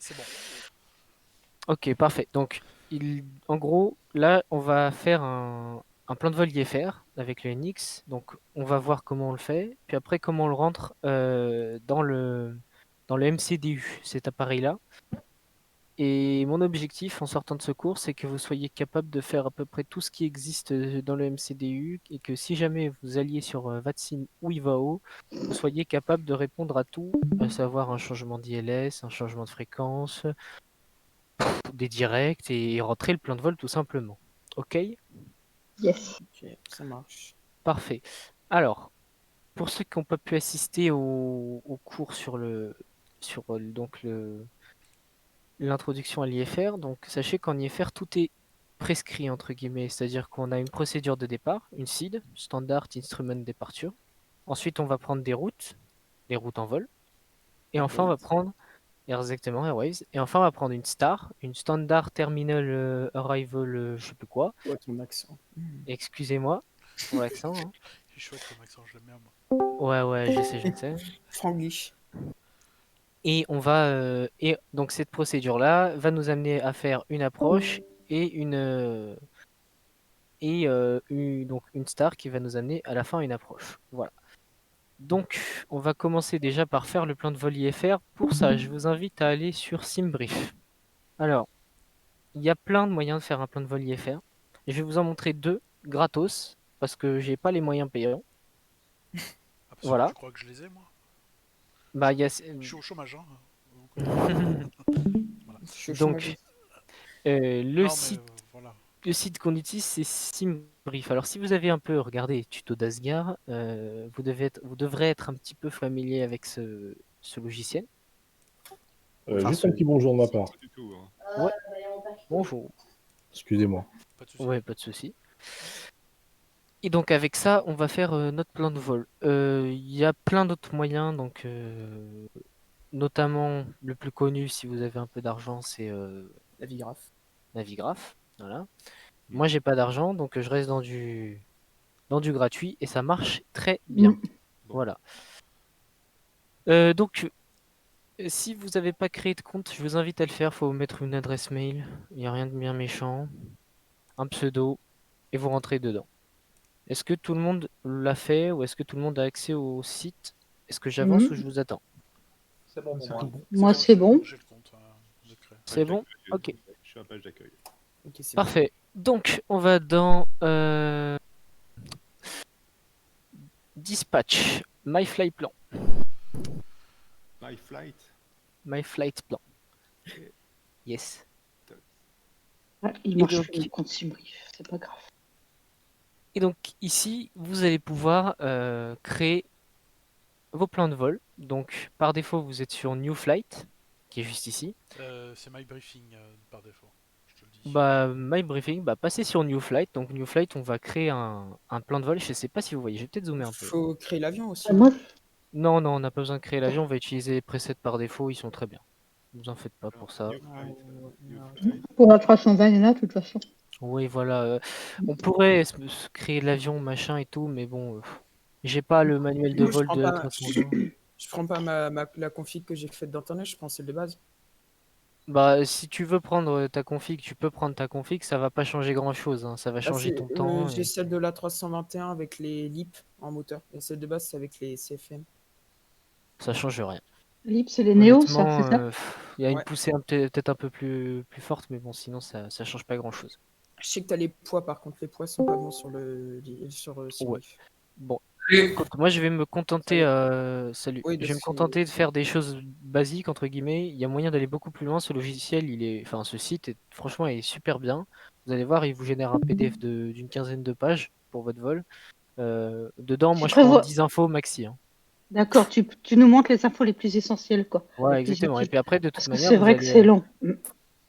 C'est bon. Ok, parfait. Donc, en gros, là, on va faire un plan de vol IFR avec le NX. Donc, on va voir comment on le fait, puis après, comment on le rentre dans le MCDU, cet appareil-là. Et mon objectif en sortant de ce cours, c'est que vous soyez capable de faire à peu près tout ce qui existe dans le MCDU et que si jamais vous alliez sur VATSIM ou IVAO, vous soyez capable de répondre à tout, à savoir un changement d'ILS, un changement de fréquence, des directs et rentrer le plein de vol tout simplement. Ok? Yes. Ok, ça marche. Parfait. Alors, pour ceux qui n'ont pas pu assister au cours sur l'introduction à l'IFR, donc sachez qu'en IFR, tout est prescrit, entre guillemets, c'est-à-dire qu'on a une procédure de départ, une SID, Standard Instrument Departure. Ensuite, on va prendre des routes, les routes en vol. Et enfin, on va Airways. prendre, exactement, Airways. Et enfin, on va prendre une STAR, une Standard Terminal Arrival, je sais plus quoi. Ouais, ton accent. Excusez-moi pour l'accent, hein. C'est chouette comme accent, je l'aime bien, moi. Ouais, ouais, je sais, je sais. Franglish. Et et donc cette procédure-là va nous amener à faire une approche et donc une star qui va nous amener à la fin à une approche. Voilà. Donc, on va commencer déjà par faire le plan de vol IFR. Pour ça, je vous invite à aller sur SimBrief. Alors, il y a plein de moyens de faire un plan de vol IFR. Je vais vous en montrer deux gratos parce que j'ai pas les moyens payants. Ah, parce que Voilà. tu crois que je les ai, moi? Bah, Je suis au chômage, hein. Voilà. Je suis au chômage Donc, aussi. le Non, mais site voilà. Le site qu'on utilise, c'est SimBrief. Alors, si vous avez un peu regardé les tutos d'Asgard, vous devrez être un petit peu familier avec ce logiciel. Enfin, Juste un petit bonjour de ma part. Pas du tout, hein. Ouais, bonjour. Excusez-moi. Pas de soucis. Ouais, pas de souci. Et donc, avec ça, on va faire notre plan de vol. Il y a plein d'autres moyens, donc, notamment le plus connu, si vous avez un peu d'argent, c'est Navigraph. Navigraph. Voilà. Mm. Moi, j'ai pas d'argent, donc je reste dans du gratuit et ça marche très bien. Mm. Bon. Voilà. Donc, si vous n'avez pas créé de compte, je vous invite à le faire. Il faut vous mettre une adresse mail. Il n'y a rien de bien méchant. Un pseudo. Et vous rentrez dedans. Est-ce que tout le monde l'a fait ou est-ce que tout le monde a accès au site? Est-ce que j'avance ou je Mhm. vous attends? C'est bon pour moi. Moi, c'est bon. J'ai le compte de créer. C'est Page bon? d'accueil. Ok. Je suis à la page d'accueil. Ok, c'est bon. Parfait. Donc, on va dans Dispatch. My Flight Plan. My flight. My Flight Plan. Yes. Ah, il Et marche donc, plus mon compte SimBrief, c'est pas grave. et donc ici, vous allez pouvoir créer vos plans de vol. Donc, par défaut, vous êtes sur New Flight, qui est juste ici. C'est my briefing par défaut. Je te le dis. Bah, My Briefing, bah, passez sur New Flight. Donc, New Flight, on va créer un plan de vol. Je sais pas si vous voyez, je vais peut-être zoomer un peu. Faut créer l'avion aussi, Ah, non? moi, Non, non, on n'a pas besoin de créer l'avion. On va utiliser les presets par défaut. Ils sont très bien. Ne vous en faites pas pour ça. New Ah, flight. ouais, New ah, ok. flight. pour la 320, il y en a de toute façon. Oui, voilà. On pourrait se créer l'avion, machin et tout, mais bon, j'ai pas le manuel de Moi, vol de 320. je prends pas la config que j'ai faite d'internet, je prends celle de base. Bah, si tu veux prendre ta config, tu peux prendre ta config. Ça va pas changer grand-chose, hein. Ça va Là, changer ton temps. j'ai celle de la 321 avec les LIP en moteur. Et celle de base, c'est avec les CFM. Ça change rien. Lip, c'est les néos, ça, c'est Honnêtement, ça? il y a une Ouais. poussée peut-être un peu plus forte, mais bon, sinon ça change pas grand-chose. Je sais que t'as les poids, par contre, les poids sont pas bons sur Ouais. SimBrief. Bon, écoute, moi je vais me contenter, salut, Oui, je vais me contenter de faire des choses basiques entre guillemets. Il y a moyen d'aller beaucoup plus loin. Ce logiciel, enfin ce site, franchement, est super bien. Vous allez voir, il vous génère un PDF d'une quinzaine de pages pour votre vol. Dedans, moi Tu je prends prévois. 10 infos maxi, hein. D'accord, tu nous montres les infos les plus essentielles, quoi, les Ouais, plus exactement. Et utiles. puis après, de toute Parce que manière, c'est vrai que c'est long. Mm.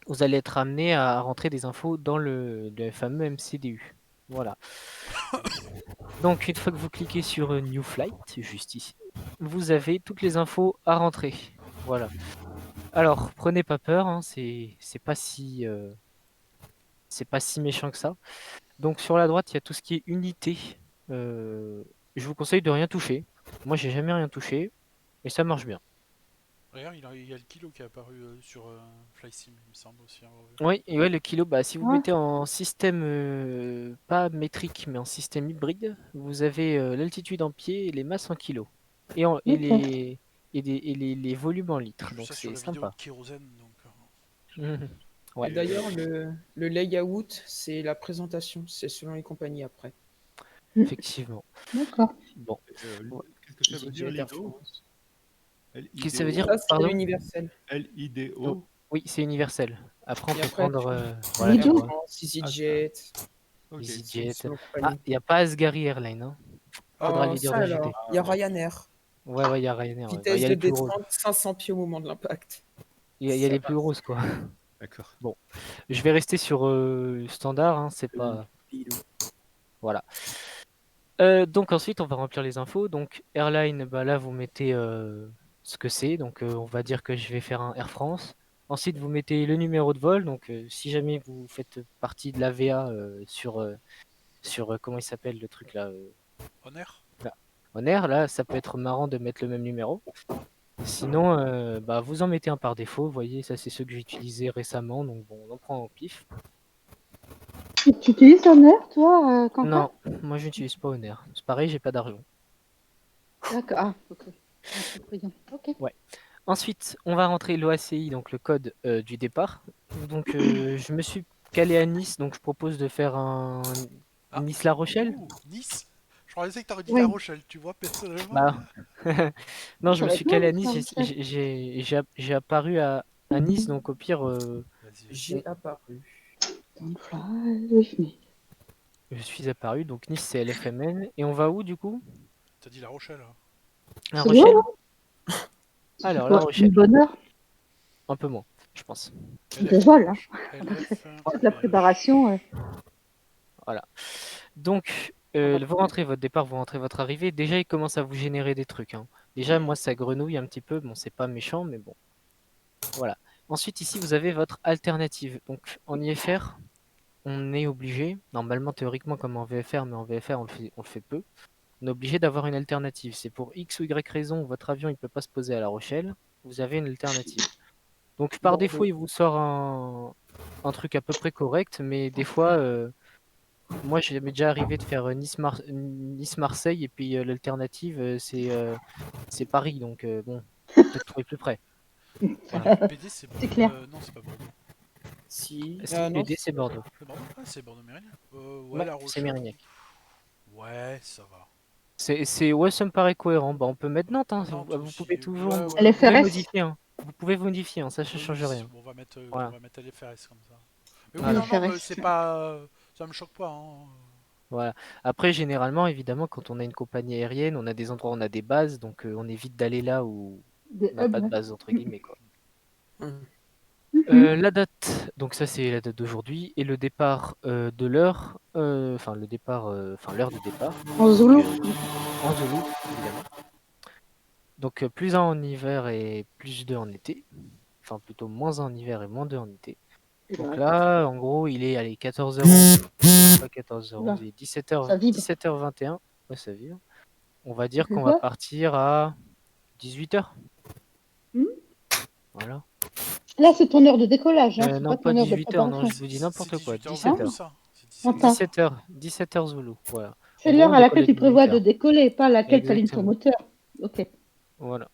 vous allez être amené à rentrer des infos dans le fameux MCDU. Voilà. Donc, une fois que vous cliquez sur New Flight, juste ici, vous avez toutes les infos à rentrer. Voilà. Alors, prenez pas peur, hein, c'est pas si méchant que ça. Donc, sur la droite, il y a tout ce qui est unité. Je vous conseille de rien toucher. Moi, j'ai jamais rien touché et ça marche bien. Regarde, il y a le kilo qui est apparu sur FlySim, il me semble aussi. Oui, et ouais, le kilo, bah, si vous Ouais. mettez en système pas métrique, mais en système hybride, vous avez l'altitude en pieds et les masses en kilos. Et, Ok. les volumes en J'ai litres, vu donc ça sur c'est la vidéo de sympa. Kérosène, donc. Mhm. Ouais. Et d'ailleurs, le layout, c'est la présentation. C'est selon les compagnies après. Effectivement. D'accord. Bon. Qu'est-ce que ça veut dire, EasyJet, Air l'IDO? France. Qu'est-ce que ça veut dire? Ça, c'est Pardon? l'universel. LIDO? Oui, c'est universel. Après, on Et peut après, prendre. tu- Voilà, tu Lido. Air vois. France, EasyJet, Ok. EasyJet. selon les Ah, compagnies. il n'y a pas Asgari Airline. Hein. Faudra lui dire Ça de alors, jeter. il y a Ryanair. Ouais, ouais, il y a Ryanair. Ouais. Bah, il Vitesse y a de les plus grosses. descente, 500 pieds au moment de l'impact. Il y a Ça les plus passe. grosses, quoi. D'accord. Je vais rester sur standard, hein, c'est pas. Voilà. Donc ensuite, on va remplir les infos. Donc airline, bah là vous mettez ce que c'est. Donc on va dire que je vais faire un Air France. Ensuite, vous mettez le numéro de vol. Donc si jamais vous faites partie de l'AVA sur comment il s'appelle le truc là, Honor. en Air, là, ça peut être marrant de mettre le même numéro. Sinon, bah vous en mettez un par défaut. Vous voyez, ça c'est ceux que j'ai utilisés récemment. Donc bon, on en prend au pif. Tu utilises Honor, toi, Quentin? Non, moi je n'utilise pas Honor. C'est pareil, j'ai pas d'argent. D'accord. Ah, ok. Ah, c'est brillant. Ok. Ensuite, on va rentrer l'OACI, donc le code du départ. Donc, je me suis calé à Nice, donc je propose de faire un Ah. Nice-La Rochelle. Ouh, Nice. Je pensais que t'aurais dit Oui. La Rochelle, tu vois, personnellement. Bah, non, je Ça me va suis être calé à long, Nice. ça, Rochelle. J'ai apparu à Nice, donc au pire, Vas-y. J'ai apparu. Don't fly with me. je suis apparu. Donc Nice, c'est LFMN. Et on va où du coup? T'as dit La Rochelle. Hein. La C'est Rochelle. loin, hein? Ça Alors, fait La quoi, Rochelle. une bonne heure Un peu moins, je pense. de vol, hein. LF, Toute la préparation. Voilà. Donc, vous rentrez votre départ, vous rentrez votre arrivée. Déjà, il commence à vous générer des trucs. Hein. Déjà, moi, ça grenouille un petit peu. Bon, c'est pas méchant, mais bon. Voilà. Ensuite, ici, vous avez votre alternative. Donc, en IFR, on est obligé, normalement, théoriquement, comme en VFR, mais en VFR, on le fait peu, on est obligé d'avoir une alternative. C'est pour X ou Y raison, votre avion, il peut pas se poser à La Rochelle. Vous avez une alternative. Donc, par Bordeaux. défaut, il vous sort un truc à peu près correct, mais des fois, moi, j'ai déjà arrivé de faire Nice-Marseille, et puis l'alternative, c'est Paris. Donc, bon, peut-être trouver plus près. Voilà. PD, c'est C'est clair. Non, c'est pas Bordeaux. Si. Si, Non, PD, c'est Bordeaux. C'est Bordeaux. Ah, c'est Bordeaux Mérignac. Ouais, Ouais, La c'est Rochelle. Mérignac. Ouais, ça va. Ouais, ça me paraît cohérent. Bah, on peut mettre Nantes, hein. Nantes Vous aussi. pouvez toujours Ouais, vous ouais. LFRS. pouvez modifier. Hein. Vous pouvez modifier, hein. Ça ne change Oui, rien. on va mettre, Voilà. on va mettre LFRS comme ça. Mais oui, Voilà. non, non, mais LFRS. c'est pas. Ça me choque pas. Hein. Voilà. Après, généralement, évidemment, quand on a une compagnie aérienne, on a des endroits où on a des bases, donc on évite d'aller là où Des on n'a pas hubs. de base, entre guillemets, quoi. Hum. La date, donc ça c'est la date d'aujourd'hui, et le départ de l'heure, enfin le départ, enfin l'heure de départ, En Zoulou. en Zoulou, évidemment. Donc plus 1 en hiver et plus 2 en été, enfin plutôt moins 1 en hiver et moins 2 en été. Donc là, en gros, il est allez 14h11, pas 14h11, il est 17h, Ça vibre. 17h21, ouais ça vibre. On va dire Ça fait qu'on va quoi partir à 18h. Hmm. Voilà. Là, c'est ton heure de décollage, hein. C'est Non, pas pas ton heure de 18h, non, préparation. je vous dis n'importe quoi, 18h, 17h. ça. C'est 17h. Attends. 17h Zulu, voilà. C'est En gros, l'heure on à laquelle décolle à tu prévois 18h. de décoller, pas à laquelle tu allumes ton Exactement. moteur. Ok. Voilà.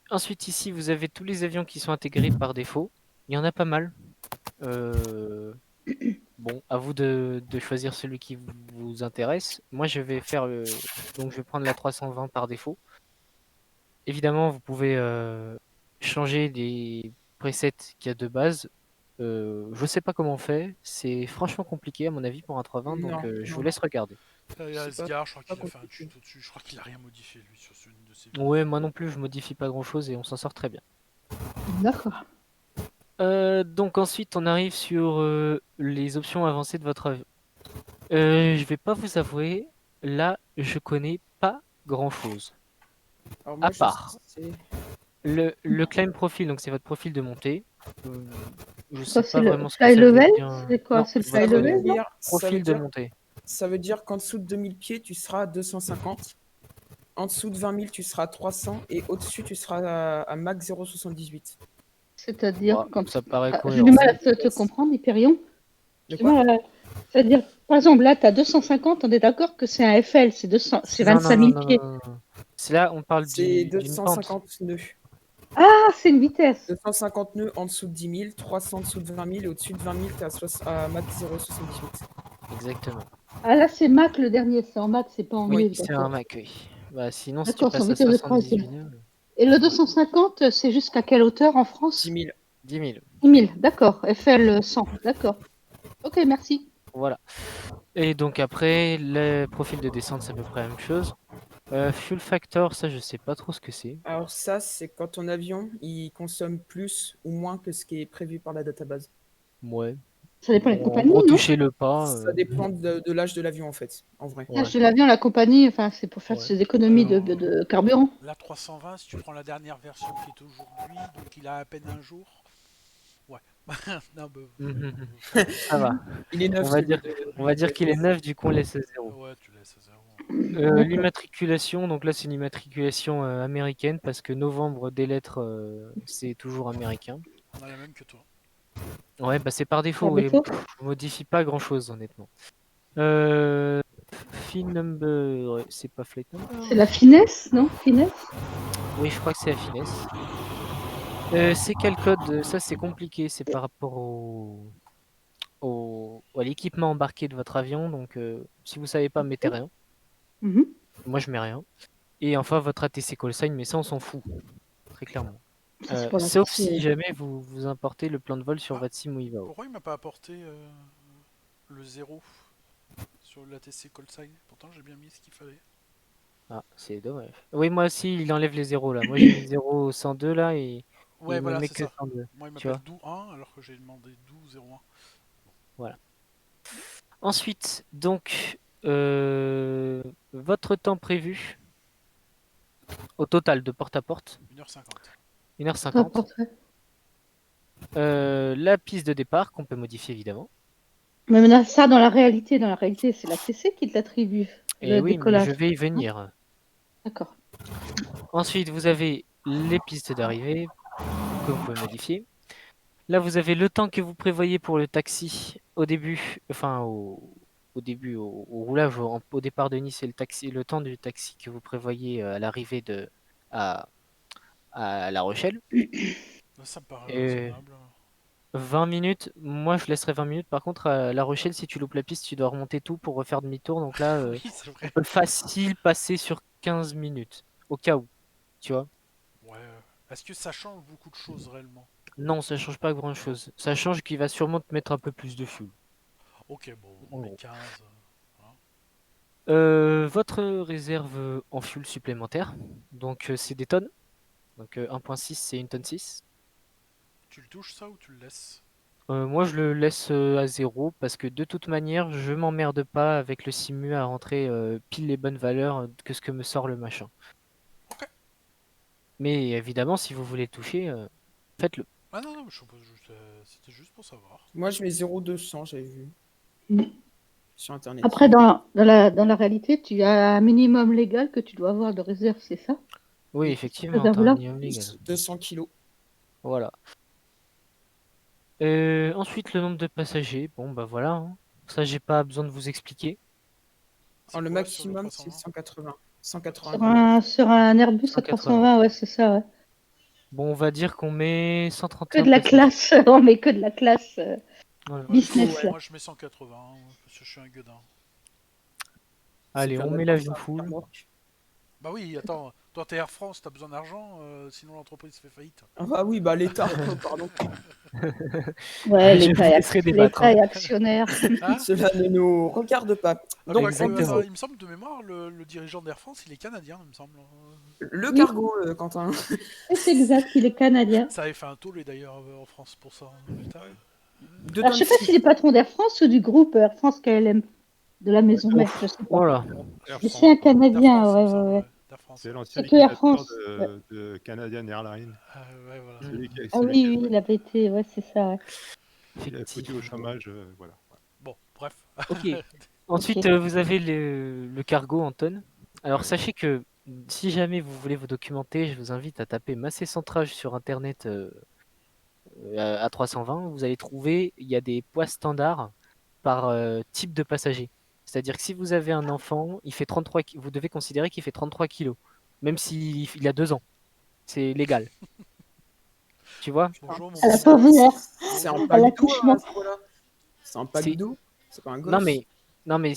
Ensuite, ici, vous avez tous les avions qui sont intégrés par défaut. Il y en a pas mal. Bon, à vous de choisir celui qui vous intéresse. Moi, je vais faire donc je vais prendre la 320 par défaut. Évidemment, vous pouvez changer les presets qu'il y a de base. Je sais pas comment on fait. C'est franchement compliqué à mon avis pour un 320, donc Non, je non. vous laisse regarder. Il y a C'est Asgard, je crois pas qu'il a fait un compliqué. tuto dessus. Je crois qu'il a rien modifié lui sur une de ses Ouais, moi non plus, je modifie pas grand chose et on s'en sort très bien. D'accord. Donc ensuite, on arrive sur les options avancées de votre avion. Je vais pas vous avouer, là, je connais pas grand chose. Alors À moi, je part sais- le climb profile, donc c'est votre profil de montée. Je Ça, sais c'est pas le vraiment ce que fly ça veut level. dire. C'est quoi? Non, C'est le votre fly ça veut level, non? dire, profil de montée. ça veut dire qu'en dessous de 2000 pieds, tu seras à 250. En dessous de 20 000, tu seras à 300 et au-dessus, tu seras à max 0,78. C'est-à-dire, Ouais, quand ça paraît j'ai cohérent. du mal à te comprendre, Hyperion. J'ai De du quoi? mal à- C'est-à-dire, par exemple, là, tu as 250, on est d'accord que c'est un FL, c'est 200, c'est Non, 25 non, 000 non, pieds. non, non. C'est là, on parle C'est d'une pente. 250 nœuds. Ah, c'est une vitesse. 250 nœuds en dessous de 10 000, 300 en dessous de 20 000 et au-dessus de 20 000, tu es à max 0,78. Exactement. Ah, là, c'est Mac le dernier, c'est en Mac, c'est pas en Oui, nœud, c'est un d'accord. Mac, oui. Bah, sinon, si tu D'accord, c'est en passes à vitesse de 78 croisière. nœuds, Et le 250, c'est jusqu'à quelle hauteur en France? 10 000. 10 000. 10 000, d'accord. FL 100, d'accord. Ok, merci. Voilà. Et donc après, le profil de descente, c'est à peu près la même chose. Fuel factor, ça, je sais pas trop ce que c'est. Alors ça, c'est quand ton avion, il consomme plus ou moins que ce qui est prévu par la database. Ouais. Ça dépend des Bon, en compagnies, gros, non? touchez-le pas. Ça dépend de l'âge de l'avion, en fait, en vrai. Ouais. L'âge de l'avion, la compagnie, enfin, c'est pour faire Ouais. ses économies Alors, de carburant. La 320, si tu prends la dernière version qui est aujourd'hui, donc il a à peine un jour. Ouais. Non, bah, Mhm. Ça va. Il est neuf, On va celui dire, de... on va dire qu'il est neuf, du coup, on laisse à 0. ouais, tu laisses à 0. D'accord. L'immatriculation, donc là, c'est une immatriculation américaine parce que novembre des lettres, c'est toujours américain. On a la même que toi. Ouais, bah c'est par défaut, Par et défaut. je modifie pas grand-chose, honnêtement. Flight number, ouais, c'est pas flight number. C'est la finesse, non? Finesse? Oui, je crois que c'est la finesse. C'est quel code? Ça, c'est compliqué. C'est par rapport à l'équipement embarqué de votre avion. Donc, si vous savez pas, mettez rien. Mhm. Moi, je mets rien. Et enfin, votre ATC call sign, mais ça, on s'en fout. Très clairement. Ça, c'est pour la Sauf petite- si jamais vous importez le plan de vol sur Ah. votre sim où il va. Pourquoi il m'a pas apporté le 0 sur l'ATC call sign? Pourtant, j'ai bien mis ce qu'il fallait. Ah, c'est dommage. Oui, moi aussi, il enlève les zéros là. Moi, j'ai mis 0 102 là et Ouais, il me voilà, met c'est que ça. 102. Moi, il Tu m'appelle vois. Dou 1 alors que j'ai demandé Dou 01. Voilà. Ensuite, donc, votre temps prévu au total de porte à porte, 1h50. 1h50. Portrait. La piste de départ qu'on peut modifier évidemment. Mais maintenant, ça, dans la réalité, c'est la TC qui te l'attribue, Et le oui, mais décollage. je vais y venir. D'accord. Ensuite, vous avez les pistes d'arrivée que vous pouvez modifier. Là, vous avez le temps que vous prévoyez pour le taxi au début, enfin au début, au roulage, au départ de Nice, et le temps du taxi que vous prévoyez à l'arrivée à, à La Rochelle. Là, ça me paraît Et raisonnable. 20 minutes, moi je laisserai 20 minutes. Par contre, à La Rochelle, si tu loupes la piste, tu dois remonter tout pour refaire demi-tour. Donc là, Oui, c'est on vrai. peut facile passer sur 15 minutes, au cas où, tu vois. Ouais. Est-ce que ça change beaucoup de choses réellement? Non, ça change pas grand-chose. Ça change qu'il va sûrement te mettre un peu plus de fuel. Ok, bon, En on met gros. 15. Votre réserve en fuel supplémentaire, donc c'est des tonnes. Donc 1.6, c'est une tonne 6. Tu le touches ça ou tu le laisses? Moi, je le laisse à 0 parce que de toute manière, je m'emmerde pas avec le simu à rentrer pile les bonnes valeurs que ce que me sort le machin. Ok. Mais évidemment, si vous voulez le toucher, faites-le. Ah non, non, c'était juste pour savoir. Moi, je mets 0,200, j'avais vu Mm. sur Internet. Après, dans la réalité, tu as un minimum légal que tu dois avoir de réserve, c'est ça? Oui, Et effectivement, cette t'as un réserve-là? minimum légal. 200 kilos. Voilà. Ensuite, le nombre de passagers. Bon, bah voilà, hein. Ça, j'ai pas besoin de vous expliquer. C'est Alors, le quoi sur maximum, c'est 320? 180. 180 Sur grammes. sur un Airbus à 180. 320, ouais, c'est ça, ouais. Bon, on va dire qu'on met Que 131 de la passagers. classe, on met que de la classe Voilà. business, ouais. là. Moi, je mets 180 parce que je suis un gueudin. Allez, C'est on comme met la l'avion course à full. remorque. Bah oui, attends, toi t'es Air France, t'as besoin d'argent, sinon l'entreprise fait faillite. Ah bah oui, bah l'État, pardon. Ouais, Je vous laisserai débattre, l'État hein. est actionnaire. Hein? Cela ne nous regarde pas. Ah, Donc, quoique, Exactement. attends, il me semble de mémoire, le dirigeant d'Air France, il est canadien, il me semble. le Oui. cargo, Quentin. C'est exact, il est canadien. Ça avait fait un tollé d'ailleurs en France pour ça. Putain. Deux Alors, je sais tonnes pas s'il est patron d'Air France ou du groupe Air France KLM, de la maison mère, je sais pas. Voilà. Air Mais France, c'est un D'Air Canadien, France, il ouais, me semble, ouais. D'Air France. c'est Ouais. l'ancien C'est que Air liquidateur France. Ouais. de Canadian Airlines. Ouais, voilà. Celui qui, Ah celui oui, qui oui, il avait été, ouais, c'est ça, ouais. il a foutu au chômage, voilà. Bon, bref. Ok. Ensuite, Ok. vous avez le cargo en tonnes. Alors, sachez que si jamais vous voulez vous documenter, je vous invite à taper Massé Centrage sur Internet à 320. Vous allez trouver, il y a des poids standards par type de passager. C'est-à-dire que si vous avez un enfant, il fait 33, vous devez considérer qu'il fait 33 kilos, même s'il a 2 ans. C'est légal. Tu vois? Bonjour, mon À la petit pauvre Max. mère. C'est un À pack d'eau l'accouchement. à ce niveau-là. C'est un pack C'est- d'eau. C'est pas un gosse. Non mais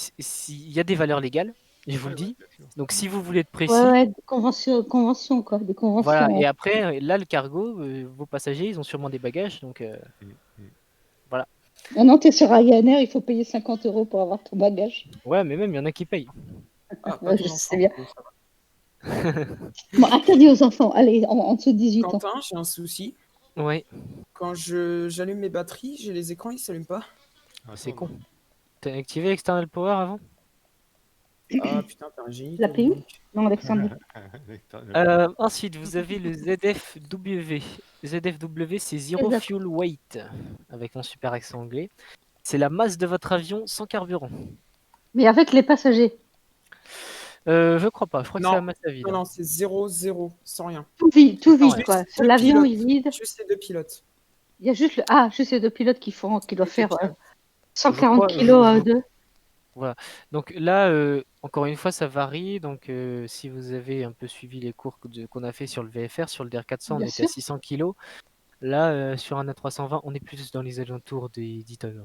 il y a des valeurs légales, je vous le dis. Bien sûr. Donc si vous voulez être précis, Ouais, des conventions, quoi. Des conventions. voilà. Et après, là, le cargo, vos passagers, ils ont sûrement des bagages, donc Maintenant, t'es sur Ryanair, il faut payer 50 € pour avoir ton bagage. ouais, mais même il y en a qui payent. Ah, pas Ouais, ton je enfant. sais bien. Bon, ça va. Bon, interdit aux enfants. Allez, en dessous de 18 ans. Quentin, j'ai un souci. Ouais, Quand j'allume mes batteries, j'ai les écrans, ils s'allument pas. c'est Attends, con. T'as activé External Power avant? Ah putain, t'es un génie. La toi, PU? dis donc. Non, Alexandre. Ensuite, vous avez le ZFW. ZFW, c'est Zero Exact. Fuel Weight, avec mon super accent anglais. C'est la masse de votre avion sans carburant. Mais avec les passagers. Je crois pas, je crois que Non. c'est la masse à vide. Non, non, c'est 0-0, sans rien. Tout vide, Ouais. quoi. Juste Sur deux l'avion, pilotes. il vide. Juste ces deux pilotes. Il y a juste juste les deux pilotes qui doivent faire Je 140 crois- kilos à je- eux deux. Donc là, encore une fois, ça varie. Donc si vous avez un peu suivi les cours qu'on a fait sur le VFR, sur le DR400, on Bien était à sûr. 600 kg. Là, sur un A320, on est plus dans les alentours des 10 tonnes,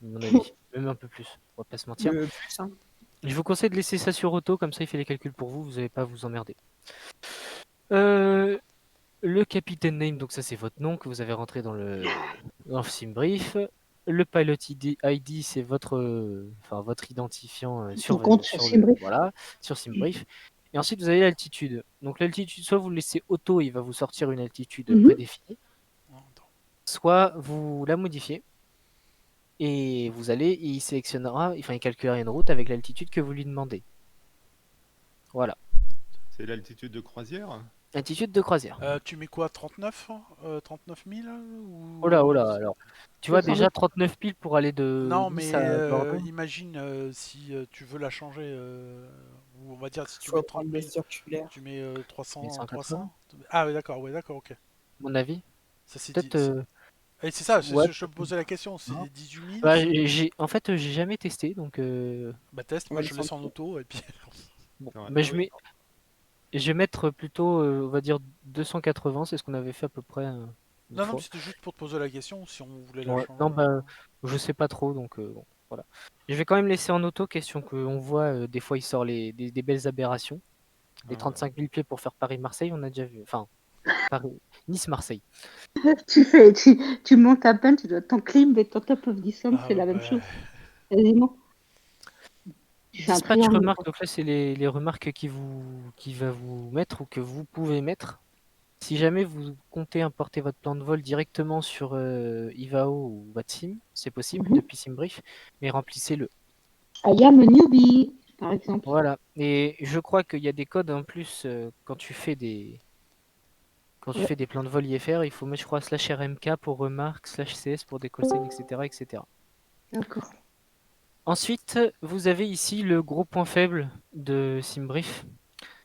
à mon avis. Même un peu plus, on va pas se mentir. Le plus, hein. Je vous conseille de laisser ça sur auto, comme ça il fait les calculs pour vous, vous n'allez pas à vous emmerder. Le Captain Name, donc ça c'est votre nom que vous avez rentré dans le SimBrief. Le Pilot ID, c'est votre identifiant Ton compte sur SimBrief. voilà, sur SimBrief. Et ensuite vous avez l'altitude. Donc l'altitude, soit vous le laissez auto, il va vous sortir une altitude Mhm. prédéfinie, Non, attends. soit vous la modifiez. Et il sélectionnera, enfin il calculera une route avec l'altitude que vous lui demandez. Voilà, C'est l'altitude de croisière? altitude de croisière. Tu mets quoi, 39 39 000 ou... Oh là, alors. Tu vois 200 déjà 39 piles pour aller de Non, Nice mais à Bordeaux. imagine si tu veux la changer, ou on va dire si tu Faut mets 30 prendre 000, le circulaire. tu mets 300, 1180. 300. Ah oui, d'accord, ok. Mon avis. Ça c'est Peut-être. c'est ça, Ouais. je me posais la question, c'est Non. 18 000 Bah, c'est- en fait, j'ai jamais testé, donc Bah teste, On moi va je le laisse en sentir. auto et puis... bon. Ouais, Mais ah je oui. vais mettre plutôt, on va dire 280, c'est ce qu'on avait fait à peu près une Non, non, fois. mais c'était juste pour te poser la question, si on voulait la Ouais. changer. Non, bah, je sais pas trop, donc bon, voilà. Je vais quand même laisser en auto, question qu'on voit, des fois il sort des belles aberrations. Les Ah, 35 000 pieds pour faire Paris-Marseille, on a déjà vu. Enfin, Nice-Marseille. Tu montes à peine, tu dois ton clim et ton top of descent, Ah c'est la ouais, même bah, chose. Quasiment. Tu fais un Dispatch triangle. remarques, donc là c'est les remarques qui va vous mettre ou que vous pouvez mettre. Si jamais vous comptez importer votre plan de vol directement sur Ivao ou Vatsim, c'est possible Mhm. depuis SimBrief, mais remplissez-le. I am a newbie, par exemple. Voilà. Et je crois qu'il y a des codes en plus quand tu fais des plans de vol IFR, il faut mettre je crois /RMK pour remarques, /CS pour des call signs, etc., etc. D'accord. Ensuite, vous avez ici le gros point faible de SimBrief,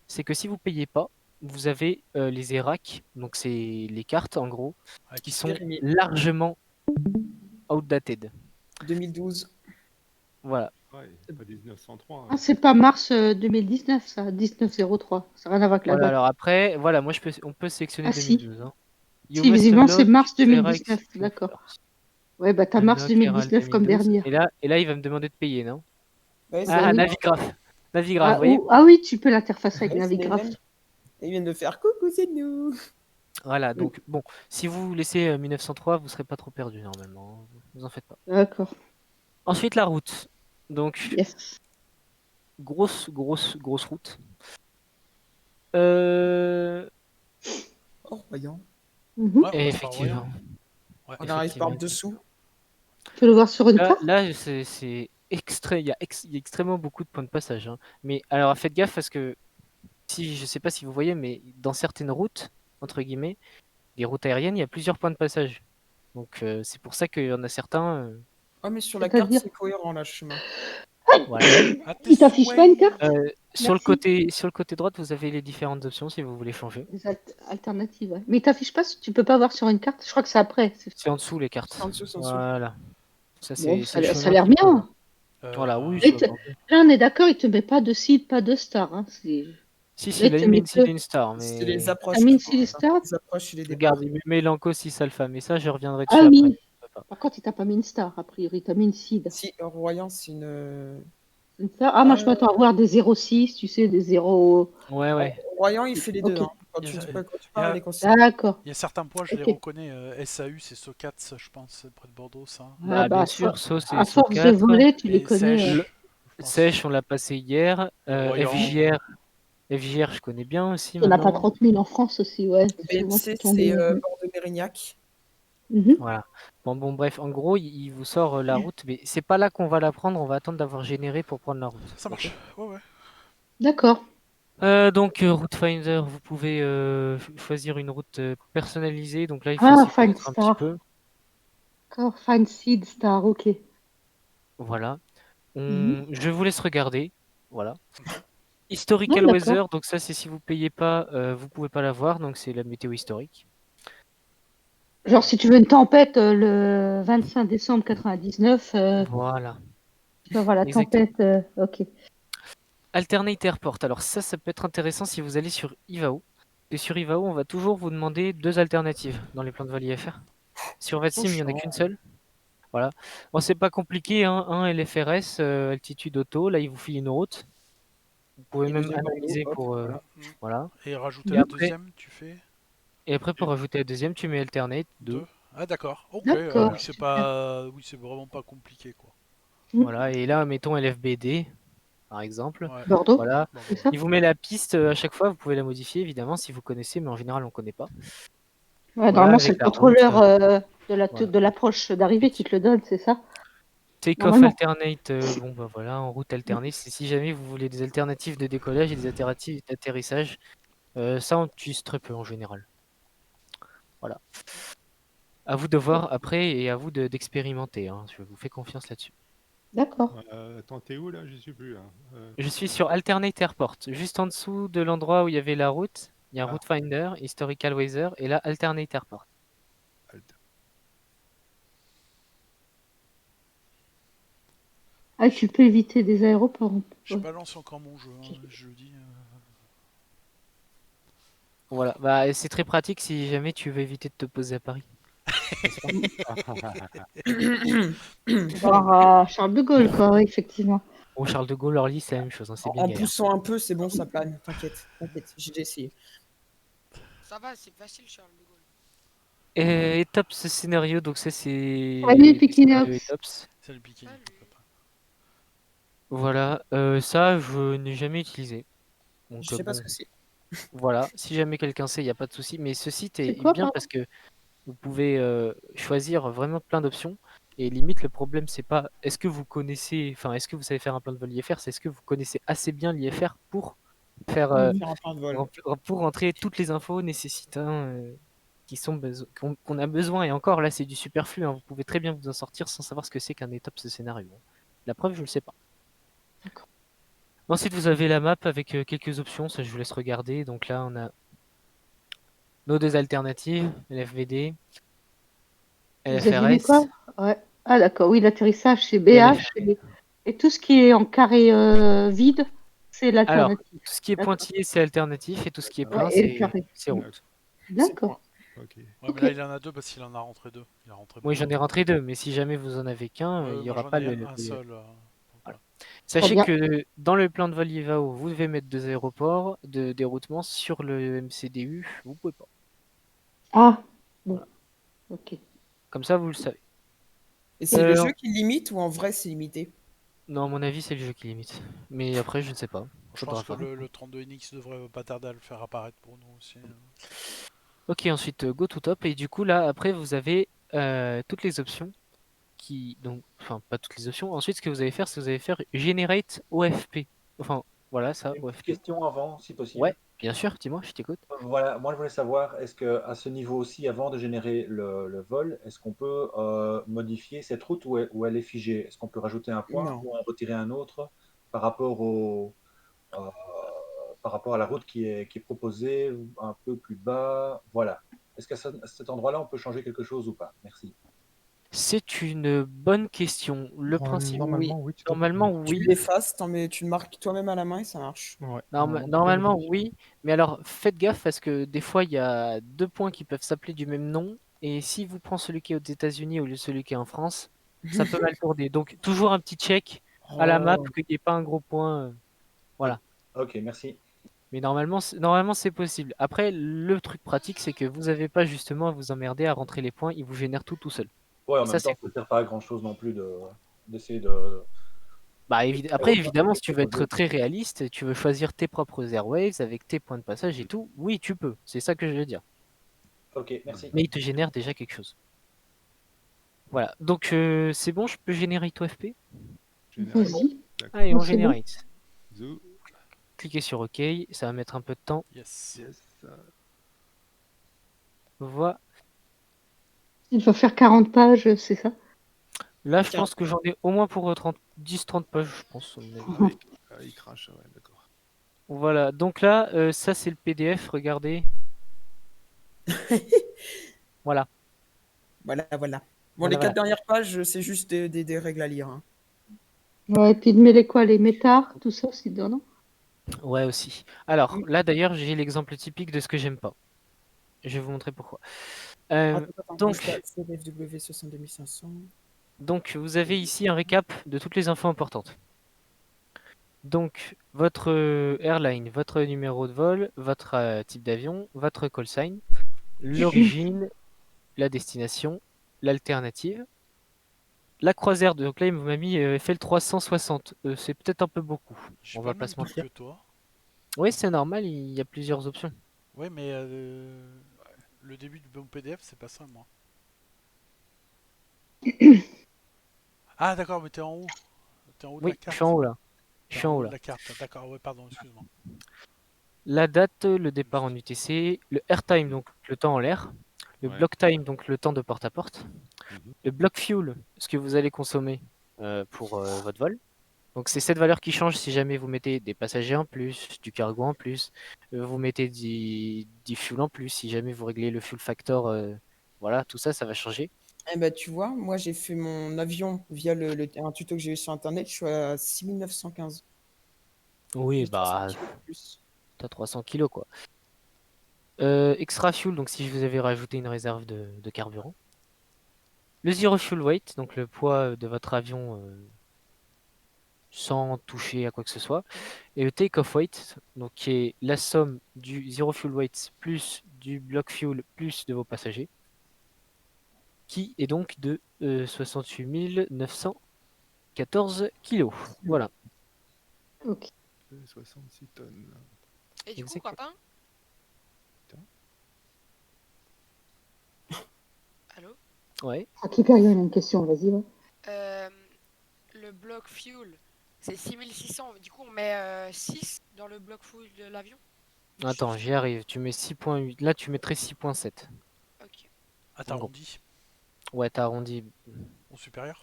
c'est que si vous payez pas, vous avez les ERAC, donc c'est les cartes en gros, avec qui qui- sont largement outdated. 2012. Voilà. Ouais, c'est pas 1903. Ah, c'est pas mars 2019, ça, 1903. Ça n'a rien à voir avec la Voilà, date. alors après, voilà, on peut sélectionner Ah, si. 2012. Hein. Si, You must visiblement, c'est log mars ERAC 2019, d'accord. first. Ouais, bah t'as mars Unlock ERAL 2019 comme 2012. dernière. Et là, il va me demander de payer, non? Ouais, c'est Ah, oui. Navigraph. Navigraph, Ah, vous voyez? oui, tu peux l'interfacer avec Ouais, c'est les Navigraph. mêmes. Ils viennent de faire coucou, c'est nous. Voilà, donc bon, si vous laissez 1903, vous serez pas trop perdu normalement. Hein. Vous en faites pas. D'accord. Ensuite, la route. Donc, Yes. grosse route. Euh, Oh, voyons. Mhm. Ouais, on et passe par effectivement. Royan. Ouais. On arrive par Effectivement. dessous. Tu peux le voir sur une carte. Là c'est extrait, il y a extrêmement beaucoup de points de passage. Hein. Mais alors faites gaffe parce que je sais pas si vous voyez, mais dans certaines routes, entre guillemets, les routes aériennes, il y a plusieurs points de passage. Donc c'est pour ça qu'il y en a certains. Oh, mais sur la carte, C'est-à-dire c'est cohérent, là, le chemin. Voilà. Ah, tes Il t'affiche pas une souhaits. carte Sur le Merci. côté droit, vous avez les différentes options si vous voulez changer. Des alternatives, ouais. Mais il t'affiche pas, tu peux pas voir sur une carte. Je crois que c'est après. C'est en dessous les cartes. C'est en dessous, c'est en dessous. Voilà. Ça, Bon, c'est le ça a chemin l'air qu'il faut. bien. Voilà, oui, Et ça t- va. Là, on est d'accord, il te met pas de seed, pas de star. Hein. Si, Là, il a il te mis met une seed que. et une star, C'est mais les approches. T'as mis une je seed et crois. star Les approches et les départs. regarde, il me met l'enco 6 alpha, mais ça, je reviendrai dessus Ah après. oui. Je peux pas. Par contre, il t'a pas mis une star, a priori. Il t'a mis une seed. Si, Royan, c'est une. Une star. Ah, moi, je m'attends à voir des 0,6, tu sais, des 0. Ouais, ouais. Royan, il fait les deux. Ok. Hein. Quand Il y tu, a- quand tu il y a- parles, les consignes. D'accord. Il y a certains points, je les Ok. reconnais. SAU, c'est Socats, je pense, près de Bordeaux, ça. Ah, Bah, bien à sûr, ça, c'est à SO force de 4. voler, tu les Et connais. Sèche, Le- je pense. Sèche, on l'a passé hier. Royan. FJR, je connais bien aussi Il n'y en a pas maintenant. 30 000 en France aussi, ouais. Souvent, BNC, tu tombes. c'est Bordeaux-Mérignac. Mhm. Voilà. Bon, bref, en gros, il vous sort la route, mais c'est pas là qu'on va la prendre, on va attendre d'avoir généré pour prendre la route. Ça marche. Ouais, ouais. D'accord. Donc, Route Finder, vous pouvez choisir une route personnalisée. Donc là, il faut Ah, s'y Find connaître un petit Star. peu. D'accord. Find Seed Star, ok. Voilà. Mhm. Je vous laisse regarder. Voilà. Ouais, Historical d'accord. Weather, donc ça, c'est si vous payez pas, vous pouvez pas la voir. Donc c'est la météo historique. Genre, si tu veux une tempête le 25 décembre 99, Voilà. tu vas voir la Exactement. tempête. Ok. Alternate Airport. Alors ça peut être intéressant si vous allez sur Ivao. Et sur Ivao, on va toujours vous demander 2 alternatives dans les plans de vol IFR. Sur VATSIM, il n'y en a qu'une seule. Voilà. Bon, c'est pas compliqué, hein. Un LFRS, altitude auto. Là, il vous file une route. Vous pouvez Et même deuxième analyser Bordeaux, hop, pour. voilà. Voilà. Et rajouter Et la après, deuxième, tu fais pour rajouter la deuxième, tu mets alternate 2. deux. Ah, d'accord. Ok. D'accord. Oui, c'est Super. pas. Oui, c'est vraiment pas compliqué, quoi. Voilà. Et là, mettons LFBD, par exemple. Ouais. Bordeaux, Voilà. Bon, c'est bon. ça? Il vous met la piste à chaque fois. Vous pouvez la modifier, évidemment, si vous connaissez, mais en général, on connaît pas. Ouais, Voilà, normalement, c'est avec le la route. contrôleur Voilà. de l'approche d'arrivée qui te le donne, c'est ça? Take-off Normalement. alternate, bon bah voilà, en route alternée, c'est si jamais vous voulez des alternatives de décollage et des alternatives d'atterrissage. Ça, on utilise très peu en général. Voilà. À vous de voir après et à vous d'expérimenter, hein. Je vous fais confiance là-dessus. D'accord. Attends, t'es où là? Je suis plus là. Je suis sur Alternate Airport, juste en dessous de l'endroit où il y avait la route. Il y a Ah. Route Finder, Historical Weather et là Alternate Airport. Ah, tu peux éviter des aéroports. Je Ouais. balance encore mon jeu, hein, je dis. Voilà, bah c'est très pratique si jamais tu veux éviter de te poser à Paris. Voir à Charles de Gaulle, quoi, ouais, effectivement. Bon, Charles de Gaulle, Orly, c'est la même chose, hein, c'est bien En galère. poussant un peu, c'est bon, ça plane. T'inquiète, j'ai déjà essayé. Ça va, c'est facile, Charles de Gaulle. Et Etops scénario, donc ça c'est Salut, le Pikinox. scénario Etops. C'est le bikini. Salut. Voilà, ça je n'ai jamais utilisé. Donc Je sais pas bon, ce que c'est. voilà, si jamais quelqu'un sait, il n'y a pas de souci. Mais ce site C'est est quoi, bien pardon? parce que vous pouvez choisir vraiment plein d'options. Et limite, le problème, c'est pas est-ce que vous connaissez, enfin, est-ce que vous savez faire un plan de vol IFR, c'est est-ce que vous connaissez assez bien l'IFR pour faire, Faire un plan de vol. pour rentrer toutes les infos nécessitant qu'on a besoin. Et encore, là, c'est du superflu, hein. Vous pouvez très bien vous en sortir sans savoir ce que c'est qu'un étape ce scénario. La preuve, je le sais pas. D'accord. Ensuite, vous avez la map avec quelques options, ça je vous laisse regarder. Donc là, on a nos 2 alternatives, LFVD, Vous avez mis LFRS quoi? Ouais. Ah, d'accord. Oui, l'atterrissage, c'est et BH. LFP. Et tout ce qui est en carré vide, c'est Alors, l'alternative. tout ce qui est D'accord. pointillé, c'est alternatif, et tout ce qui est plein, Ouais, et le carré. c'est route. D'accord. Ok. Ouais, Ok. mais là, il en a deux parce qu'il en a rentré deux. Il a rentré Moi, beaucoup. j'en ai rentré 2, mais si jamais vous en avez qu'un, il n'y Moi, aura j'en pas ai le. un seul. Donc, Voilà. voilà. Sachez bien. que dans le plan de vol IVAO, vous devez mettre 2 aéroports de déroutement. Sur le MCDU, vous pouvez pas. Ah, bon. Voilà. Ok. Comme ça, vous le savez. Et c'est le Euh, jeu qui limite ou en vrai c'est limité? Non, à mon avis, c'est le jeu qui limite. Mais après, je ne sais pas. Je Faudra pense que voir. le 32NX devrait pas tarder à le faire apparaître pour nous aussi. Ok, ensuite, go to top. Et du coup, là, après, vous avez toutes les options donc, enfin, pas toutes les options. Ensuite, ce que vous allez faire Generate OFP. Enfin, voilà, ça, Une petite OFP. question avant, si possible. Ouais, Bien sûr, dis-moi, je t'écoute. Voilà, moi je voulais savoir, est-ce que à ce niveau aussi, avant de générer le vol, est-ce qu'on peut modifier cette route ou elle est figée? Est-ce qu'on peut rajouter un point Non. ou en retirer un autre par rapport euh, par rapport à la route qui est proposée un peu plus bas? Voilà. Est-ce qu'à à cet endroit-là, on peut changer quelque chose ou pas? Merci. C'est une bonne question. Le principe, Normalement, oui, tu dois normalement, pouvoir. Tu oui. l'effaces, tu le marques toi-même à la main et ça marche. Ouais, Normalement, tu peux oui. Mais alors, faites gaffe parce que des fois, il y a deux points qui peuvent s'appeler du même nom. Et si vous prenez celui qui est aux États-Unis au lieu de celui qui est en France, ça peut mal tourner. Donc, toujours un petit check à la map, Oh. qu'il n'y ait pas un gros point. Voilà. Ok, merci. Mais normalement, c'est possible. Après, le truc pratique, c'est que vous n'avez pas justement à vous emmerder à rentrer les points. Il vous génère tout seul. Ouais, en Et ça, même temps, c'est ça ne cool. sert pas à grand-chose non plus d'essayer de Bah, faire après, autant évidemment, que si tu veux être proposé. très réaliste, tu veux choisir tes propres airwaves avec tes points de passage et tout, oui, tu peux. C'est ça que je veux dire. Ok, merci. Mais il te génère déjà quelque chose. Voilà. Donc, c'est bon, je peux générer ton FP? générer. Vas-y. D'accord. Allez, on Non, c'est bon. générate. Zou. Cliquez sur OK, ça va mettre un peu de temps. Yes. Yes. Voilà. Il va faire 40 pages, c'est ça? Là, je Tiens. pense que j'en ai au moins pour 10-30 pages, je pense. À mon avis. Ah oui, il crache, ouais, d'accord. Voilà. Donc là, ça, c'est le PDF. Regardez. Voilà. Voilà, voilà. Bon, Voilà, les voilà. 4 dernières pages, c'est juste des règles à lire, hein. Ouais, et puis de mêler quoi, les métards, tout ça, c'est dedans. Ouais, aussi. Alors, Mm. là, d'ailleurs, j'ai l'exemple typique de ce que j'aime pas. Je vais vous montrer pourquoi. Attends, bouge pas. Donc, CFW 62500. donc, vous avez ici un récap de toutes les infos importantes. Donc, votre airline, votre numéro de vol, votre type d'avion, votre call sign, l'origine, la destination, l'alternative. La croisière, donc là, il m'a mis FL 360. C'est peut-être un peu beaucoup. J'ai On pas va le pas même se truc mentir. que toi. Oui, c'est normal, il y a plusieurs options. Ouais, mais le début du bon PDF, c'est pas ça, moi. Ah, d'accord, mais t'es en haut. T'es en haut de la Oui, je suis en carte. haut là. Je T'es suis en en haut haut de là. la carte. D'accord, ouais, pardon, excuse-moi. La date, le départ en Juste. UTC, le airtime, donc le temps en l'air, le Ouais. block time, donc le temps de porte à porte, Mhm. le block fuel, ce que vous allez consommer pour votre vol. Donc c'est cette valeur qui change si jamais vous mettez des passagers en plus, du cargo en plus, vous mettez du fuel en plus, si jamais vous réglez le fuel factor, voilà, tout ça, ça va changer. Eh ben, tu vois, moi, j'ai fait mon avion via un tuto que j'ai eu sur Internet. Je suis à 6915. Oui, J'ai 300 bah, kilos de plus. t'as 300 kilos quoi. Extra fuel, donc si vous avez rajouté une réserve de carburant. Le zero fuel weight, donc le poids de votre avion sans toucher à quoi que ce soit. Et le take-off weight, donc qui est la somme du zero fuel weight plus du block fuel plus de vos passagers, qui est donc de 68 914 kilos. Voilà. Ok. 66 tonnes. Et du coup, Exact. Quentin? Allô? Ouais. Ah, Hyperion a une question, vas-y. Ouais. Euh, le bloc fuel, c'est 6600. Du coup, on met 6 dans le bloc fuel de l'avion? Attends, j'y arrive. Tu mets 6.8. Là, tu mettrais 6.7. Ok. Ah, En gros. t'arrondis Ouais, t'as arrondi. au supérieur?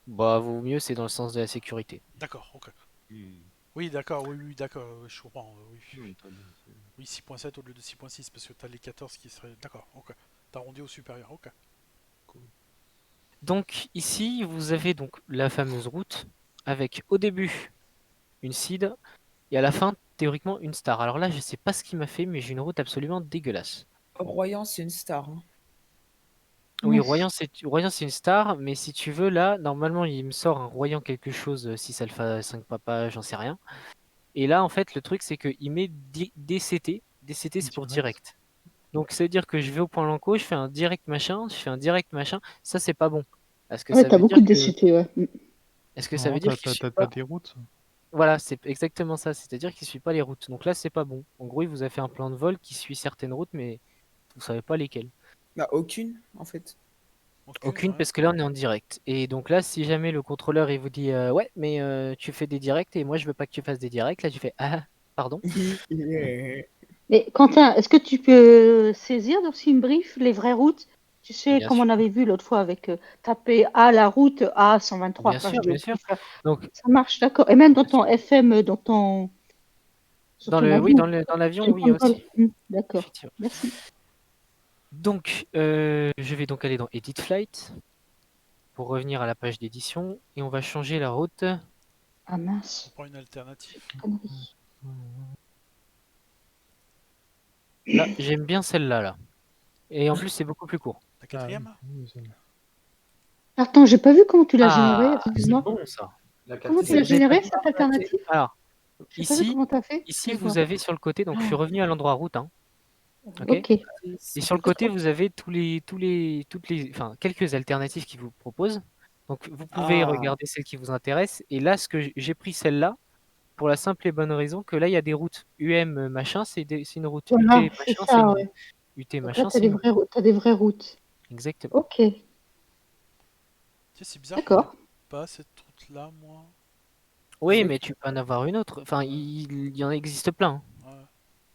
Bah, vaut mieux, c'est dans le sens de la sécurité. D'accord, ok. Hmm. Oui, d'accord, oui, d'accord, je comprends. Oui, Oui, très bien, c'est- oui 6.7 au lieu de 6.6 parce que t'as les 14 qui seraient. D'accord, ok. T'arrondis au supérieur, ok. Donc, ici, vous avez donc la fameuse route avec au début une seed et à la fin, théoriquement, une star. Alors là, je sais pas ce qui m'a fait, mais j'ai une route absolument dégueulasse. Royan, c'est une star, hein. Oui, Ouais. Royan, c'est une star, mais si tu veux, là, normalement, il me sort un Royan quelque chose, 6 alpha, 5 papa, j'en sais rien. Et là, en fait, le truc, c'est qu'il met DCT. DCT, c'est pour direct. Donc, ça veut dire que je vais au point Lanco, je fais un direct machin, je fais un direct machin. Ça, c'est pas bon. Parce que Ouais, ça t'as veut beaucoup dire de que. DCT, ouais. Est-ce que ça Non, veut dire qu'il suit t'as pas. des routes. Voilà, c'est exactement ça. C'est-à-dire qu'il suit pas les routes. Donc là, c'est pas bon. En gros, il vous a fait un plan de vol qui suit certaines routes, mais vous savez pas lesquelles. Bah, aucune, en fait. Aucune, Ouais. parce que là, on est en direct. Et donc là, si jamais le contrôleur, il vous dit ouais, mais tu fais des directs et moi, je veux pas que tu fasses des directs, là, tu fais ah, Pardon. Mais Quentin, est-ce que tu peux saisir dans Simbrief les vraies routes? Tu sais, Bien comme sûr. on avait vu l'autre fois avec taper A la route A123. Bien Enfin, sûr, je l'ai bien sûr. pu faire. Donc, Ça marche, d'accord. Et même dans bien ton sûr. FM, sur ton Oui, avion. dans l'avion, J'ai une oui console. aussi. D'accord. Effectivement. Merci. Donc, je vais donc aller dans Edit Flight pour revenir à la page d'édition et on va changer la route. Ah On mince, prend une alternative. connerie. Là, j'aime bien celle-là, là. Et en plus, c'est beaucoup plus court. La quatrième? Attends, j'ai pas vu comment tu l'as généré, Ah, c'est excuse-moi. bon ça. La Comment tu Si l'as vous avez généré pas- cette alternative? Alors, J'ai pas vu ici, comment t'as fait. ici, Excuse-moi. vous avez sur le côté, donc je suis revenu à l'endroit route, hein, ok? Ok. Et sur le côté, vous avez enfin, quelques alternatives qui vous proposent. Donc, vous pouvez regarder celles qui vous intéressent. Et là, j'ai pris celle-là pour la simple et bonne raison que là, il y a des routes. UM machin, c'est une route. Voilà, UT c'est machin, c'est ça, une ouais. UT Donc là, machin, t'as c'est une route. t'as des vraies routes. Exactement. Ok, Tu sais, c'est bizarre que j'ai d'accord. pas cette route-là, moi. Oui, mais tu peux en avoir une autre. Enfin, il y en existe plein, hein. Ouais.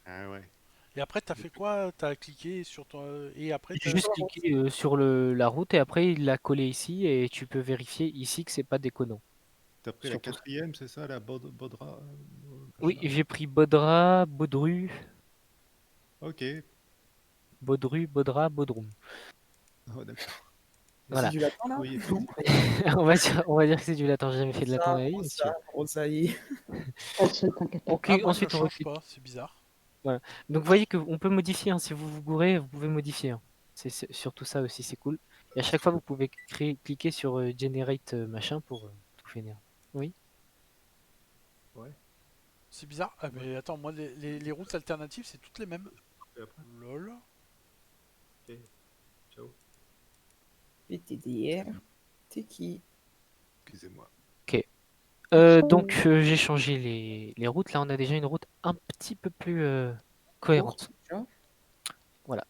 Ah ouais. Et après, t'as fait quoi? T'as cliqué sur ton... Et après, J'ai t'as... juste cliqué sur la route et après, il l'a collé ici et tu peux vérifier ici que c'est pas déconnant. T'as pris la Surtout. quatrième, c'est ça, la Baudra Oui, machin. j'ai pris Baudra, Baudru, Ok. Baudra, Baudrum. Oh, d'accord. C'est Voilà. du latin là? Oui, effectivement. On va dire que c'est du latin. J'ai jamais fait de latin dans la vie, monsieur. Rosaï. Pas le seul, t'inquiète pas. Ok, Ah, moi, elle me ensuite on change recule. pas, c'est bizarre. Voilà. Donc vous voyez qu'on peut modifier, hein. Si vous vous gourez, vous pouvez modifier, hein. C'est surtout ça aussi, c'est cool. Et à chaque fois, vous pouvez cliquer sur Generate machin pour tout finir. Oui. C'est bizarre. Ah, mais attends, moi, les routes alternatives, c'est toutes les mêmes. Et après, Lol. ok. Ciao. PTDR. T'es qui? Excusez-moi. Donc j'ai changé les routes. Là, on a déjà une route un petit peu plus cohérente. Courte, Voilà.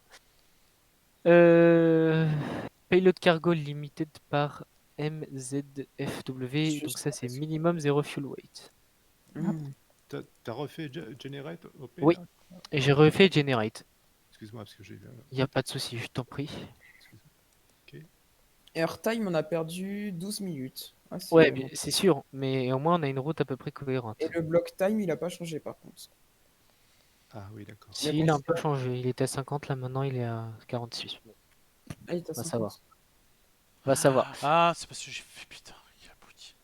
Payload cargo limited par MZFW. Donc ça, c'est minimum 0 fuel weight. T'as refait Generate OP Oui. là Et j'ai refait Generate. Excuse-moi, parce que j'ai vu. Il n'y a pas de souci, je t'en prie. Excuse-moi. Airtime, on a perdu 12 minutes. Ah, c'est Ouais, bon. c'est sûr, mais au moins on a une route à peu près cohérente. Et le block time, il a pas changé par contre. Ah oui, d'accord. Si, il a un peu changé. Il était à 50, là maintenant il est à 46. Bon, Ah, il est à va 50. savoir. Va savoir. Ah, c'est parce que j'ai fait... Putain, il a abouti.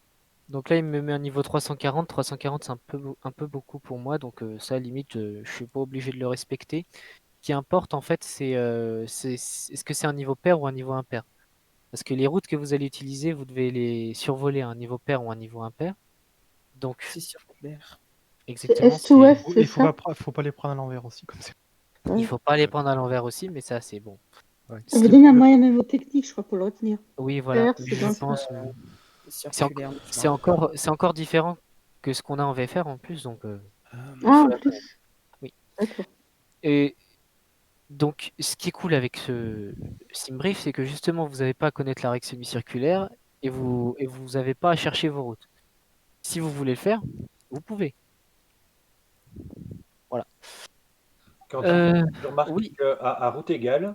Donc là, il me met un niveau 340. 340, c'est un peu beaucoup pour moi. Donc ça, limite, je suis pas obligé de le respecter. Ce qui importe, en fait, est-ce que c'est un niveau pair ou un niveau impair? Parce que les routes que vous allez utiliser, vous devez les survoler à un niveau pair ou un niveau impair. Donc, C'est circulaire. C'est exactement, est-ouest, c'est Il faut ça? pas les prendre à l'envers aussi, comme c'est. il faut pas les prendre à l'envers aussi, mais ça, c'est bon. Ça vous donne un moyen même technique, je crois, pour le retenir. Oui, voilà, Pair, c'est je dans pense. C'est C'est circulaire. c'est encore différent que ce qu'on a en VFR en plus, donc Ah, en plus. oui. D'accord. Et donc, ce qui est cool avec ce SimBrief, c'est que justement, vous n'avez pas à connaître la règle semi-circulaire et vous n'avez pas à chercher vos routes. Si vous voulez le faire, vous pouvez. Voilà. Quentin, je remarque Oui. qu'à route égale,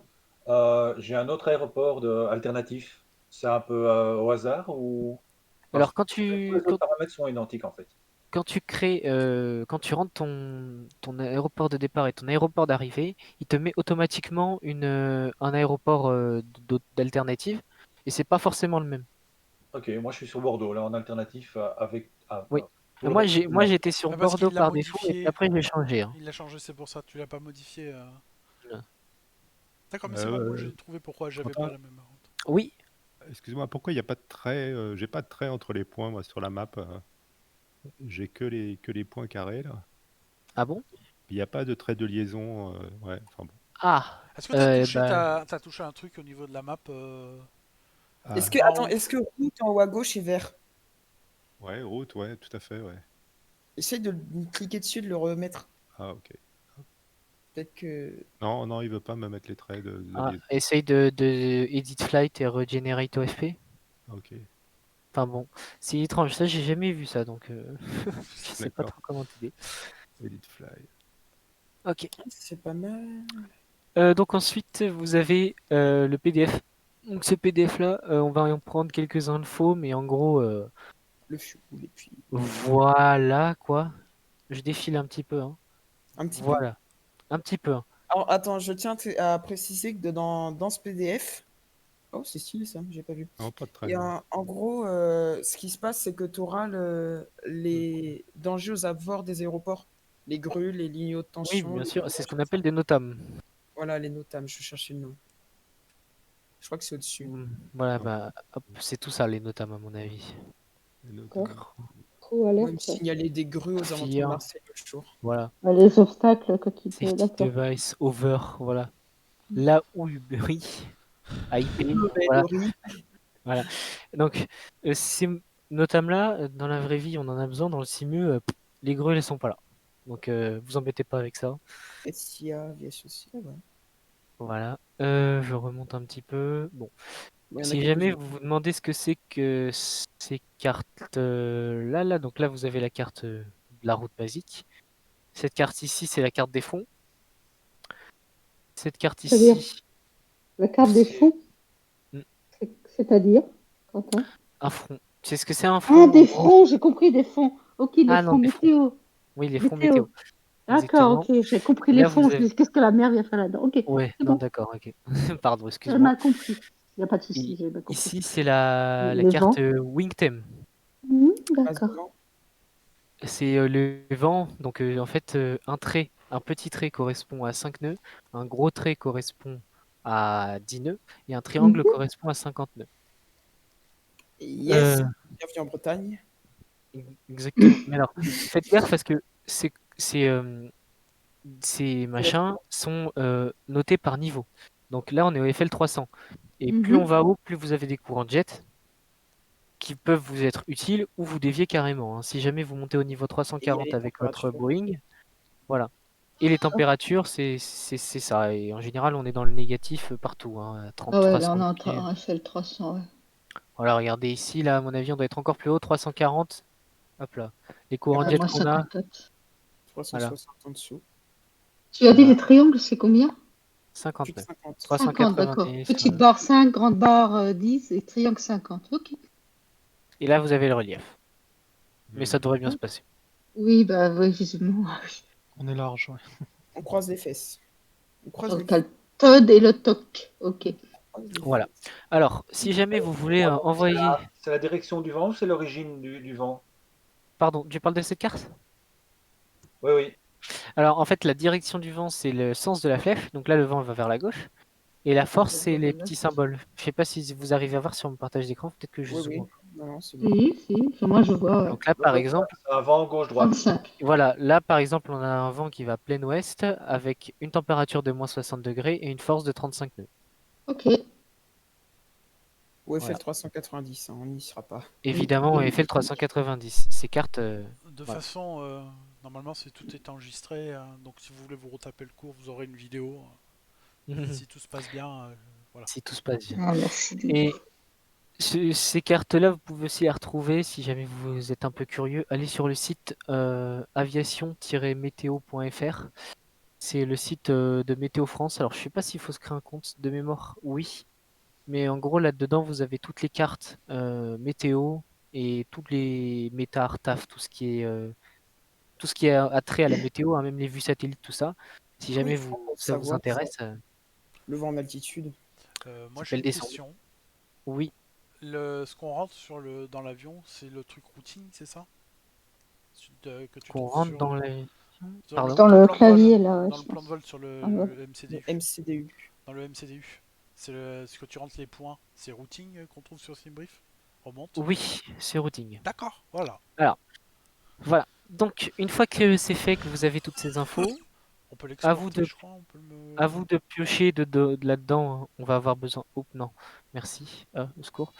j'ai un autre aéroport alternatif. C'est un peu au hasard ou... Alors, Tous les autres paramètres sont identiques en fait. quand tu rentres ton aéroport de départ et ton aéroport d'arrivée, il te met automatiquement un aéroport d'alternative et c'est pas forcément le même. Ok, moi je suis sur Bordeaux, là en alternatif avec... Oui. pour le Moi, reste, moi j'étais sur Ah, parce Bordeaux qu'il l'a par défaut et puis modifié. après j'ai changé, hein. Il l'a changé, c'est pour ça. Tu l'as pas modifié. Non. D'accord, mais c'est bon, moi j'ai trouvé pourquoi j'avais Quentin. pas la même route. Oui. Excuse-moi, pourquoi il n'y a pas de trait j'ai pas de trait entre les points, moi, sur la map. J'ai que les points carrés, là. Ah bon? Il n'y a pas de trait de liaison. Ouais, enfin bon. Ah. Est-ce que t'as touché, Bah, t'as touché un truc au niveau de la map Ah, Est-ce que, Ah, attends, oui. est-ce que route en haut à gauche est vert? ouais, route, ouais, tout à fait, ouais. Essaye de cliquer dessus, de le remettre. Ah, ok. Peut-être que. Non, non, il veut pas me mettre les traits de liaison. essaye de edit flight et regenerate OFP. Ok, Enfin bon, c'est étrange, ça j'ai jamais vu ça donc je sais pas d'accord. trop comment t'aider. Elite Fly. Ok. C'est pas mal. Donc ensuite, vous avez le PDF. Donc ce PDF-là, on va en prendre quelques infos, mais en gros, Le fuel et puis voilà quoi. Je défile un petit peu, hein. un petit peu. Voilà, un petit peu, hein. Alors attends, je tiens à préciser que dans ce PDF. Oh, c'est stylé ça, j'ai pas vu. Non, pas de très Et en gros, ce qui se passe, c'est que tu auras les dangers aux abords des aéroports. Les grues, les lignes haute Oui, tension. bien les sûr, c'est ce barrages, qu'on tout appelle ça. des notam. Voilà, les notames, je cherchais le nom. Je crois que c'est au-dessus. Voilà, Non. bah, hop, c'est tout ça les notam à mon avis. Les notables. D'accord. Trop Même alerte. signaler des grues aux alentours de Fire. Marseille l'autre jour. Voilà, Les obstacles que tu peux. safety D'accord. device over, voilà. Là où Uber IP, voilà. Voilà. Donc, ces notam-là, dans la vraie vie, on en a besoin. Dans le simu, les grues, elles sont pas là. Donc, vous embêtez pas avec ça. SIA, aviation civile, ouais. Voilà. Je remonte un petit peu. Bon. Bon, il y en a Si jamais quelques-unes. vous vous demandez ce que c'est que ces cartes là, donc là, vous avez la carte de la route basique. Cette carte ici, c'est la carte des fonds. Cette carte C'est-à-dire ici, la carte des c'est fonds, Mm. c'est-à-dire, Quentin? un front. Tu sais ce que c'est un Ah, front? des fonds, j'ai compris, des fonds. Ok, les Ah non, fonds des fonds. météo. Oui, les fonds météo. Météo. D'accord, Exactement. ok, j'ai compris Et les là, fonds. vous Je me avez... dis, qu'est-ce que la mer vient faire là-dedans? Ok, Ouais, c'est non, bon, d'accord, ok. Pardon, j'ai excuse-moi. mal compris. Il n'y a pas de souci, Et j'ai mal compris. ici, c'est la Les carte vents. Wingtem. Passe D'accord. devant. C'est le vent. Donc, en fait, un petit trait correspond à 5 nœuds, un gros trait correspond à 10 nœuds, et un triangle Mhm. correspond à 50 nœuds. Yes, Euh, bienvenue en Bretagne. Exactement. Mais alors, faites gaffe parce que ces machins sont notés par niveau. Donc là, on est au FL 300. Et plus on Mhm. va haut, plus vous avez des courants de jet qui peuvent vous être utiles ou vous dévier carrément, hein. Si jamais vous montez au niveau Et il y a 340 les avec votre températures. Boeing, voilà. Et les températures, c'est ça. Et en général, on est dans le négatif partout, hein, à Ah ouais, 33 là on est en degrés. FL 300, ouais. Voilà, regardez ici, là, à mon avis, on doit être encore plus haut, 340. Hop là. Les courants de Ah, jet moi qu'on a, 57. 360 en dessous. Tu as dit voilà, les triangles, c'est combien? Plus de 59. 50. 50, d'accord. 390, Petite voilà. barre 5, grande barre 10 et triangle 50. Ok. Et là, vous avez le relief. Mais ça devrait bien Ouais. se passer. Oui, bah oui, visiblement. On est large, ouais. On croise les fesses. On croise Sur les le Caltod et le TOC. Ok. Voilà. Alors, si jamais vous voulez envoyer... C'est la direction du vent ou c'est l'origine du vent? Pardon, tu parles de cette carte? Oui, oui. Alors, en fait, la direction du vent, c'est le sens de la flèche. Donc là, le vent va vers la gauche. Et la force, c'est les petits symboles. Je sais pas si vous arrivez à voir sur mon partage d'écran. Peut-être que je Oui, zoome oui. un peu. Non, non, c'est bon. Si, moi je vois, ouais. Donc là, par exemple, C'est un vent gauche-droite. 35. voilà, là, par exemple, on a un vent qui va plein ouest avec une température de moins 60 degrés et une force de 35 nœuds. Ok. Ou FL Voilà. 390, hein, on n'y sera pas. Évidemment, FL 390. Ces cartes, De voilà. façon, normalement, tout est enregistré. Donc, si vous voulez vous retaper le cours, vous aurez une vidéo. Si tout se passe bien, voilà. Si tout se passe bien. Ah, merci du Et coup. ces cartes-là, vous pouvez aussi les retrouver si jamais vous êtes un peu curieux. Allez sur le site aviation-météo.fr. C'est le site de Météo France. Alors, je sais pas s'il faut se créer un compte de mémoire. Oui. Mais en gros, là-dedans, vous avez toutes les cartes météo et toutes les méta artaf, tout ce qui est attrait à la météo, hein, même les vues satellites, tout ça. Si jamais Oui, pour ça vous savoir intéresse, le vent en altitude. Moi, j'ai s'appelle une descendre. question. Oui, Ce qu'on rentre dans l'avion, c'est le truc routing, c'est ça? Que tu qu'on trouves rentre sur, dans les... dans Pardon? Dans le plan de vol, clavier là, ouais, dans je le plan de pense. vol sur le Ah, ouais. MCDU. MCDU. Dans le MCDU. C'est ce que tu rentres les points. C'est routing qu'on trouve sur SimBrief? Remonte. Oui, c'est routing. D'accord, voilà. Alors, voilà. Donc, une fois que c'est fait, que vous avez toutes ces infos, On peut à vous l'exporter, de, je crois. On peut à vous de piocher de là-dedans. Hein. On va avoir besoin... Oh, non, merci. Au secours.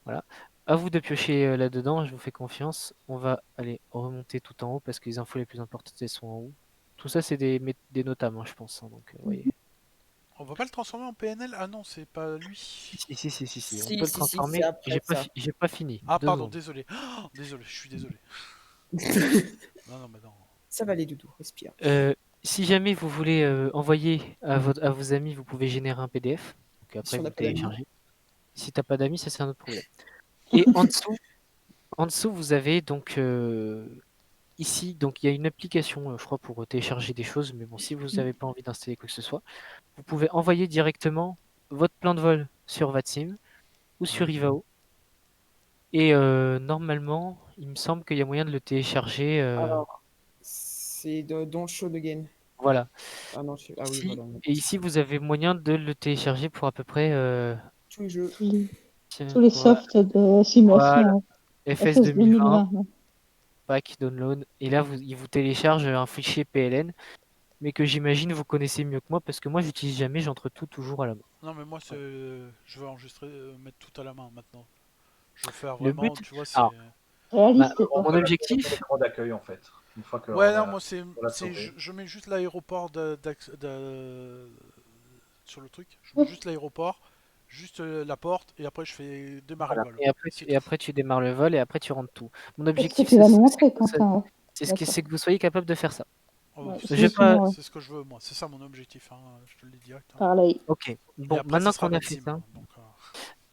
Voilà. À vous de piocher là-dedans, je vous fais confiance. On va aller remonter tout en haut parce que les infos les plus importantes elles sont en haut. Tout ça, c'est des notamment, je pense. Hein, donc, voyez. On peut pas le transformer en PNL? Ah non, c'est pas lui. Si. On Si, peut le si, transformer. c'est après ça. J'ai pas fini. Ah, 2 pardon, secondes. désolé. Oh, désolé, je suis désolé. Non, mais non. Ça va les doudous, respire. Si jamais vous voulez envoyer à vos amis, vous pouvez générer un PDF. Donc après, Si on vous n'a pas d'amis. téléchargez. Si t'as pas d'amis, ça c'est un autre problème. Et en dessous, vous avez donc ici, donc il y a une application, je crois, pour télécharger des choses. Mais bon, si vous n'avez pas envie d'installer quoi que ce soit, vous pouvez envoyer directement votre plan de vol sur VATSIM ou sur Ivao. Et normalement, il me semble qu'il y a moyen de le télécharger. Alors, c'est Don't Show Again. Voilà. Ah non, ah oui, Ici, voilà. et ici, vous avez moyen de le télécharger pour à peu près Tous les jeux. Tous les softs de simulation. FS FS 2020, 2020. pack download. Et là, il vous télécharge un fichier PLN, mais que j'imagine vous connaissez mieux que moi parce que moi, j'utilise jamais, j'entre tout toujours à la main. Non, mais moi, je veux enregistrer, mettre tout à la main maintenant. Je veux faire Le vraiment, but- tu vois, c'est. Alors, Réaliste, Bah, quoi. mon objectif, L'écran d'accueil en fait. Une fois que Ouais, on non, a- moi, c'est. on l'a c'est- sauvé. je mets juste l'aéroport sur le truc. Je mets juste l'aéroport, juste la porte, et après, je fais démarrer voilà. le vol. Et C'est après, tu démarres le vol et après, tu rentres tout. Mon C'est ce que objectif, tu vas nous c'est montrer, que Quentin. c'est que vous soyez capable de faire ça. Oh, Ouais, c'est j'ai ce pas- que- ouais. c'est ce que je veux, moi. C'est ça mon objectif, hein. Je te le dis direct. Hein. Pareil. Ok. Et Bon, après, maintenant ça sera qu'on a fait Vatsim, ça, donc,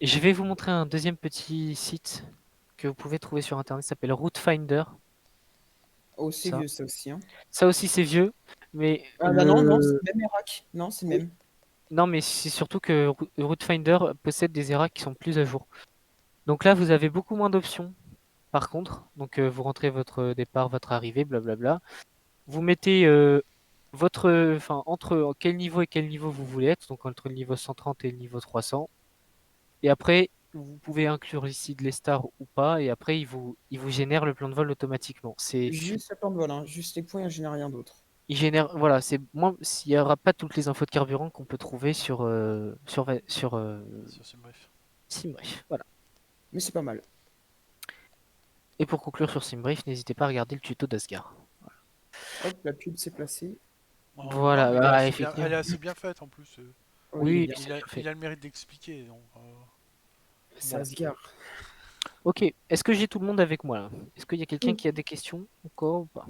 je vais vous montrer un deuxième petit site que vous pouvez trouver sur Internet. Ça s'appelle Route Finder. Oh, c'est Ça. vieux ça aussi. Hein. Ça aussi, c'est vieux, mais Ah bah non, c'est le même Erac. Non, c'est le même. non, mais c'est surtout que Route Finder possède des ERA qui sont plus à jour. Donc là, vous avez beaucoup moins d'options. Par contre, donc vous rentrez votre départ, votre arrivée, blablabla. Vous mettez entre quel niveau et quel niveau vous voulez être, donc entre le niveau 130 et le niveau 300. Et après, vous pouvez inclure ici de l'Estar ou pas, et après, il vous génère le plan de vol automatiquement. Juste le plan de vol, hein. Juste les points, je n'ai rien d'autre. Il génère, voilà, c'est moins, s'il n'y aura pas toutes les infos de carburant qu'on peut trouver sur Simbrief. Simbrief, voilà. Mais c'est pas mal. Et pour conclure sur Simbrief, n'hésitez pas à regarder le tuto d'Asgard. Hop, la pub s'est placée. Voilà, Non, mais bah, elle effectivement. est assez bien faite en plus. Oui, bien. Il a, fait. il a le mérite d'expliquer. Donc, C'est Asgard. Ok, est-ce que j'ai tout le monde avec moi là? Est-ce qu'il y a quelqu'un qui a des questions encore ou pas?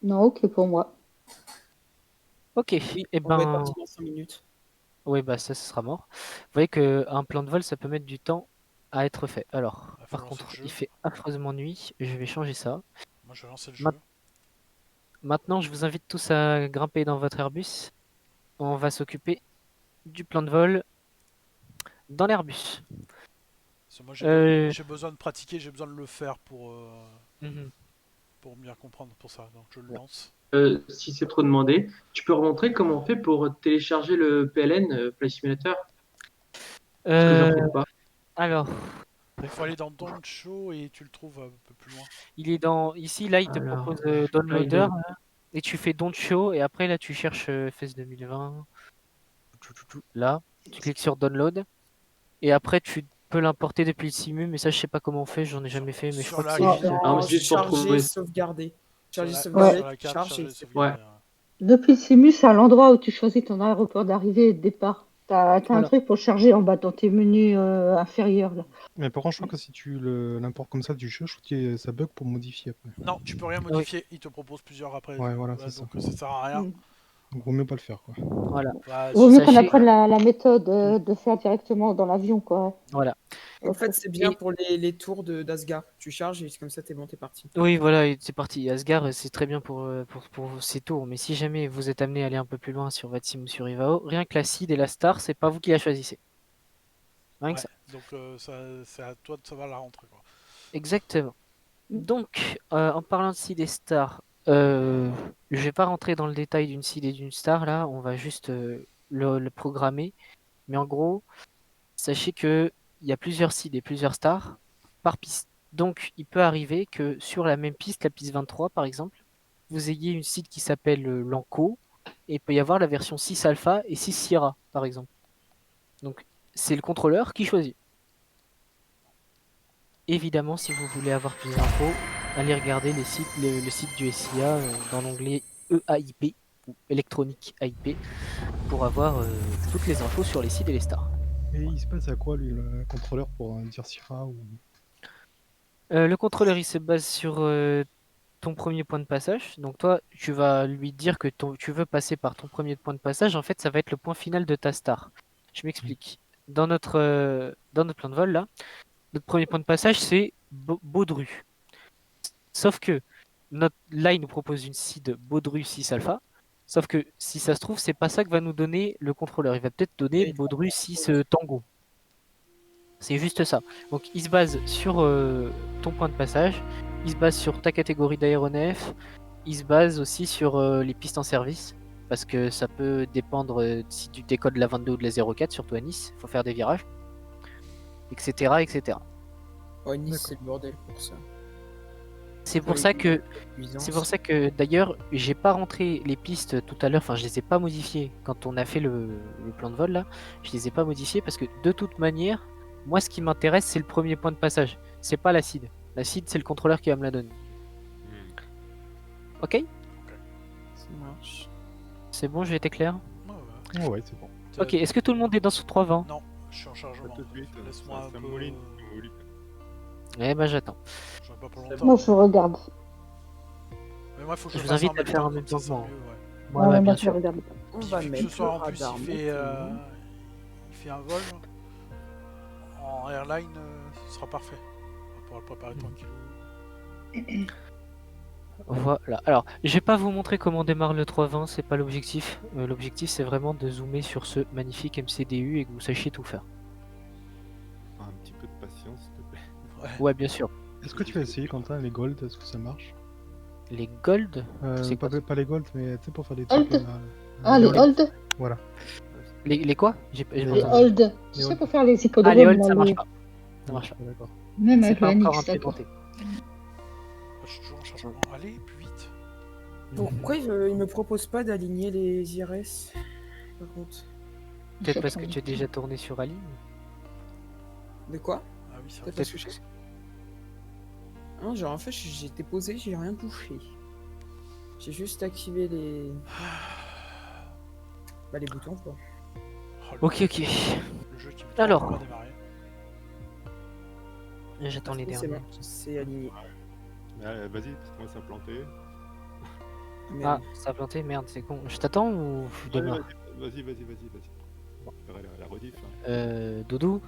Non, ok pour moi. Ok, Oui, et on va être ben, parti dans 5 minutes. ouais, bah ça, ce sera mort. Vous voyez qu'un plan de vol, ça peut mettre du temps à être fait. Alors, Il va par falloir contre, lancer le il jeu. fait affreusement nuit. Je vais changer ça. moi, je vais lancer le Ma- jeu. Maintenant, je vous invite tous à grimper dans votre Airbus. On va s'occuper du plan de vol dans l'Airbus. Parce que moi, j'ai besoin de pratiquer, j'ai besoin de le faire pour bien comprendre pour ça. Donc, je le lance. Si c'est trop demandé, tu peux remontrer comment on fait pour télécharger le PLN Flight Simulator? Parce que je le trouve pas. Alors, Il faut aller dans Don't Show et tu le trouves un peu plus loin. il est dans ici, là, il te Alors, propose Downloader là, et tu fais Don't Show et après là, tu cherches FS 2020. Là, tu cliques sur Download et après tu peux l'importer depuis le simu, mais ça je sais pas comment on fait, j'en ai jamais fait, mais je Sur crois que la c'est juste. Ah, mais c'est juste pour charger, trouver. sauvegarder. Charger, Sur sauvegarder, la carte, charger, charger, sauvegarder. sauvegarder. Depuis le Simus, c'est à l'endroit où tu choisis ton aéroport d'arrivée et de départ. T'as un Voilà. truc pour charger en bas dans tes menus inférieurs. Là. Mais par contre, je crois que si tu l'importes comme ça du jeu, je trouve que ça bug pour modifier après. Non, tu peux rien modifier. Il te propose plusieurs après. Ouais, voilà, c'est ça. Donc, ça sert à rien. Mm. Donc, vaut mieux pas le faire, quoi. Voilà. Bah, Vaut mieux qu'on Sachez- apprenne la méthode de faire directement dans l'avion, quoi. Voilà. En fait, c'est bien Et- pour les tours d'Asgard. Tu charges et comme ça, t'es bon, t'es parti. Oui, voilà, et c'est parti. Asgard, c'est très bien pour ces tours, mais si jamais vous êtes amené à aller un peu plus loin sur Vatsim ou sur Ivao, rien que la seed et la star, c'est pas vous qui la choisissez. Rien que ouais. ça. Donc, c'est à toi de savoir la rentrée. Quoi. Exactement. Donc, en parlant de seed et star, je vais pas rentrer dans le détail d'une seed et d'une star là, on va juste le programmer. Mais en gros, sachez que il y a plusieurs seeds et plusieurs stars par piste. Donc, il peut arriver que sur la même piste, la piste 23 par exemple, vous ayez une seed qui s'appelle Lanco, et il peut y avoir la version 6 Alpha et 6 Sierra par exemple. Donc, c'est le contrôleur qui choisit. Évidemment, si vous voulez avoir plus d'infos, allez regarder le site du SIA dans l'onglet EAIP ou électronique AIP pour avoir toutes les infos sur les sites et les stars. Et il se passe à quoi, lui, le contrôleur, pour dire Syrah ou... Le contrôleur il se base sur ton premier point de passage. Donc toi, tu vas lui dire que tu veux passer par ton premier point de passage. En fait, ça va être le point final de ta star. Je m'explique. Dans notre plan de vol, là, notre premier point de passage, c'est Baudru. Sauf que là, il nous propose une seed Baudru 6 alpha. Sauf que si ça se trouve, c'est pas ça que va nous donner le contrôleur. Il va peut-être donner Oui. Baudru 6 tango. C'est juste ça. Donc il se base sur ton point de passage, il se base sur ta catégorie d'aéronef, il se base aussi sur les pistes en service, parce que ça peut dépendre si tu décodes la 22 ou de la 04, surtout à Nice, il faut faire des virages, etc. etc. Oh, Nice, c'est le bordel pour ça. C'est pour ça que d'ailleurs j'ai pas rentré les pistes tout à l'heure, enfin je les ai pas modifiées quand on a fait le plan de vol là, je les ai pas modifiées parce que de toute manière, moi ce qui m'intéresse c'est le premier point de passage, c'est pas la seed. La seed c'est le contrôleur qui va me la donner. Ok? Ça marche. C'est bon, j'ai été clair? Ouais, c'est bon. Ok, est-ce que tout le monde est dans ce 320? Non, je suis en chargement. Pas tout de suite. Laisse-moi un Ça peu. mouline. Eh ben j'attends. J'aurai pas pour longtemps. Moi, je regarde. Mais moi, il faut que Je je vous fasse invite en à le faire en même comme ça, temps que c'est moi. mieux, ouais. Ouais, moi, bien je sûr. regarde. On Puis va vu que mettre ce soir le en plus radar il fait un vol en airline, ce sera parfait. On pourra le préparer tranquille. Voilà. Alors, je vais pas vous montrer comment démarre le 320, c'est pas l'objectif. L'objectif c'est vraiment de zoomer sur ce magnifique MCDU et que vous sachiez tout faire. Un petit peu de patience, s'il te plaît. Ouais, bien sûr. Est-ce que tu vas essayer, Quentin, les gold? Est-ce que ça marche? Les gold, c'est quoi? Pas les gold, mais tu sais, pour faire des Hold. trucs. Ah, les hold. Voilà. Les quoi? J'ai pas Les entendu. hold. Tu Les sais, hold. pour faire les Ah, hippodromes. les hold, là, ça marche les- pas. Ça marche pas. D'accord. Même C'est avec pas le encore NX, d'accord. implémenté. Je suis toujours en chargement. Allez, plus vite. Pourquoi il me propose pas d'aligner les IRS par contre? Peut-être parce que tu es déjà tourné sur Ali. De quoi? Ah oui, ça Peut-être Peut-être parce que j'ai rien fait, j'étais posé, j'ai rien touché. J'ai juste activé les boutons quoi. Oh, Ok, ok. Le jeu qui me Alors. pas démarrer. J'attends les C'est derniers. bon, c'est aligné. Vas-y, parce que moi ça a planté. Ah, ça a planté, merde, c'est con. Je t'attends ou je démarre? Vas-y. Bon, je ferai la rediff. Hein. Doudou?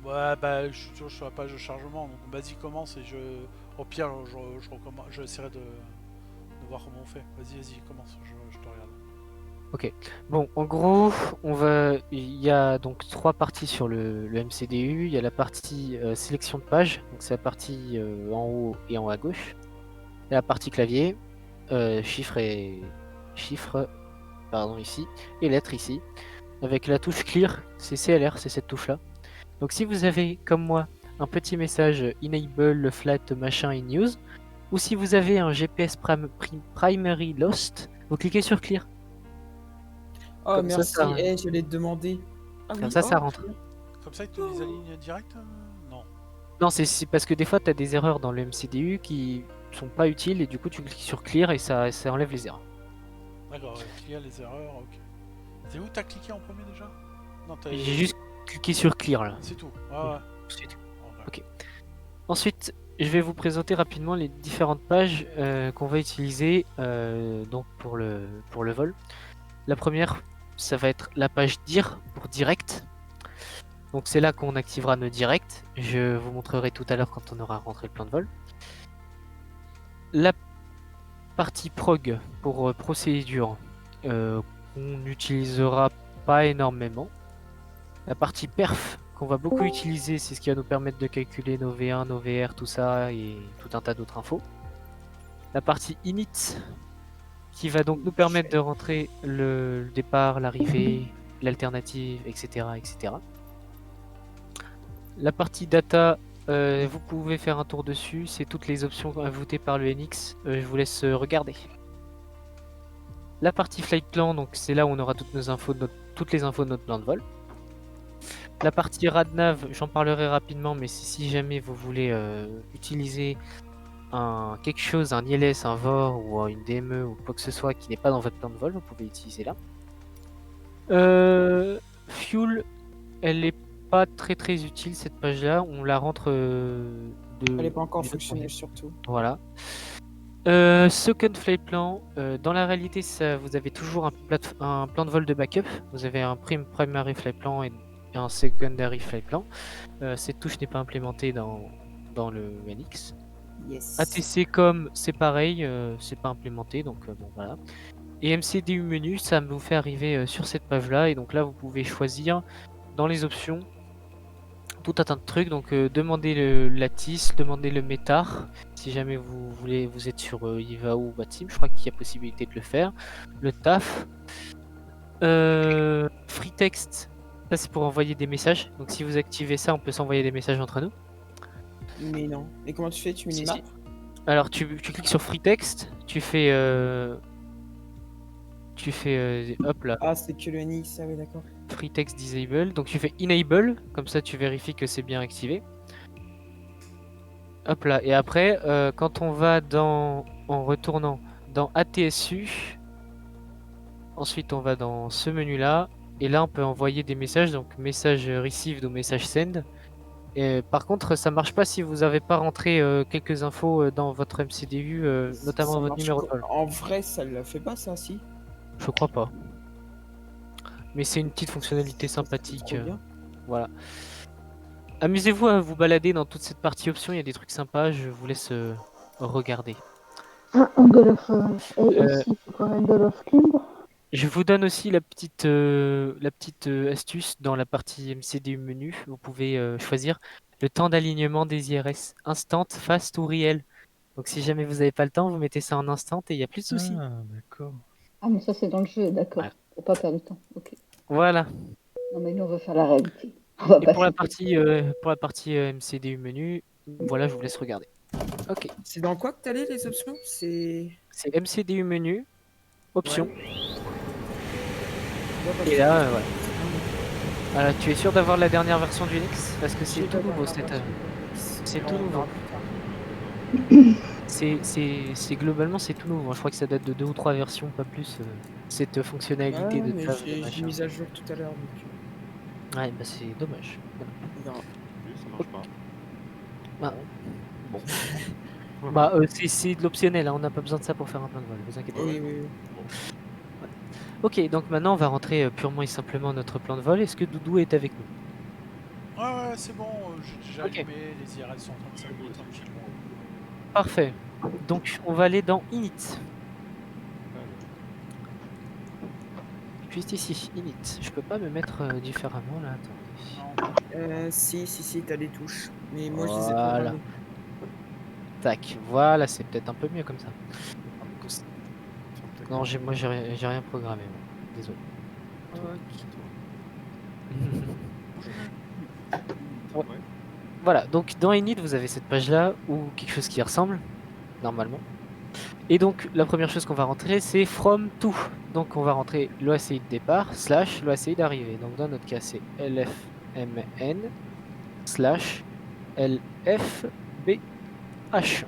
Ouais, bah, je suis toujours sur la page de chargement. Donc, vas-y, commence et au pire, je recommence. J'essaierai de voir comment on fait. Vas-y, commence. Je te regarde. Ok. Bon, en gros, il y a donc 3 parties sur le MCDU. Il y a la partie sélection de page, donc c'est la partie en haut et en haut à gauche. Il y a la partie clavier, chiffres, pardon, ici, et lettres ici. Avec la touche clear, c'est CLR, c'est cette touche-là. Donc si vous avez, comme moi, un petit message enable flat machin in use, ou si vous avez un GPS primary lost, vous cliquez sur clear. Oh Comme ça, merci, ça- je l'ai demandé. Ah Comme oui, ça, ça oh, rentre. Comme ça, il te les aligne direct Non. Non, c'est parce que des fois, tu as des erreurs dans le MCDU qui sont pas utiles et du coup, tu cliques sur clear et ça enlève les erreurs. D'accord, clear les erreurs, ok. C'est où t'as cliqué en premier déjà? Non, t'as. J'ai juste cliqué sur clear là. C'est tout. Ouais. Ensuite. Ok. Ensuite, je vais vous présenter rapidement les différentes pages qu'on va utiliser donc pour le vol. La première, ça va être la page dir pour direct. Donc c'est là qu'on activera nos directs. Je vous montrerai tout à l'heure quand on aura rentré le plan de vol. La partie prog pour procédure qu'on n'utilisera pas énormément. La partie perf qu'on va beaucoup utiliser, c'est ce qui va nous permettre de calculer nos V1, nos VR, tout ça et tout un tas d'autres infos. La partie init qui va donc nous permettre de rentrer le départ, l'arrivée, l'alternative, etc., etc. La partie data, vous pouvez faire un tour dessus, c'est toutes les options ajoutées par le NX, je vous laisse regarder. La partie flight plan, donc c'est là où on aura toutes nos infos, toutes les infos de notre plan de vol. La partie radnav, j'en parlerai rapidement, mais si jamais vous voulez utiliser quelque chose, un ILS, un VOR ou une DME ou quoi que ce soit qui n'est pas dans votre plan de vol, vous pouvez l'utiliser là. Fuel, elle est pas très utile cette page là, on la rentre Elle n'est pas encore fonctionnelle surtout. Voilà. Second Flight Plan, dans la réalité, vous avez toujours un plan de vol de backup. Vous avez un primary flight plan et un secondary flight plan. Cette touche n'est pas implémentée dans le NX. Yes. ATC com, c'est pareil, c'est pas implémenté, donc bon voilà. Et MCDU menu, ça vous fait arriver sur cette page-là, et donc là vous pouvez choisir dans les options tout un tas de trucs. Donc demandez la TIS, demandez le METAR, si jamais vous êtes sur IVA ou VATSIM, je crois qu'il y a possibilité de le faire. Le TAF, Free Text, ça c'est pour envoyer des messages. Donc si vous activez ça, on peut s'envoyer des messages entre nous. Mais non. Et comment tu fais? Tu Si, minimapes? Alors tu cliques sur Free Text, tu fais hop là, Ah, c'est que le NX, ah oui, d'accord. Free Text Disable, donc tu fais Enable, comme ça tu vérifies que c'est bien activé. Hop là, et après quand on va en retournant dans ATSU, ensuite on va dans ce menu là, et là on peut envoyer des messages, donc message received ou message send. Et, par contre, ça marche pas si vous n'avez pas rentré quelques infos dans votre MCDU, notamment Ça votre marche numéro de vol. En vrai, ça le fait pas, ça, si? Je crois pas. Mais c'est une petite fonctionnalité sympathique. trop bien. Voilà. Amusez-vous à vous balader dans toute cette partie options, il y a des trucs sympas, je vous laisse regarder. Angle of ASC, c'est quoi? Angle of Climb? Je vous donne aussi la petite astuce dans la partie MCDU menu. Vous pouvez choisir le temps d'alignement des IRS, instant, fast ou réel. Donc si jamais vous n'avez pas le temps, vous mettez ça en instant et il n'y a plus de soucis. Ah, d'accord. Ah, mais ça, c'est dans le jeu, d'accord. Ouais. Faut pas perdre de temps. Ok. Voilà. Non, mais nous, on va faire la réalité. On va Et pas pour la s'écouter. partie MCDU menu, voilà, je vous laisse regarder. Ok. C'est dans quoi que t'allais, les options? C'est MCDU menu, options. Ouais. Et là, voilà. Voilà, tu es sûr d'avoir la dernière version du Linux? Parce que c'est tout nouveau c'est tout nouveau. C'est globalement c'est tout nouveau. Je crois que ça date de 2 ou 3 versions, pas plus. Cette fonctionnalité de mais taf, de j'ai machin. mis à jour tout à l'heure, donc... Ouais, bah c'est dommage. Voilà. on verra. Oui, ça marche pas. Bah, bon. Bah c'est de l'optionnel, hein, on n'a pas besoin de ça pour faire un plein de vol, vous inquiétez pas. Oui, oui, oui. Voilà. Ok, donc maintenant on va rentrer purement et simplement notre plan de vol. Est-ce que Doudou est avec nous? Ouais, c'est bon, j'ai déjà Ok. allumé, les IRL sont en train de s'allumer tranquillement. Parfait. Donc on va aller dans Init. Juste ici, Init. Je peux pas me mettre différemment là, attendez. Si, t'as des touches. Mais moi, je les ai pas Voilà. regardées. Tac, voilà, c'est peut-être un peu mieux comme ça. Non, moi j'ai rien programmé, moi. Désolé. Ouais. Voilà, donc dans Init, vous avez cette page-là, ou quelque chose qui y ressemble, normalement. Et donc, la première chose qu'on va rentrer, c'est from to. Donc, on va rentrer l'OACI de départ, / l'OACI d'arrivée. Donc, dans notre cas, c'est LFMN / LFBH.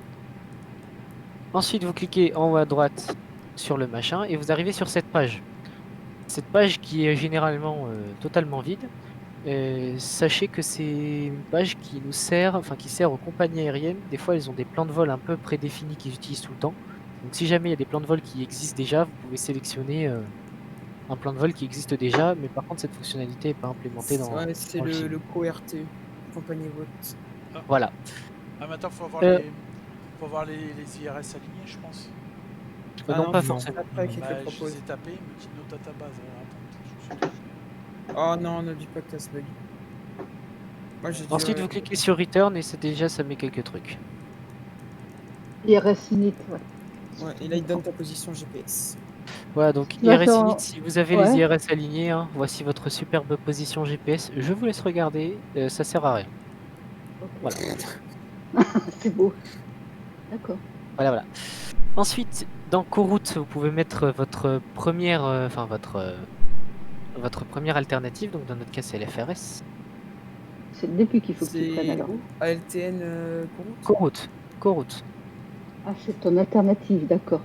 Ensuite, vous cliquez en haut à droite sur le machin, et vous arrivez sur cette page. Cette page qui est généralement totalement vide. Sachez que c'est une page qui nous sert, qui sert aux compagnies aériennes. Des fois, elles ont des plans de vol un peu prédéfinis qu'ils utilisent tout le temps. Donc, si jamais il y a des plans de vol qui existent déjà, vous pouvez sélectionner un plan de vol qui existe déjà, mais par contre, cette fonctionnalité n'est pas implémentée dans. Ouais, c'est dans le film. le CoRT, compagnie vote. Voilà. Ah, maintenant, faut avoir les IRS alignés, je pense. Non, pas forcément. Après, qui te le Je propose. les ai tapés, il me dit no database. Alors, attends, Oh non, ne dis pas que t'as ce bug. Moi, j'ai dit, Ensuite, vous cliquez sur Return et c'est déjà, ça met quelques trucs. IRS Init, ouais. Ouais, et là, il donne ta position GPS. Voilà, donc D'accord. IRS Init, si vous avez Ouais. les IRS alignés, hein, voici votre superbe position GPS. Je vous laisse regarder, ça sert à rien. Voilà. C'est beau. D'accord. Voilà. Ensuite, dans Coroute, vous pouvez mettre votre première, votre première alternative. Donc dans notre cas, c'est l'FRS. C'est le début qu'il faut que tu prennes C'est alors. ALTN Coroute. Coroute. Ah, c'est ton alternative, d'accord.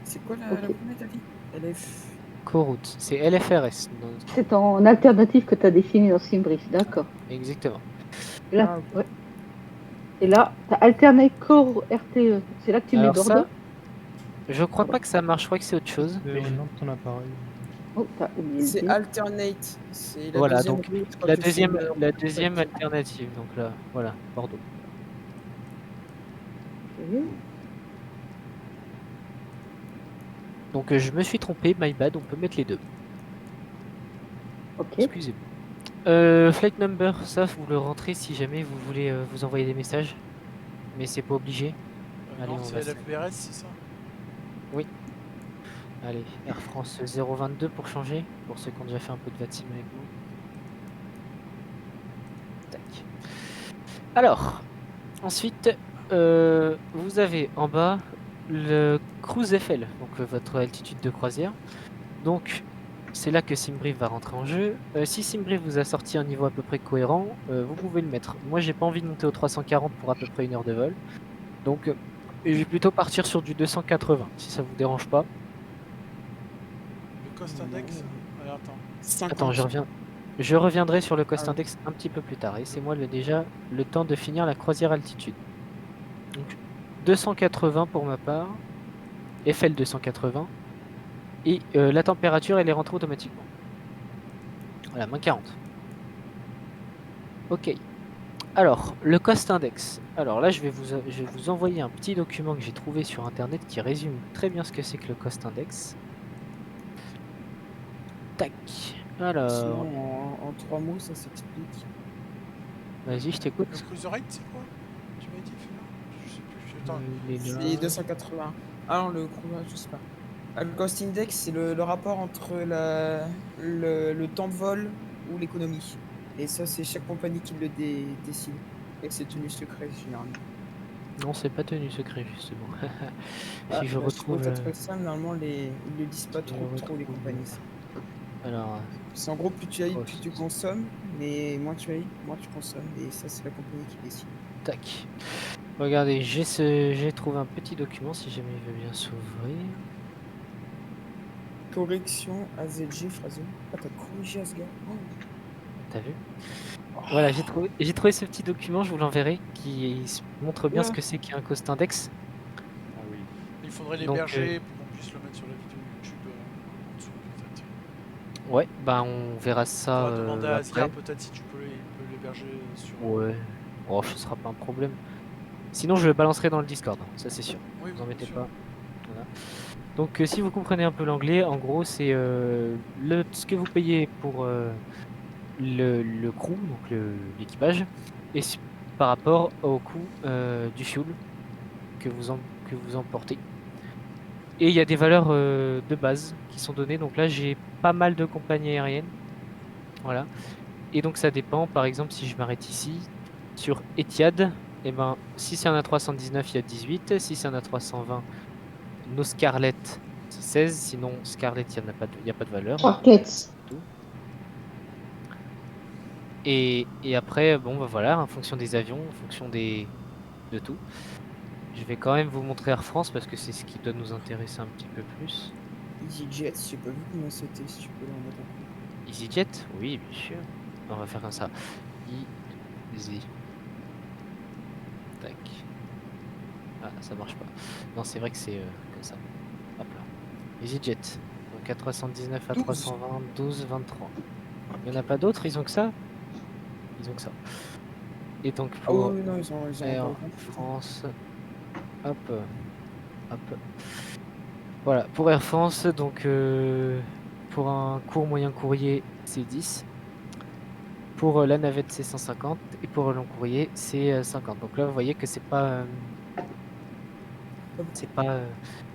C'est quoi la Ok. première, t'as dit LF. Coroute, c'est LFRS. Donc, C'est ton alternative que tu as définie dans Simbrief, d'accord. exactement. Là, Ah, ok. ouais. Et là, t'as Alternate Core RTE. C'est là que tu mets Alors Bordeaux. ça, je crois pas que ça marche, je crois que c'est autre chose. mais je- Non, ton appareil. Oh, t'as C'est LD. alternate. C'est la Voilà, deuxième donc route quand la tu fais deuxième alternative. Donc là, voilà, Bordeaux. Ok. Donc je me suis trompé, my bad, on peut mettre les deux. Ok. Excusez-moi. Flight number, ça vous le rentrez si jamais vous voulez vous envoyer des messages. Mais c'est pas obligé. Allez, non, on c'est va LFBRS, c'est ça. Oui. Allez, Air France 022 pour changer, pour ceux qui ont déjà fait un peu de VATSIM avec nous. Tac. Alors, ensuite, vous avez en bas le Cruise FL, donc votre altitude de croisière. Donc, c'est là que SimBrief va rentrer en jeu. Si SimBrief vous a sorti un niveau à peu près cohérent, vous pouvez le mettre. Moi, j'ai pas envie de monter au 340 pour à peu près 1 heure de vol. Donc, je vais plutôt partir sur du 280, si ça vous dérange pas. Le cost index. Alors, attends. 50. Attends, je reviendrai sur le cost index un petit peu plus tard. Laissez-moi déjà le temps de finir la croisière altitude. Donc 280 pour ma part, FL 280, et la température elle est rentrée automatiquement. Voilà, moins 40. Ok. Alors, le cost index. Alors là, je vais vous envoyer un petit document que j'ai trouvé sur internet qui résume très bien ce que c'est que le cost index. Tac. Alors, Sinon, en 3 mots, ça s'explique. vas-y, je t'écoute. Le cruiser rate, c'est quoi? Tu m'as dit, je sais plus. Attends. Il est là. C'est 280. Ah non, le chronomètre, je sais pas. Le cost index, c'est le rapport entre le temps de vol ou l'économie. Et ça, c'est chaque compagnie qui le décide. Et c'est tenu secret, généralement. Non, c'est pas tenu secret, justement. Ah, Si je bah, retrouve. t'as trouvé ça, normalement, ils le disent pas je trop, les retrouve, compagnies. Alors, C'est en gros, plus tu ailles, oh, plus tu consommes, mais moins tu ailles, moins tu consommes. Et ça, c'est la compagnie qui décide. tac. Regardez, j'ai trouvé un petit document si jamais il veut bien s'ouvrir. Correction AZG, phrase. Ah, t'as corrigé à ce gars. Oh. T'as vu? Voilà, j'ai trouvé ce petit document, je vous l'enverrai, qui montre bien ce que c'est qu'un cost index. Ah oui. Il faudrait Donc, l'héberger pour qu'on puisse le mettre sur la vidéo YouTube en dessous, peut-être. Ouais, bah on verra ça On va demander à Asgard après. peut-être si tu peux l'héberger sur. Ouais, oh, ce sera pas un problème. Sinon, je le balancerai dans le Discord, hein, ça c'est sûr. Oui, Vous en mettez sûr. pas. Voilà. Donc, si vous comprenez un peu l'anglais, en gros, c'est ce que vous payez pour le crew, donc l'équipage, et par rapport au coût du fuel que vous emportez. Et il y a des valeurs de base qui sont données. Donc là, j'ai pas mal de compagnies aériennes. Voilà. Et donc ça dépend. Par exemple, si je m'arrête ici, sur Etihad, et ben, si c'est un A319, il y a 18. Si c'est un A320, nos Scarlet, c'est 16. Sinon, Scarlet, il n'y a pas de valeur. Sharklets. Et après, bon, bah voilà, en fonction des avions, en fonction de tout. Je vais quand même vous montrer Air France parce que c'est ce qui doit nous intéresser un petit peu plus. EasyJet, j'ai pas vu comment c'était, si tu peux le remettre en place. EasyJet? Oui, bien sûr. On va faire comme ça. Easy. Tac. Ah, ça marche pas. Non, c'est vrai que c'est comme ça. Hop là. EasyJet. Donc A319, A320, 12, 23. Il n'y en a pas d'autres, ils ont que ça? Ils ont que ça. Et donc Ah pour oui, non, ils ont Air pas autant. France, hop, hop. Voilà, pour Air France, donc pour un court moyen courrier, c'est 10. Pour la navette, c'est 150. Et pour le long courrier, c'est 50. Donc là, vous voyez que c'est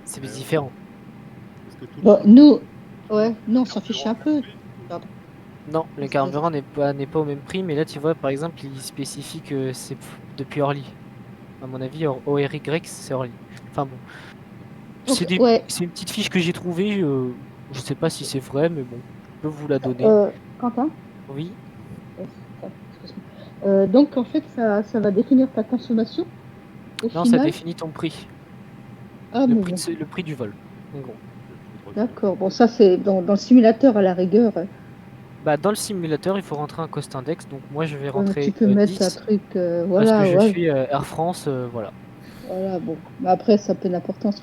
c'est différent. Bon, nous, on s'en fiche un peu. Pardon. Non, le carburant n'est pas au même prix, mais là tu vois par exemple il spécifie que c'est depuis Orly. À mon avis, ORY c'est Orly. Enfin bon. C'est une petite fiche que j'ai trouvée, je sais pas si c'est vrai, mais bon, je peux vous la donner. Quentin? Oui. Donc en fait, ça va définir ta consommation Non, ça définit ton prix. Ah, le prix du vol, en gros. D'accord, bon ça c'est dans le simulateur à la rigueur. Bah, dans le simulateur, il faut rentrer un cost index. Donc moi, je vais Ouais, mais rentrer tu peux mettre 10 un truc, parce voilà, que je ouais, suis Air France, voilà. voilà, bon. Mais après, ça a peu d'importance.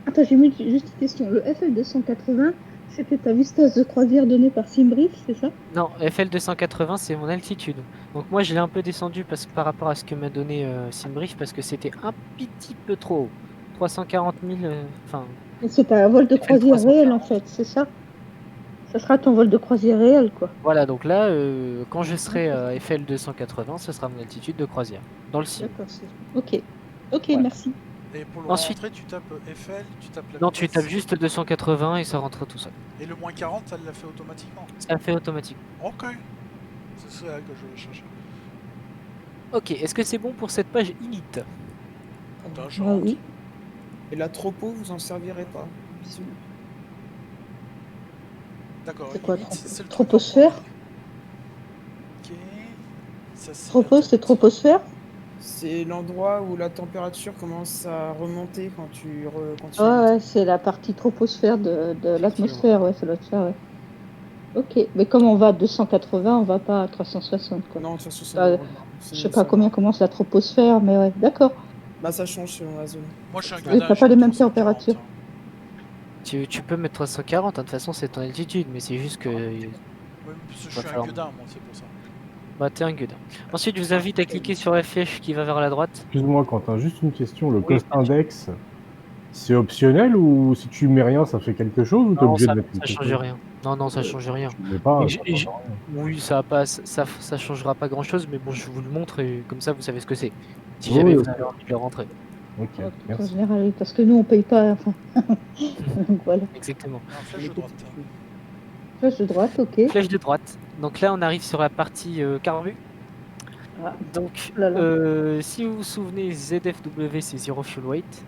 Attends, j'ai mis juste une question. Le FL280, c'était ta vitesse de croisière donnée par Simbrief, c'est ça? Non, FL 280, c'est mon altitude. Donc moi, je l'ai un peu descendu par rapport à ce que m'a donné Simbrief parce que c'était un petit peu trop haut. 340 000, enfin, Et c'est un vol de FL croisière 340. réel, en fait, c'est ça? Ça sera ton vol de croisière réel, quoi. Voilà, donc là, quand je serai à FL 280, ce sera mon altitude de croisière, dans le sim. D'accord, ok. Ok, Voilà. merci. Et pour le Ensuite- rentrer, tu tapes FL, tu tapes la Non, tu vitesse. tapes juste 280 et ça rentre tout seul. Et le moins 40, ça l'a fait automatiquement. Ça fait automatique. Ok. C'est ça que je cherchais. Ok, est-ce que c'est bon pour cette page init? Attends, je Ah rentre. oui. Et la tropo, vous en servirez pas. Bisous. D'accord. C'est quoi, init, c'est le truc troposphère? Ok. Ça, c'est Tropo, c'est troposphère? C'est l'endroit où la température commence à remonter quand tu Ah ouais, c'est la partie troposphère de l'atmosphère, ouais, ça doit être ça, ouais. Ok, mais comme on va à 280, on va pas à 360, quoi. Non, 360. Bah, je sais pas combien commence la troposphère, mais ouais, d'accord. Bah ça change selon la zone. Moi, je suis un Oui, gueudin, t'as pas les mêmes températures. Tu peux mettre 340, hein, de toute façon c'est ton altitude, mais c'est juste que... Oui, parce que je suis un gueudin, moi, c'est pour ça. Bah t'es un gueudin. Ensuite, je vous invite à cliquer sur la flèche qui va vers la droite. Excuse-moi, Quentin, juste une question. Le Oui, cost index, c'est optionnel ou si tu mets rien, ça fait quelque chose ou t'es Non, obligé ça, de mettre ça quelque change chose? rien. Non, ça change rien. Tu mets pas, Et ça change rien. oui, ça changera pas grand chose, mais bon, je vous le montre et comme ça vous savez ce que c'est. Si Oui, jamais ok. vous avez envie de le rentrer. Ok, En merci. général, oui, parce que nous, on paye pas, enfin. Donc voilà. Exactement. Flèche de droite. Flèche de droite, ok. Flèche de droite. Donc là, on arrive sur la partie carbu. Ah. Donc, Là, là. si vous vous souvenez, ZFW c'est Zero Fuel Weight.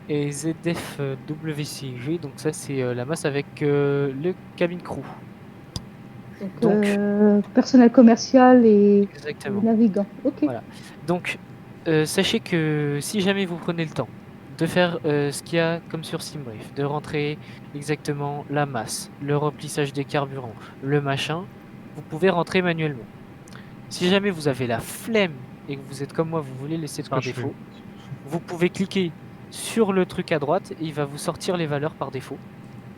Et ZFWCG, donc ça c'est la masse avec le cabin crew. Donc, personnel commercial et Exactement. navigant. Ok. Voilà. Donc, sachez que si jamais vous prenez le temps de faire ce qu'il y a comme sur Simbrief, de rentrer exactement la masse, le remplissage des carburants, le machin, vous pouvez rentrer manuellement. Si jamais vous avez la flemme et que vous êtes comme moi, vous voulez laisser par défaut, vous pouvez cliquer sur le truc à droite et il va vous sortir les valeurs par défaut.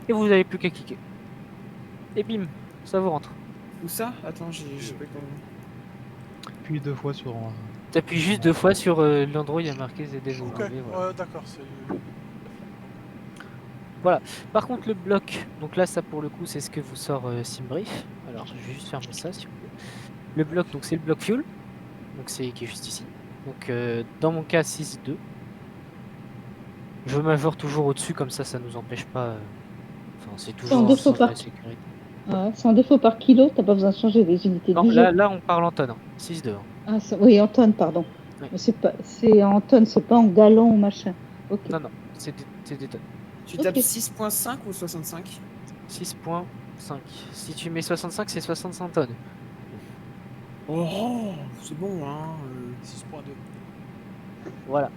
Et vous n'avez plus qu'à cliquer. Et bim, ça vous rentre. Où ça? Attends, j'ai pas compris. Puis 2 fois sur... T'appuies juste 2 fois sur l'endroit où il y a marqué ZFW. Ok, voilà. ouais, d'accord, c'est... Voilà. Par contre, le bloc, donc là, ça pour le coup, c'est ce que vous sort Simbrief. Alors, je vais juste fermer ça, si vous voulez. Le bloc, donc c'est le bloc fuel, donc c'est qui est juste ici. Donc, dans mon cas, 6.2. Je m'ajoute toujours au-dessus, comme ça nous empêche pas. Enfin, c'est toujours en défaut dans la par... sécurité. Ouais, c'est en défaut par kilo, t'as pas besoin de changer les unités Non, de vigile. là, on parle en tonnes. 6.2. Ah, oui, en tonnes, pardon. Ouais. Mais c'est en tonnes, c'est pas en gallons ou machin. Ok. Non, c'est des tonnes. Tu tapes 6.5 ou 65? 6.5. Si tu mets 65, c'est 65 tonnes. Oh, c'est bon, hein. 6.2. Voilà.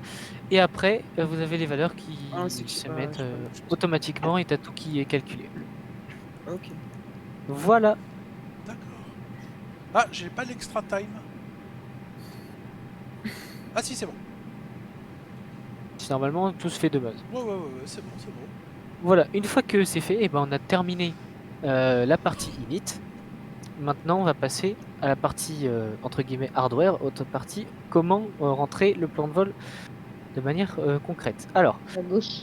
Et après, vous avez les valeurs qui c'est se pas- mettent j'ai pas quelque chose. automatiquement et t'as tout qui est calculé. Ok. Voilà. D'accord. Ah, j'ai pas l'extra time. Ah si, c'est bon. Normalement, tout se fait de base. Ouais, c'est bon, c'est bon. Voilà, une fois que c'est fait, on a terminé la partie init. Maintenant, on va passer à la partie entre guillemets hardware, autre partie comment rentrer le plan de vol de manière concrète. Alors, À gauche.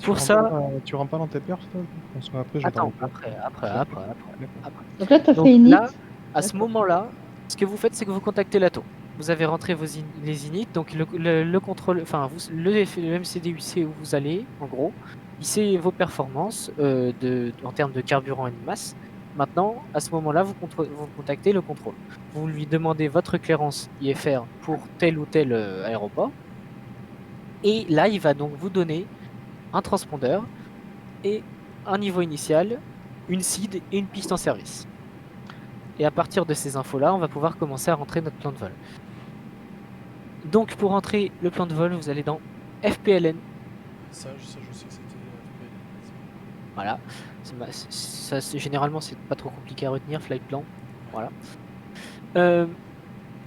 pour ça, Tu rentres pas dans tes perfs, toi? Parce qu'après, je vais attends, t'arrêter. après. Donc là, t'as Donc fait init. là, à ce moment-là, ce que vous faites, c'est que vous contactez l'ATO. Vous avez rentré les inits, donc le contrôle, enfin le MCDUC où vous allez, en gros, il sait vos performances en termes de carburant et de masse. Maintenant, à ce moment-là, vous contactez le contrôle. Vous lui demandez votre clairance IFR pour tel ou tel aéroport. Et là, il va donc vous donner un transpondeur et un niveau initial, une seed et une piste en service. Et à partir de ces infos-là, on va pouvoir commencer à rentrer notre plan de vol. Donc pour rentrer le plan de vol, vous allez dans FPLN. Ça, je sais que c'était FPLN. Voilà. Généralement, c'est pas trop compliqué à retenir, flight plan. Voilà.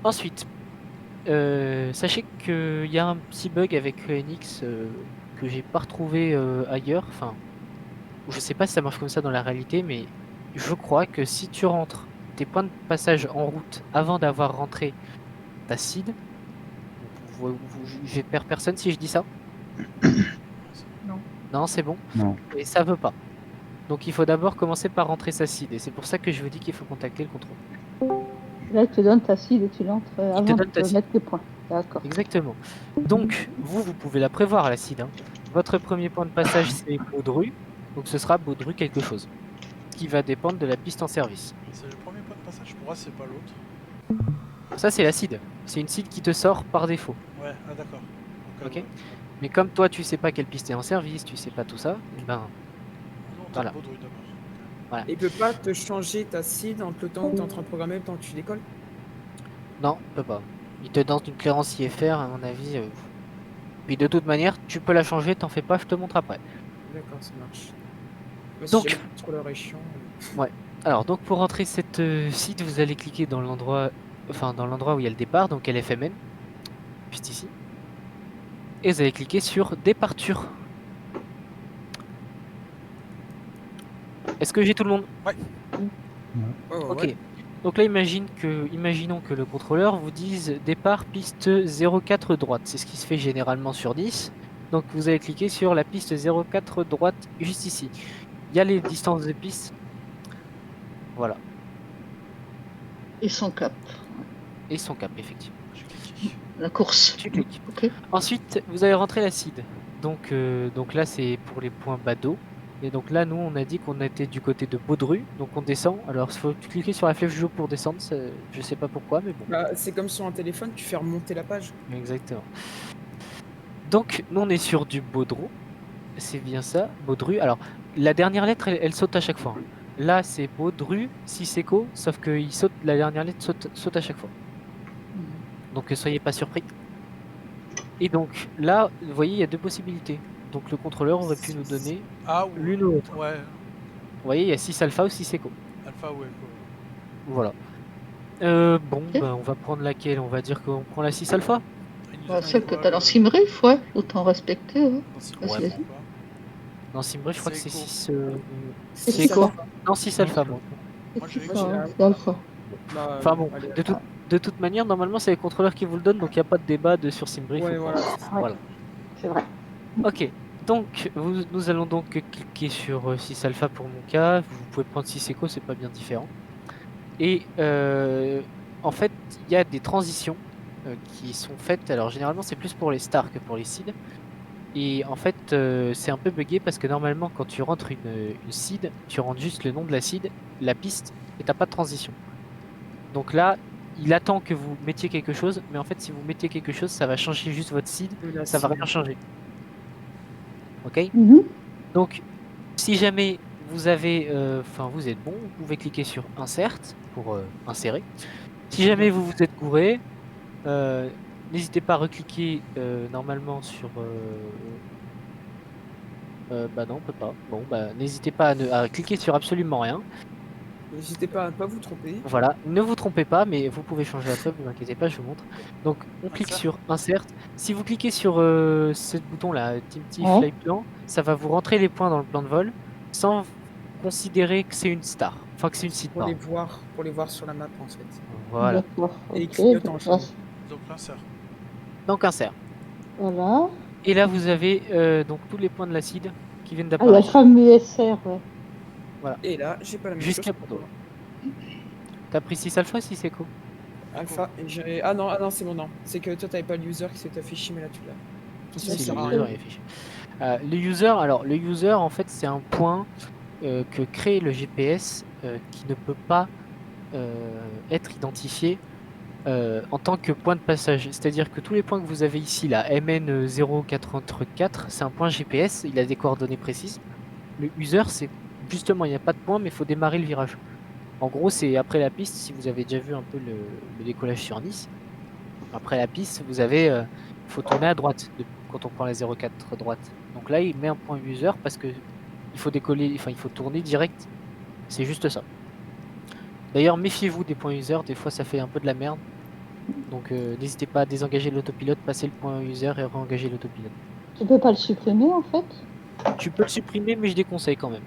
Ensuite, sachez qu'il y a un petit bug avec NX que j'ai pas retrouvé ailleurs. Enfin, je sais pas si ça marche comme ça dans la réalité, mais je crois que si tu rentres tes points de passage en route avant d'avoir rentré ta seed, je perds personne si je dis ça. Non. Non, c'est bon. Non. Et ça veut pas. Donc il faut d'abord commencer par rentrer sa seed. Et c'est pour ça que je vous dis qu'il faut contacter le contrôle. Là, il te donne ta seed et tu l'entres avant de mettre tes points. D'accord. Exactement. Donc, vous pouvez la prévoir, la seed. Hein. Votre premier point de passage, c'est Baudru. Donc ce sera Baudru quelque chose. Qui va dépendre de la piste en service. C'est le premier point de passage, pour moi c'est pas l'autre. Ça, c'est la seed. C'est une seed qui te sort par défaut. Ouais, ah d'accord. Donc, Ok. Mais comme toi, tu sais pas quelle piste est en service, tu sais pas tout ça, ben non, voilà. Baudru d'abord. Voilà. Et il peut pas te changer ta seed entre le temps où tu es en train de programmer et le temps que tu décolles? Non, peut pas. Il te donne une clairance IFR, à mon avis. Puis de toute manière, tu peux la changer, t'en fais pas, je te montre après. D'accord, ça marche. Moi, si Donc- jamais le contrôleur est chiant. Ouais. Alors, donc pour rentrer cette site, vous allez cliquer dans l'endroit, où il y a le départ, donc LFMN, juste ici. Et vous allez cliquer sur Départure. Est-ce que j'ai tout le monde? Ouais. Oh, Ok. ouais. Donc là, imaginons que le contrôleur vous dise départ piste 04 droite. C'est ce qui se fait généralement sur 10. Donc vous allez cliquer sur la piste 04 droite juste ici. Il y a les distances de piste. Voilà. Et son cap. Et son cap, effectivement. J'ai cliqué. La course. Tu cliques. Ok. Ensuite, vous allez rentrer la seed. Donc là, c'est pour les points Bado. Et donc là, nous, on a dit qu'on était du côté de Baudru. Donc on descend. Alors, il faut cliquer sur la flèche jaune pour descendre. Je sais pas pourquoi, mais bon. Bah, c'est comme sur un téléphone, tu fais remonter la page. Exactement. Donc, nous, on est sur du Baudru. C'est bien ça, Baudru. Alors, la dernière lettre, elle saute à chaque fois. Hein. Là, c'est Baudru, Siseko, sauf que la dernière lettre saute à chaque fois. Donc, soyez pas surpris. Et donc, là, vous voyez, il y a deux possibilités. Donc, le contrôleur aurait pu nous donner Ah ou l'une ou l'autre. Ouais, Vous voyez, il y a 6 alpha ou 6 écho. alpha ou echo. Voilà. Bon, ben, on va prendre laquelle? On va dire qu'on prend la 6 alpha. Celle que t'as dans Simbrief, ouais. Autant respecter. Hein. Ouais, Vas-y. pourquoi Non, Simbrief, je crois que c'est 6. C'est 6 écho. alpha. Non, 6 alpha, moi. Moi j'ai C'est ça, hein, c'est alpha. Bah, Enfin bon, allez, de toute manière, normalement, c'est les contrôleurs qui vous le donnent, donc il n'y a pas de débat sur Simbrief. Ouais, ou pas. voilà. Voilà. C'est vrai. Ok, donc nous allons donc cliquer sur 6 alpha pour mon cas. Vous pouvez prendre 6 écho, c'est pas bien différent. Et en fait, il y a des transitions qui sont faites. Alors généralement, c'est plus pour les stars que pour les seeds. Et en fait, c'est un peu buggé parce que normalement, quand tu rentres une seed, tu rentres juste le nom de la seed, la piste, et t'as pas de transition. Donc là, il attend que vous mettiez quelque chose, mais en fait, si vous mettez quelque chose, ça va changer juste votre seed, ça va rien changer. Ok? Donc, si jamais vous avez, vous êtes bon, vous pouvez cliquer sur Insert pour insérer. Si jamais vous vous êtes gouré, n'hésitez pas à recliquer normalement sur. Bah non, on peut pas. Bon, bah n'hésitez pas à cliquer sur absolument rien. N'hésitez pas à ne pas vous tromper. Voilà, ne vous trompez pas, mais vous pouvez changer après, vous inquiétez pas, je vous montre. Donc, on clique sur Insert. Si vous cliquez sur ce bouton-là, Team Ouais. Fly Plan, ça va vous rentrer les points dans le plan de vol sans considérer que c'est une star. Enfin, que c'est une seed. Pour les voir sur la map en fait. Voilà. D'accord. Et Ok. clignote en jaune. Donc l'insert. Donc, Insert. Voilà. Et là, vous avez donc tous les points de la seed qui viennent Ah, il y a d'apparaître. le fameux SR, ouais. Voilà. Et là, j'ai pas la même Jusqu'à chose. Bordeaux. T'as pris 6 alpha, 6 écho. Alpha, et j'ai. Ah non, c'est bon, non. C'est que toi, t'avais pas le user qui s'est affiché, mais là, tu l'as. Si, Ça si, sert le à user rien. est affiché. Le user, en fait, c'est un point que crée le GPS qui ne peut pas être identifié en tant que point de passage. C'est-à-dire que tous les points que vous avez ici, là, MN084, c'est un point GPS, il a des coordonnées précises. Le user, c'est justement, il n'y a pas de point, mais il faut démarrer le virage. En gros, c'est après la piste, si vous avez déjà vu un peu le décollage sur Nice, après la piste, vous avez, faut tourner à droite quand on prend la 04 droite. Donc là, il met un point user parce que il faut décoller, enfin il faut tourner direct. C'est juste ça. D'ailleurs, méfiez-vous des points user, des fois ça fait un peu de la merde. Donc n'hésitez pas à désengager l'autopilote, passer le point user et re-engager l'autopilote. Tu peux pas le supprimer en fait? Tu peux le supprimer, mais je déconseille quand même.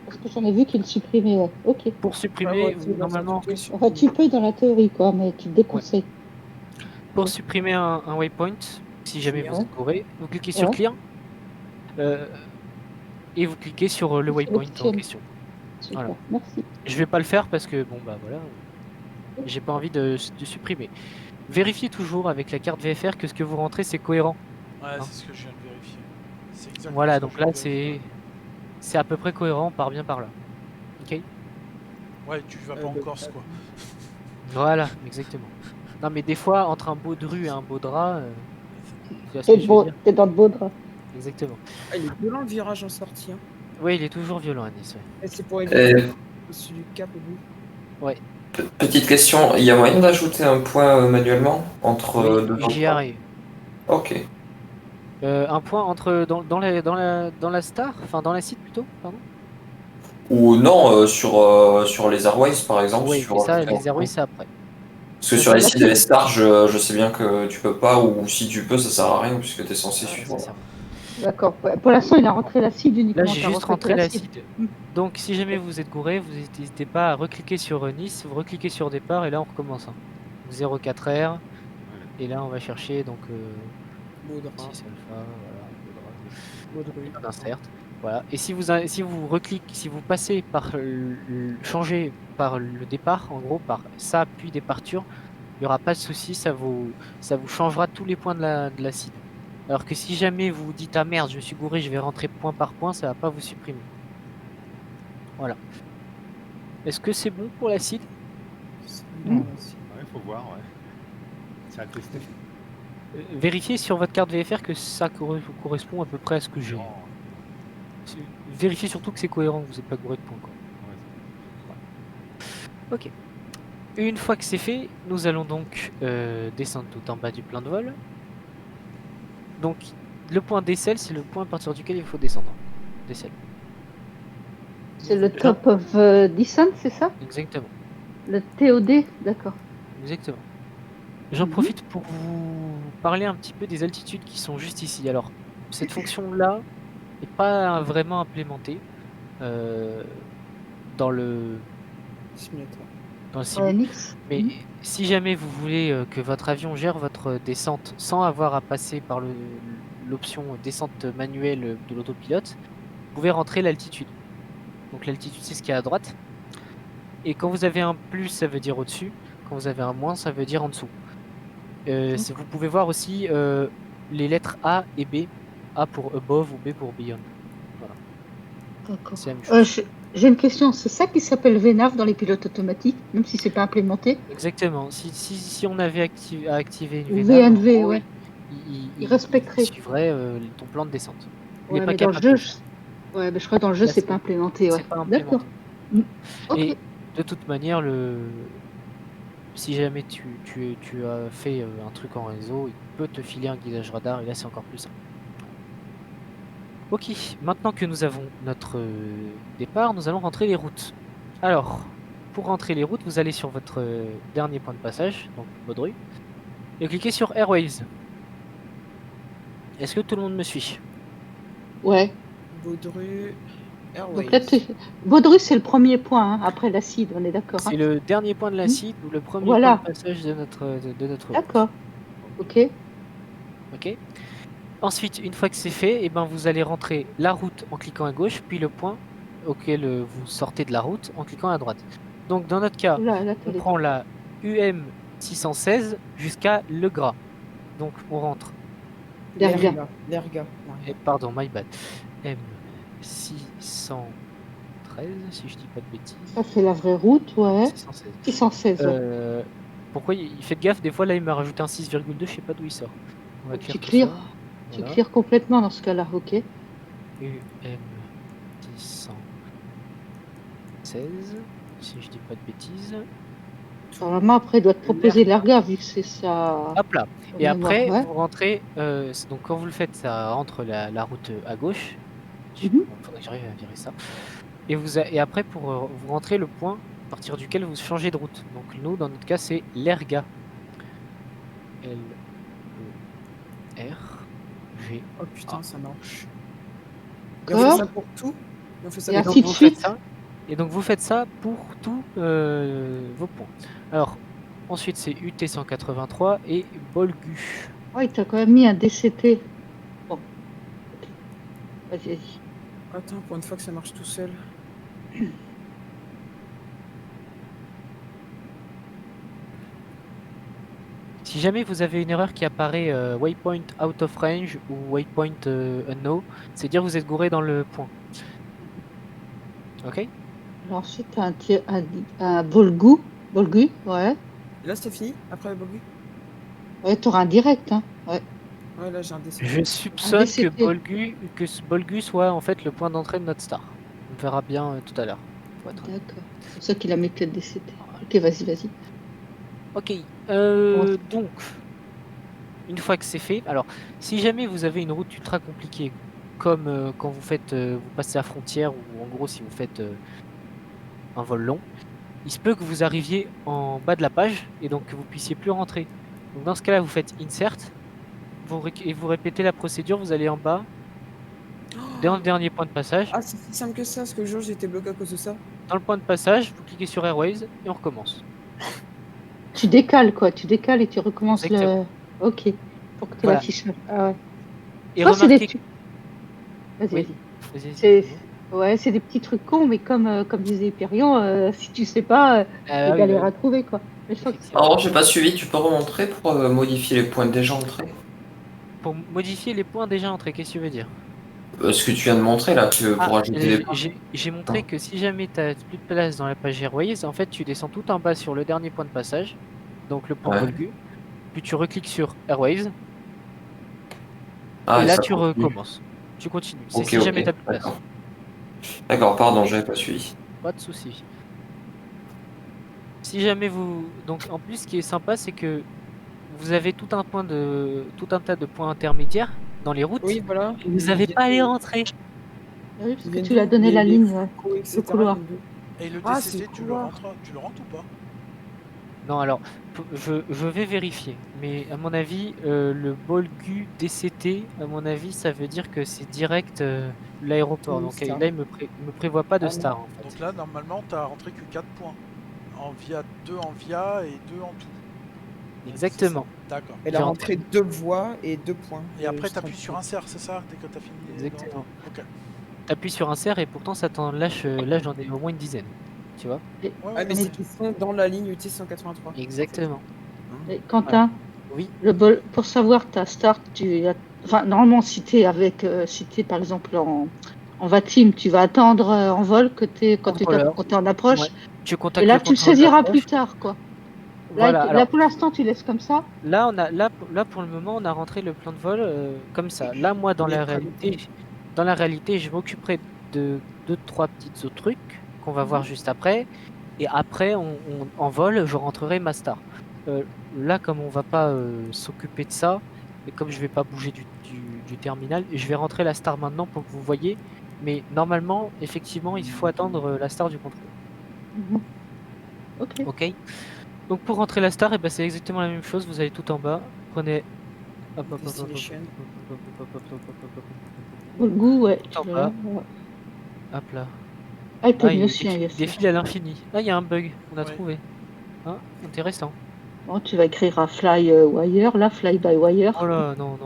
Parce que j'en ai vu qu'il le supprimait, ouais. Ok. Pour supprimer, normalement, Enfin, tu peux dans la théorie, quoi, mais tu te déconseilles. pour supprimer un waypoint, si jamais vous êtes gouré, vous cliquez sur Ouais. Clear et vous cliquez sur le waypoint en Sélectionne. question. Super, Voilà. merci. Je vais pas le faire parce que bon bah voilà, j'ai pas envie de supprimer. Vérifiez toujours avec la carte VFR que ce que vous rentrez c'est cohérent. Ouais, Hein. c'est ce que je viens de vérifier. C'est exactement Voilà, ce que donc je viens là de vérifier. c'est à peu près cohérent, on part bien par là. Ok. Ouais, tu vas pas en Corse, quoi. Voilà, exactement. Non mais des fois entre un beau dru et un beau drap, tu vois ce que je veux dire. T'es dans de beaux draps. Exactement. Ah, il est violent le virage en sortie. Hein. Oui, il est toujours violent à Nice. Ouais. Et c'est pour éviter au-dessus du cap au bout. Ouais. Petite question, il y a moyen d'ajouter un point manuellement entre deux J'y endroits? arrive. Ok. Un point entre dans la star, enfin dans la site plutôt, pardon. Ou non, sur les Airways par exemple. Oui, sur mais ça, ajouter un les Airways point. c'est après. Parce que sur les sites et les stars, je sais bien que tu peux pas, ou si tu peux, ça sert à rien puisque tu es censé suivre. D'accord. Ouais, pour l'instant, il a rentré la seed uniquement. Là, j'ai T'as juste recruté rentré la seed. Donc, si jamais vous êtes gouré, vous n'hésitez pas à recliquer sur Nice, vous recliquez sur départ et là, on recommence. Hein. 04R. Et là, on va chercher donc. Baudra. 6 alpha, Baudru. voilà. Insert. Voilà. Et si vous recliquez, si vous passez par changer par le départ, en gros, par ça puis départure, il n'y aura pas de souci, ça vous changera tous les points de la seed. Alors que si jamais vous dites ah merde, je suis gouré, je vais rentrer point par point, ça va pas vous supprimer. Voilà. Est-ce que c'est bon pour la seed? Ouais, faut voir, ouais. C'est à tester. Vérifiez sur votre carte VFR que ça correspond à peu près à ce que j'ai. Vérifiez surtout que c'est cohérent, que vous n'êtes pas gouré de points. Quoi. Ouais. Ok. Une fois que c'est fait, nous allons donc descendre tout en bas du plan de vol. Donc, le point décel, c'est le point à partir duquel il faut descendre. Décel. C'est le top of descent, c'est ça? Exactement. Le TOD, d'accord. Exactement. J'en profite pour vous parler un petit peu des altitudes qui sont juste ici. Alors, cette fonction-là n'est pas vraiment implémentée dans le simulateur. Dans le simu. Mais si jamais vous voulez que votre avion gère votre descente sans avoir à passer par l'option descente manuelle de l'autopilote, vous pouvez rentrer l'altitude. Donc l'altitude, c'est ce qui est à droite. Et quand vous avez un plus, ça veut dire au-dessus. Quand vous avez un moins, ça veut dire en dessous. Vous pouvez voir aussi les lettres A et B. A pour above ou B pour beyond. Voilà. D'accord. C'est la même chose. J'ai une question. C'est ça qui s'appelle VNAV dans les pilotes automatiques, même si c'est pas implémenté? Exactement. Si on avait activé une Ou VNAV, VNV, en gros, ouais. il respecterait. Il suivrait ton plan de descente. Il Ouais, n'est pas mais dans le capable. jeu, ouais, mais je crois que dans le jeu, Là, c'est pas implémenté. Ouais. C'est pas implémenté. D'accord. Ok. Et de toute manière, si jamais tu as fait un truc en réseau, il peut te filer un guidage radar et là c'est encore plus simple. Ok, maintenant que nous avons notre départ, nous allons rentrer les routes. Alors, pour rentrer les routes, vous allez sur votre dernier point de passage, donc Baudru, et cliquez sur Airways. Est-ce que tout le monde me suit? Ouais. Baudru. Donc là, Baudru, c'est le premier point, hein, après l'acide, on est d'accord. C'est le dernier point de l'acide ou le premier Voilà. point de passage de notre route. D'accord. Ok. Ok. Ensuite, une fois que c'est fait, eh ben, vous allez rentrer la route en cliquant à gauche, puis le point auquel vous sortez de la route en cliquant à droite. Donc dans notre cas, on prend la UM 616 jusqu'à Le Gras. Donc on rentre. L'Erga. Pardon, my bad. M 613, si je dis pas de bêtises. Ça, c'est la vraie route, ouais. 616. 616. Ouais. Pourquoi il fait gaffe, des fois là il m'a rajouté un 6,2, je sais pas d'où il sort. On va Tu clear tout clears. ça. Tu Voilà. clears complètement dans ce cas-là, ok. UM 616, si je dis pas de bêtises. Normalement, après, il doit te proposer l'erga, vu que c'est ça. Hop là. Et après, ouais. vous rentrez. Donc quand vous le faites, ça rentre la route à gauche. Mhm. Faudrait que j'arrive à virer ça. Et après, pour vous rentrez le point à partir duquel vous changez de route. Donc nous, dans notre cas, c'est l'ERGA. L-E-R-G. Oh putain, ça marche. Et Quoi on fait ça pour tout? Et on fait ça Et pour ainsi Donc de vous faites suite. ça. Et donc vous faites ça pour tous vos points. Alors, ensuite c'est UT183 et Bolgu. Ouais, t'as quand même mis un DCT. Bon. Ok. Vas-y. Attends, pour une fois que ça marche tout seul. Si jamais vous avez une erreur qui apparaît waypoint out of range ou waypoint unknown, c'est dire vous êtes gouré dans le point. Ok? Alors ensuite, t'as un Bolgu. Bolgu, ouais. Et là, c'est fini? Après le buggy? Ouais, t'auras un direct, hein. Ouais. Ouais, là, j'ai un décès. Je soupçonne que DCT. Bolgu soit en fait le point d'entrée de notre star. On verra bien tout à l'heure. D'accord. C'est pour ça qu'il a mis que le DCT. Ok, vas-y. Ok, donc, une fois que c'est fait, alors, si jamais vous avez une route ultra compliquée, comme quand vous faites, vous passez la frontière, ou en gros si vous faites un vol long, il se peut que vous arriviez en bas de la page, et donc que vous puissiez plus rentrer. Donc dans ce cas-là, vous faites insert, et vous répétez la procédure, vous allez en bas, dans le dernier point de passage. Ah, c'est si simple que ça, parce que le jour, j'ai été bloqué à cause de ça. Dans le point de passage, vous cliquez sur Airways, et on recommence. Tu décales, quoi. Tu décales et tu recommences Exactement. le... Ok. Pour que tu Voilà. l'affiches. Ah ouais. Et Ça, c'est des... remarquez... Vas-y, Oui. vas-y. Vas-y. Ouais, c'est des petits trucs cons, mais comme disait Hyperion, si tu sais pas, Ah tu oui, galères bah à trouver, quoi. Mais je crois que Alors, j'ai pas suivi, tu peux remontrer pour modifier les points déjà entrés? Pour modifier les points déjà entrés, qu'est-ce que tu veux dire? Ce que tu viens de montrer là, pour ajouter des points. J'ai montré que si jamais tu n'as plus de place dans la page Airways, en fait tu descends tout en bas sur le dernier point de passage, donc le point Ouais. Bolgu, puis tu recliques sur Airways, Ah, et là ça tu continue. recommences. Tu continues, c'est Ok, si jamais ok, tu n'as plus de place. d'accord. D'accord, pardon, j'avais pas suivi. Pas de souci. Si jamais vous... Donc en plus ce qui est sympa c'est que vous avez tout un tas de points intermédiaires dans les routes, Oui, voilà. et vous n'avez pas à les rentrer. oui, parce Ils que viennent tu lui as d'où? donné la Les ligne, Foucault, le etc., couloir. ils viennent d'où? Et le Ah, DCT, c'est tu le couloir. rentres ou pas? Non, alors, je vais vérifier, mais à mon avis, le Bolgu DCT, à mon avis, ça veut dire que c'est direct l'aéroport. Une Donc star. là, il me prévoit pas de Ah, non. star en fait. Donc là, normalement, t'as rentré que 4 points. En via 2 en via et 2 en tout. Exactement. D'accord. Elle a J'ai rentré 2 voies et 2 points. Et après, je t'appuies trompe sur pas. insert, c'est ça? Dès que t'as fini. Exactement. Ok. T'appuies sur insert et pourtant ça t'en lâche, là j'en ai au moins une dizaine. Tu vois? Et, Ah, mais c'est qu'ils sont dans la ligne UT 183. Exactement. et Quentin, Oui. pour savoir ta start, enfin, normalement, si t'es par exemple en VATIM, tu vas attendre en vol quand t'es en approche. Ouais. Tu contactes Et là, le tu le contrôle saisiras d'approche. plus tard, quoi. Voilà, Là, alors, pour l'instant, tu laisses comme ça. là, pour le moment, on a rentré le plan de vol comme ça. Là, moi, dans la réalité, je m'occuperai de 2-3 petites autres trucs qu'on va voir juste après. Et après, en vol, je rentrerai ma star. Là, comme on va pas s'occuper de ça, et comme je vais pas bouger du terminal, je vais rentrer la star maintenant pour que vous voyez. Mais normalement, effectivement, il faut attendre la star du contrôle. Ok. Ok. Donc pour rentrer la star, c'est exactement la même chose. Vous allez tout en bas. Prenez. Pour le goût, ouais. Tout en bas. Hop là. Ah, il peut mieux aussi, il défile à l'infini. Là, il y a un bug. On a trouvé. Hein, intéressant. Bon, tu vas écrire à fly wire, là, fly by wire. Oh là, non.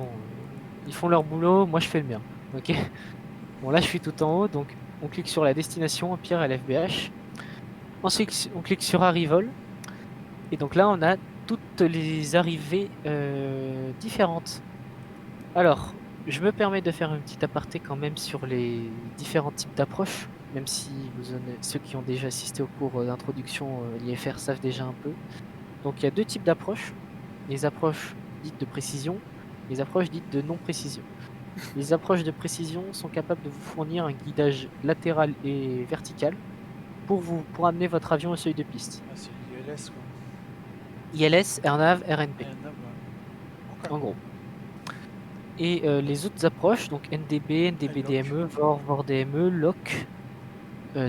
Ils font leur boulot. Moi, je fais le mien. Ok. Bon, là, je suis tout en haut. Donc, on clique sur la destination, Pierre LFBH. Ensuite, on clique sur Arrival. Et donc là, on a toutes les arrivées différentes. Alors, je me permets de faire une petite aparté quand même sur les différents types d'approches, même si ceux qui ont déjà assisté au cours d'introduction l'IFR savent déjà un peu. Donc il y a deux types d'approches. Les approches dites de précision, les approches dites de non-précision. Les approches de précision sont capables de vous fournir un guidage latéral et vertical pour amener votre avion au seuil de piste. Ah, c'est l'ILS quoi. ILS, AirNav, RNP. RNAV, ouais. Ok. En gros. Et les autres approches, donc NDB, NDB-DME, VOR, VOR-DME, LOC,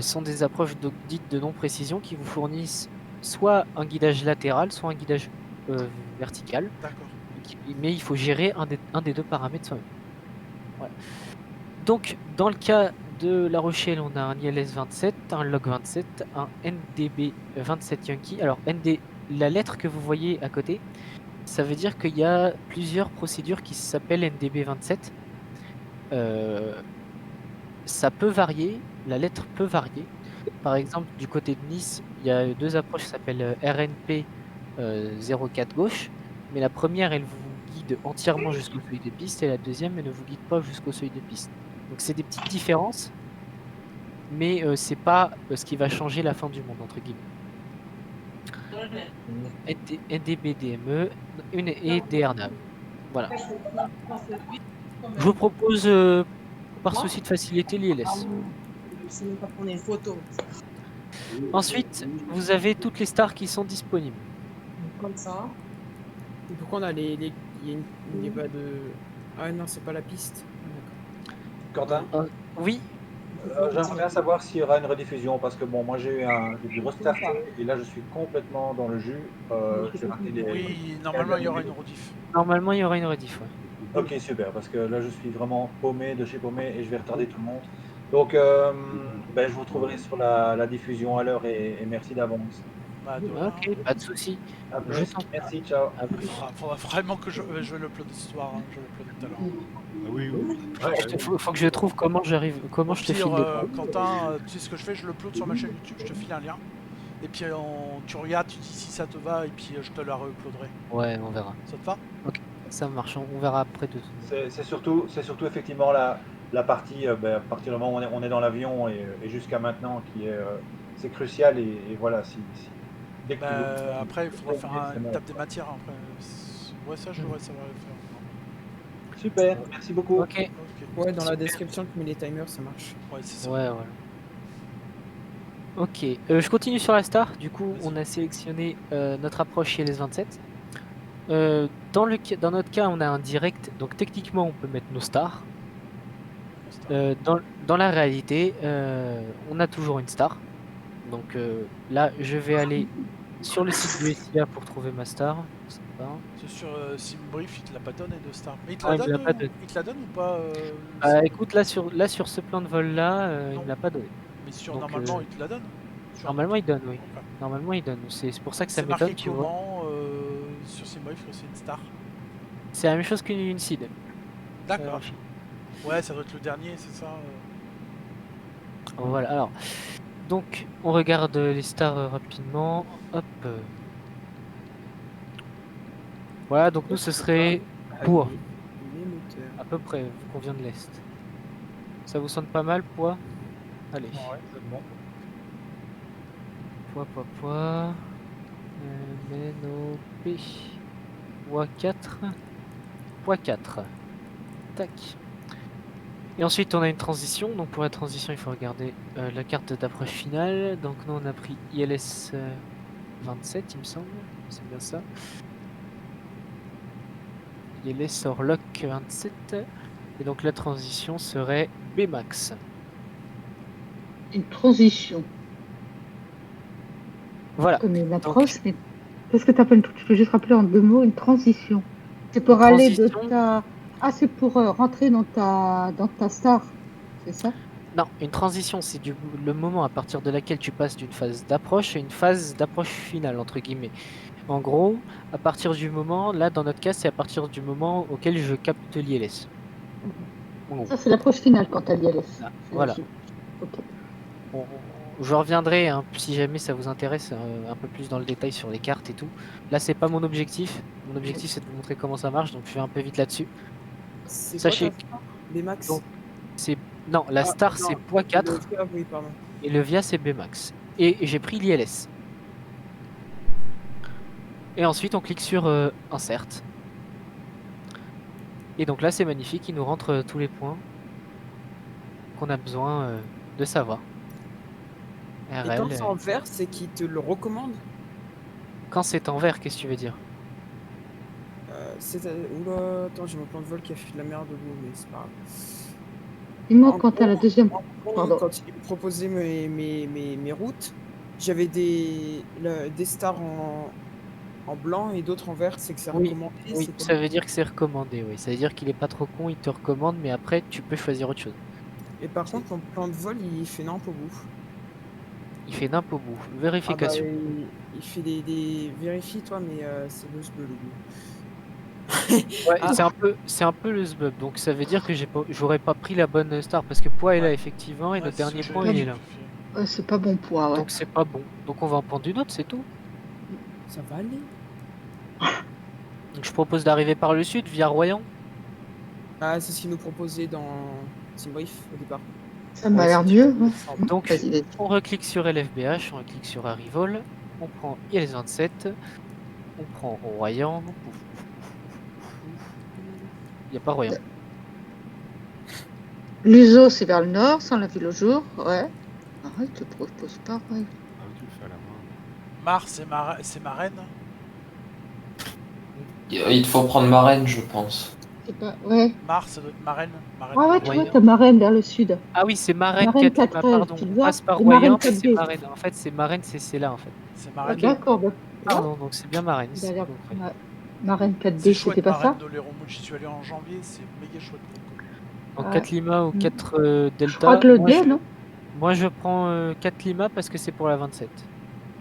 sont des approches dites de non-précision qui vous fournissent soit un guidage latéral, soit un guidage vertical. D'accord. Mais il faut gérer un des deux paramètres soi-même. Voilà. Donc, dans le cas de La Rochelle, on a un ILS 27, un LOC 27, un NDB 27 Yankee. Alors, la lettre que vous voyez à côté, ça veut dire qu'il y a plusieurs procédures qui s'appellent NDB 27. Ça peut varier, la lettre peut varier. Par exemple, du côté de Nice, il y a deux approches qui s'appellent RNP 04 gauche, mais la première, elle vous guide entièrement jusqu'au seuil de piste, et la deuxième, elle ne vous guide pas jusqu'au seuil de piste. Donc c'est des petites différences, mais c'est pas ce qui va changer la fin du monde, entre guillemets. NDB-DME et DRNAV. Voilà. Je vous propose, par souci de facilité, l'ILS. C'est même pas prendre une photo. Ensuite, vous avez toutes les stars qui sont disponibles. Comme ça. Et pourquoi on a il y a une débat de... Ah non, c'est pas la piste. Quentin, Oui. j'aimerais bien savoir s'il y aura une rediffusion parce que bon, moi j'ai dû restarter et là je suis complètement dans le jus. J'ai raté les... Oui, normalement il y aura une rediff. Normalement, il y aura une rediff, ouais. Ok, super, parce que là je suis vraiment paumé de chez paumé et je vais retarder tout le monde. Donc je vous retrouverai sur la diffusion à l'heure et merci d'avance. Bah, de Ok, pas de souci. À plus, merci, ciao. Faudra vraiment que je vais l'uploader ce soir, hein, je vais l'uploader tout à l'heure. Ah oui, oui. Faut que je trouve comment je te file les points. Quentin, tu sais ce que je fais, je l'upload sur ma chaîne YouTube, je te file un lien. Et puis tu regardes, tu dis si ça te va, et puis je te la re-uploaderai. Ouais, on verra. Ça te va? Ok, ça marche, on verra après de. C'est surtout effectivement la partie, à partir du moment où on est dans l'avion et jusqu'à maintenant, qui est c'est crucial et voilà, dès que après, il faudra faire une table des matières. Après. Ouais, ça, je devrais savoir le faire. Super, merci beaucoup. Ok. Ouais, dans la description, tu mets les timers, ça marche. Ouais, c'est ça. Ouais, voilà. Ok, je continue sur la star. Du coup, on a sélectionné notre approche chez les 27. Dans notre cas, on a un direct, donc techniquement, on peut mettre nos stars. Dans la réalité, on a toujours une star. Donc là, je vais aller sur le site du SIA pour trouver ma star. C'est sur SimBrief, il te l'a pas donné de star. Mais il te Ah, la il me donne, l'a pas donné. il te la donne ou pas Écoute, là sur ce plan de vol là, il me l'a pas donné. Mais Donc, normalement, il te la donne. Normalement, il donne, oui. Normalement, il donne. C'est pour ça que ça C'est m'étonne, marqué tu vois. comment sur SimBrief que c'est une star? C'est la même chose qu'une seed. D'accord. Ouais, ça doit être le dernier, c'est ça Voilà, alors. Donc, on regarde les stars rapidement. Hop. Voilà, donc nous, ce serait Poix. À peu près, vu qu'on vient de l'Est. Ça vous sonne pas mal, Poix? Allez. Ouais, c'est bon. Poix. Ménopé. Poix 4. Poix 4. Tac. Et ensuite, on a une transition. Donc, pour la transition, il faut regarder la carte d'approche finale. Donc, nous, on a pris ILS 27, il me semble. C'est bien ça. ILS hors LOC 27. Et donc, la transition serait Bmax. Une transition. Voilà. Mais l'approche, mais qu'est-ce que tu appelles? Tu peux juste rappeler en deux mots une transition. C'est pour aller de ta. Ah, c'est pour rentrer dans ta star, c'est ça? Non, une transition, c'est le moment à partir de laquelle tu passes d'une phase d'approche à une phase d'approche finale, entre guillemets. En gros, à partir du moment, là dans notre cas, c'est à partir du moment auquel je capte l'ILS. Ça, c'est l'approche finale quand tu as l'ILS. Voilà. Ok. Je reviendrai si jamais ça vous intéresse un peu plus dans le détail sur les cartes et tout. Là, c'est pas mon objectif. Mon objectif, c'est de vous montrer comment ça marche, donc je vais un peu vite là-dessus. Sachez que Bmax. Non, la star c'est Poix 4 et le VIA c'est Bmax. Et j'ai pris l'ILS. Et ensuite on clique sur Insert. Et donc là c'est magnifique, il nous rentre tous les points qu'on a besoin de savoir. RL, et quand c'est en vert, c'est qu'il te le recommande? Quand c'est en vert, qu'est-ce que tu veux dire? Oula, attends, j'ai mon plan de vol qui a fait de la merde au bout, mais c'est pas grave. Dis-moi En quand t'as la gros, deuxième. en gros, Pardon. quand il me proposait mes routes, j'avais des stars en blanc et d'autres en vert, c'est que c'est Oui, recommandé, oui, c'est quoi? ça veut dire que c'est recommandé, oui. Ça veut dire qu'il est pas trop con, il te recommande, mais après, tu peux choisir autre chose. Et par contre, mon plan de vol, il fait nimp au bout. Il fait nimp au bout. Ah bah, Vérification. il fait des... Vérifie, toi, mais c'est le bleu, le bout. Ouais, Ah. c'est un peu le sbub, donc ça veut dire que j'aurais pas pris la bonne star, parce que poids est là, effectivement, et Ouais, notre c'est ce dernier que point, j'avais il est là. Ouais, c'est pas bon poids, ouais. Donc c'est pas bon. Donc on va en prendre une autre, c'est tout. Ça va aller. Donc je propose d'arriver par le sud, via Royan. Ah, c'est ce qu'il nous proposait dans Team Brief au départ. Ça m'a l'air mieux. Ouais. Donc Vas-y, vas-y. on reclique sur LFBH, on reclique sur Arrival, on prend IS-27, on prend Royan. Il n'y a pas Royan. L'USO, c'est vers le nord, sans la ville au jour. Ouais. Arrête, te propose pas, ouais. Ah, tu le fais à la main. Mars, c'est ma reine. Il te faut prendre ma reine, je pense. C'est pas. Ouais. Mars, ça doit être ma reine. Ah ouais, tu vois, t'as Marraine vers le sud. Ah oui, c'est Marraine Marraine 4, 4L, pardon. tu le On vois. passe par Et Marraine Royan, mais 4D. c'est Marraine. En fait, c'est Marraine, c'est là, en fait. C'est Ah, Marraine. d'accord. Bah, Pardon, donc c'est bien Marraine. ici. D'ailleurs, Donc, ouais. Marraine 4D, C'est chouette, c'était pas ça Marraine d'Oléron. Moi, j'y suis allé en janvier, c'est méga chouette. Donc Ouais. 4 Lima ou 4 Delta. Je crois que le moi, D, non Moi, je prends 4 Lima parce que c'est pour la 27.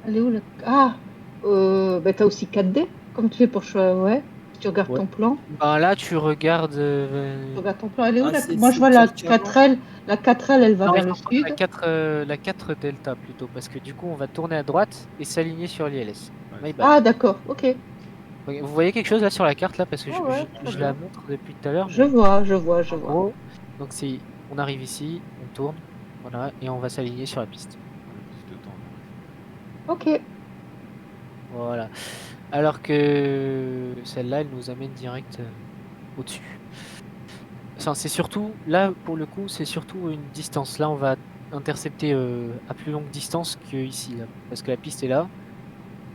Elle est où la... Ah bah t'as aussi 4D, comme tu fais pour choix. Ouais. Si tu regardes ton plan. Ben là, tu regardes. Tu regardes ton plan, elle est où Ah, la... c'est- Moi je c'est vois la Tchatcha. 4L. La 4L, elle va Non, vers il le faut prendre sud. la 4 Delta plutôt, parce que du coup, on va tourner à droite et s'aligner sur l'ILS. My bad. Ah d'accord, ok. Vous voyez quelque chose là sur la carte là, parce que Ah ouais, très je bien. la montre depuis tout à l'heure. Je mais- vois. En gros, donc c'est, on arrive ici, on tourne, voilà, et on va s'aligner sur la piste. Ok. Voilà. Alors que celle-là, elle nous amène direct au-dessus. Enfin, c'est surtout, là, pour le coup, c'est surtout une distance. Là, on va intercepter à plus longue distance que ici, là, parce que la piste est là.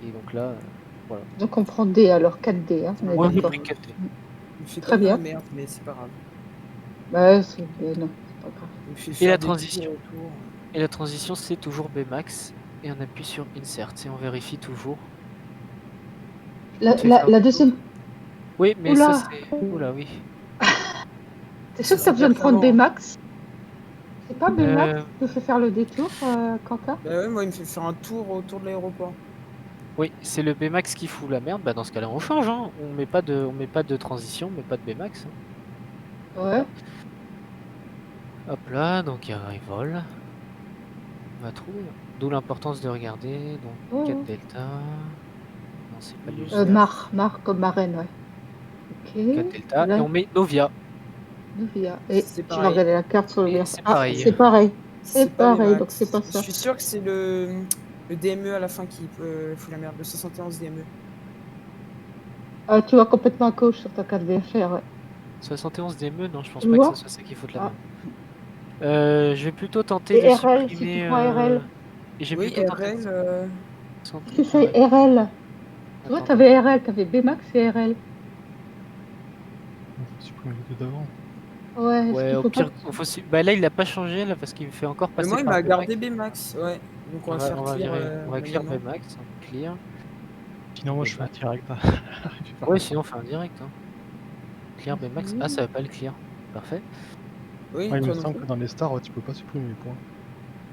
Et donc là, voilà. Donc on prend D alors 4D, hein, on est Moi, j'ai d'accord. pris 4D. Il me fait Très tellement bien. la merde, mais c'est pas grave. Bah c'est... non, c'est pas grave. Il me fait Et faire la des transition. tours autour. Et la transition, c'est toujours Bmax. Et on appuie sur Insert et on vérifie toujours. La deuxième... Oui, mais Oula. ça c'est... Oula, oui. T'es sûr que t'as besoin de prendre Bmax? C'est pas Bmax Euh, qui te fait faire le détour, Quentin? Bah ouais, moi il me fait faire un tour autour de l'aéroport. Oui, c'est le Bmax qui fout la merde. Bah dans ce cas-là, on change. Hein. On met pas de transition, on met pas de Bmax. Hein. Ouais. Hop là, donc il y a Arrival. On va trouver. D'où l'importance de regarder. Donc 4 Delta. Non, c'est pas lui. Mar comme marraine, ouais. Ok. 4 Delta. Là, Et on met Novia. Novia. Et C'est tu vas pareil. regarder la carte sur le verre. c'est Ah, pareil. c'est pareil. C'est pas pareil, Bmax. donc c'est pas ça. Je suis sûr que c'est le DME à la fin qui fout la merde, le 71 DME. Ah, tu vois complètement à gauche sur ta carte VFR, ouais. 71 DME, non, je pense Tu pas vois que ce soit ça qui foute la Ah. merde. Je vais plutôt tenter Et de RL, si supprimer. tu prends RL. Et j'ai Oui, plutôt tenté RL. Tu fais RL. Tu vois, Attends. t'avais RL, t'avais Bmax et RL. Il faut supprimer les deux d'avant. Ouais, Ouais, au pire, bah là il l'a pas changé là parce qu'il me fait encore Mais passer moi il par m'a Bmax. gardé Bmax, ouais. Donc on va faire clear. On va clear maintenant. Bmax, on clear. Sinon, moi, je fais un direct. Ouais, sinon on fait un direct. Hein. Clear Bmax. Ah, ça va pas le clear. Parfait. Oui, Ouais, il toi me non semble plus. que dans les stars, ouais, tu peux pas supprimer les points.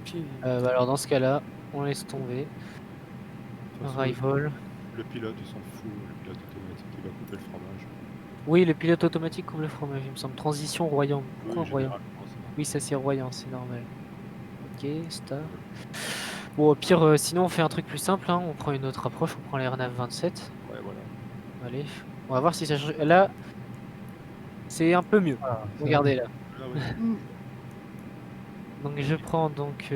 Puis, Bah alors dans ce cas-là, on laisse tomber. De toute façon, Arrival. Le pilote, il s'en fout. Le pilote automatique, il va couper le fromage. Oui, le pilote automatique coupe le fromage, il me semble. Transition Royan. Pourquoi Oui, Royan? généralement, ça va. Oui, ça c'est Royan, c'est normal. Ok, star. Bon, au pire, sinon on fait un truc plus simple. Hein. On prend une autre approche, on prend l'Airnav 27. Ouais, voilà. Allez, on va voir si ça change. Là, c'est un peu mieux. Regardez là. Là, ouais. Donc je prends donc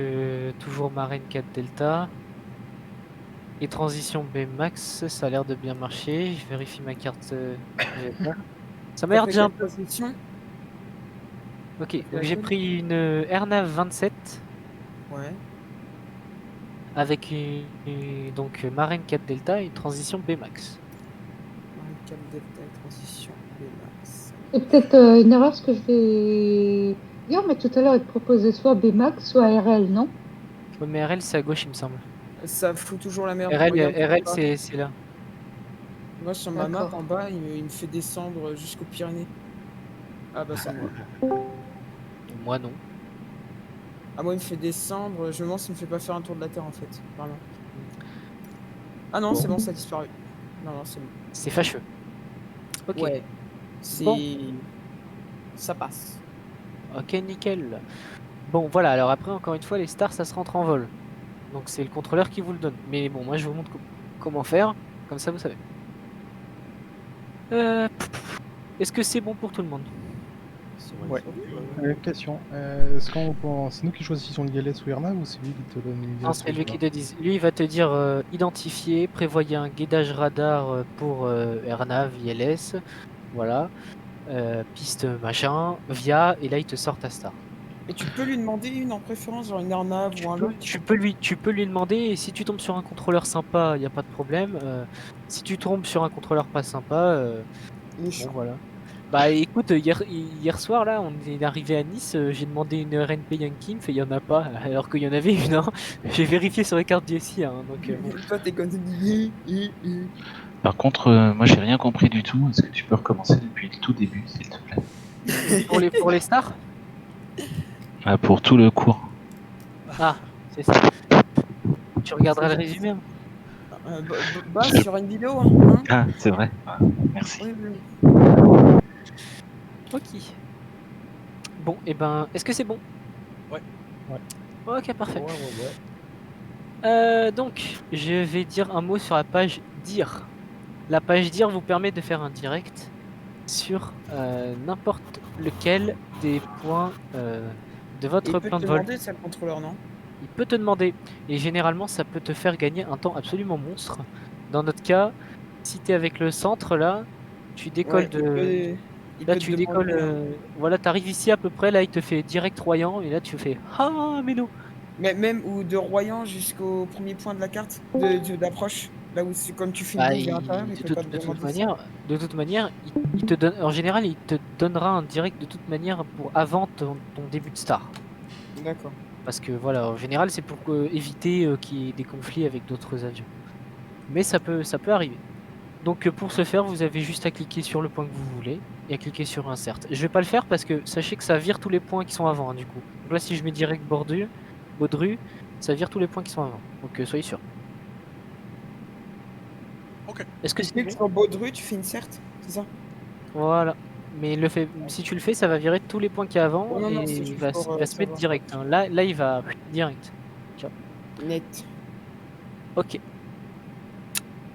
toujours Marine 4 Delta. Et transition Bmax, ça a l'air de bien marcher. Je vérifie ma carte. Ça m'a l'air déjà un peu. Position. Ok, donc j'ai pris une Airnav 27 Ouais. avec donc Marine 4 Delta et une transition Bmax. cap delta et transition Bmax. C'est peut-être une erreur ce que je vais dire, mais tout à l'heure, il te proposait soit Bmax, soit RL, non? Ouais, mais RL, c'est à gauche, il me semble. Ça fout toujours la merde. RL, Regarde, RL en bas. c'est là. Moi, sur ma map, D'accord. en bas, il me fait descendre jusqu'aux Pyrénées. Ah bah c'est moi. Moi, non. Ah moi, il me fait descendre. Je me demande s'il me fait pas faire un tour de la Terre, en fait. Vraiment. Ah non, c'est bon, ça a disparu. Non, non, c'est bon. C'est fâcheux. Ok. Ouais. C'est... Bon. Ça passe. Ok, nickel. Bon, voilà, alors après, encore une fois, les stars, ça se rentre en vol. Donc c'est le contrôleur qui vous le donne. Mais bon, moi, je vous montre comment faire. Comme ça, vous savez. Est-ce que c'est bon pour tout le monde? Ouais. Question. C'est nous qui choisissons l'ILS ou RNAV ou c'est lui qui te donne une Non, c'est lui qui te dit. Lui, il va te dire identifier, prévoyez un guidage radar pour RNAV, ILS, voilà, piste machin, via, et là, il te sort ta star. Et tu peux lui demander une en préférence, genre une Arnav ou un lot? Tu peux lui demander, et si tu tombes sur un contrôleur sympa, il n'y a pas de problème. Si tu tombes sur un contrôleur pas sympa, bon, voilà. Bah écoute, hier soir là, on est arrivé à Nice, j'ai demandé une RNP Yankee, il y en a pas, alors qu'il y en avait une, hein. J'ai vérifié sur les cartes DSI, hein, donc bon. Toi t'es comme ça. Par contre, moi j'ai rien compris du tout. Est-ce que tu peux recommencer depuis le tout début, s'il te plaît? Pour les stars? Pour tout le cours. Ah, c'est ça. Tu regarderas le résumé. Bah sur une vidéo, hein. Ah, c'est vrai. Merci. Oui, oui. Ok. Bon, et ben, est-ce que c'est bon? Ouais. Ok, parfait. Donc, je vais dire un mot sur la page dire. La page dire vous permet de faire un direct sur n'importe lequel des points de votre Il peut plan te de vol. demander, c'est le contrôleur, non? Il peut te demander, et généralement ça peut te faire gagner un temps absolument monstre. Dans notre cas, si tu es avec le centre là, tu décolles Ouais, là tu décolles, voilà, t'arrives ici à peu près, là il te fait direct Royan, et là tu fais ah mais non. Mais même ou de Royan jusqu'au premier point de la carte d'approche, là où c'est comme tu fais une Bah, boucle vers l'intérieur, il peut pas te de toute demander ça. manière, il te donne, en général, il te donnera un direct de toute manière pour avant ton début de star. D'accord. Parce que voilà, en général, c'est pour éviter qu'il y ait des conflits avec d'autres avions. Mais ça peut arriver. Donc pour ce faire, vous avez juste à cliquer sur le point que vous voulez et à cliquer sur Insert. Je vais pas le faire parce que sachez que ça vire tous les points qui sont avant, hein, du coup. Donc là, si je mets direct Baudru, ça vire tous les points qui sont avant. Donc soyez sûr. Ok. Est-ce que c'est sur Baudru, tu fais Insert, c'est ça? Voilà. Mais si tu le fais, ça va virer tous les points qu'il y a avant Oh, non, non, et c'est il juste va pour, se mettre savoir. direct. Hein. Là, il va direct. Ciao. Net. Ok.